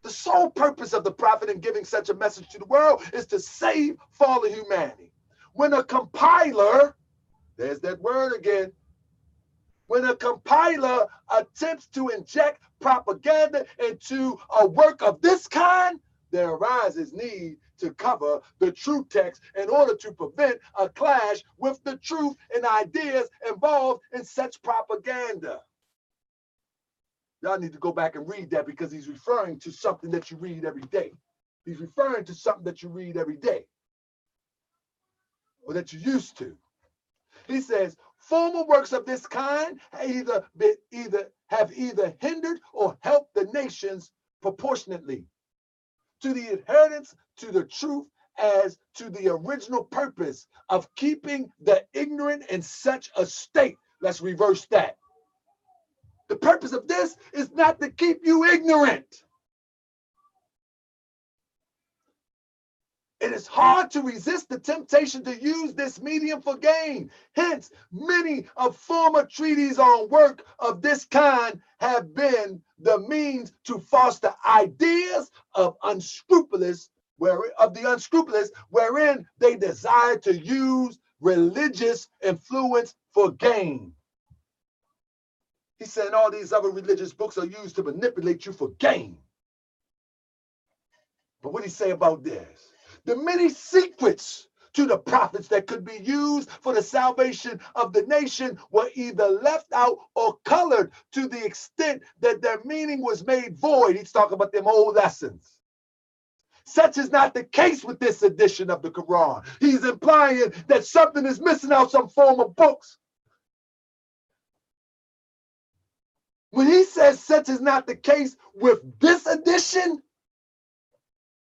the sole purpose of the prophet in giving such a message to the world is to save fallen humanity. When a compiler, there's that word again, when a compiler attempts to inject propaganda into a work of this kind, there arises need to cover the true text in order to prevent a clash with the truth and ideas involved in such propaganda. Y'all need to go back and read that because he's referring to something that you read every day. He's referring to something that you read every day, or that you used to. He says, former works of this kind have either hindered or helped the nations proportionately to the adherence to the truth as to the original purpose of keeping the ignorant in such a state. Let's reverse that. The purpose of this is not to keep you ignorant. It is hard to resist the temptation to use this medium for gain. Hence, many of former treaties on work of this kind have been the means to foster ideas of the unscrupulous, wherein they desire to use religious influence for gain. He's saying all these other religious books are used to manipulate you for gain. But what did he say about this? The many secrets to the prophets that could be used for the salvation of the nation were either left out or colored to the extent that their meaning was made void. He's talking about them old lessons. Such is not the case with this edition of the Quran. He's implying that something is missing out some form of books. When he says such is not the case with this edition,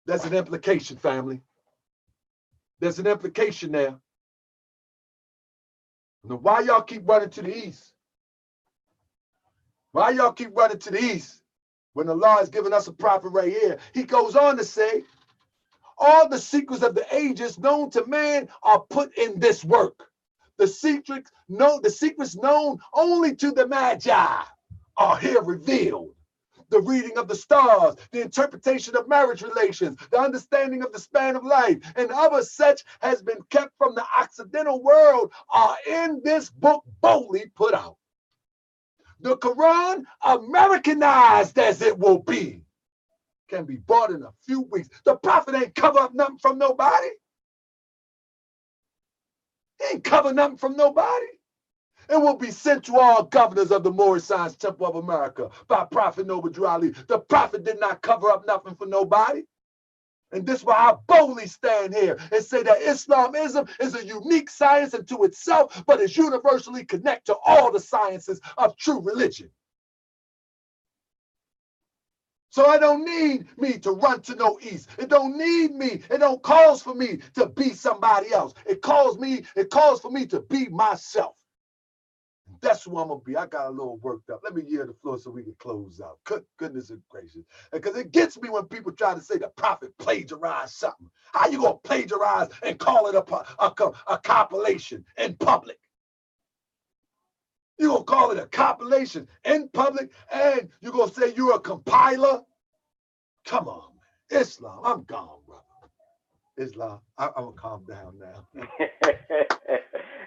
there's an implication, family. There's an implication there. Now, why y'all keep running to the east? Why y'all keep running to the east when the law is giving us a prophet right here? He goes on to say, all the secrets of the ages known to man are put in this work. The secrets known only to the Magi are here revealed. The reading of the stars, the interpretation of marriage relations, the understanding of the span of life, and other such has been kept from the Occidental world are in this book boldly put out. The Quran, Americanized as it will be, can be bought in a few weeks. The prophet ain't cover up nothing from nobody. He ain't cover nothing from nobody. It will be sent to all governors of the Moorish Science Temple of America by Prophet Noble Drew Ali. The prophet did not cover up nothing for nobody. And this is why I boldly stand here and say that Islamism is a unique science unto itself, but is universally connected to all the sciences of true religion. So I don't need me to run to no east. It don't need me. It don't cause for me to be somebody else. It calls for me to be myself. That's who I'm going to be. I got a little worked up. Let me yield the floor so we can close out. Goodness and gracious. Because it gets me when people try to say the prophet plagiarized something. How you going to plagiarize and call it a compilation in public? You're going to call it a compilation in public and you're going to say you're a compiler? Come on, man. Islam, I'm gone, brother. Islam, I'm going to calm down now.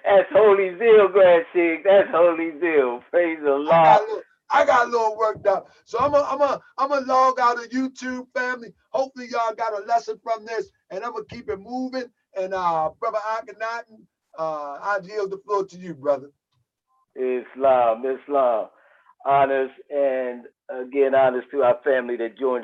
That's holy zeal, Grand Sheik. That's holy zeal. Praise the Lord. I got a little worked up. So I'm gonna log out of YouTube, family. Hopefully y'all got a lesson from this, and I'm gonna keep it moving. And Brother Akhenaten, I yield the floor to you, brother. Islam. Honors, and again, honors to our family that joined us.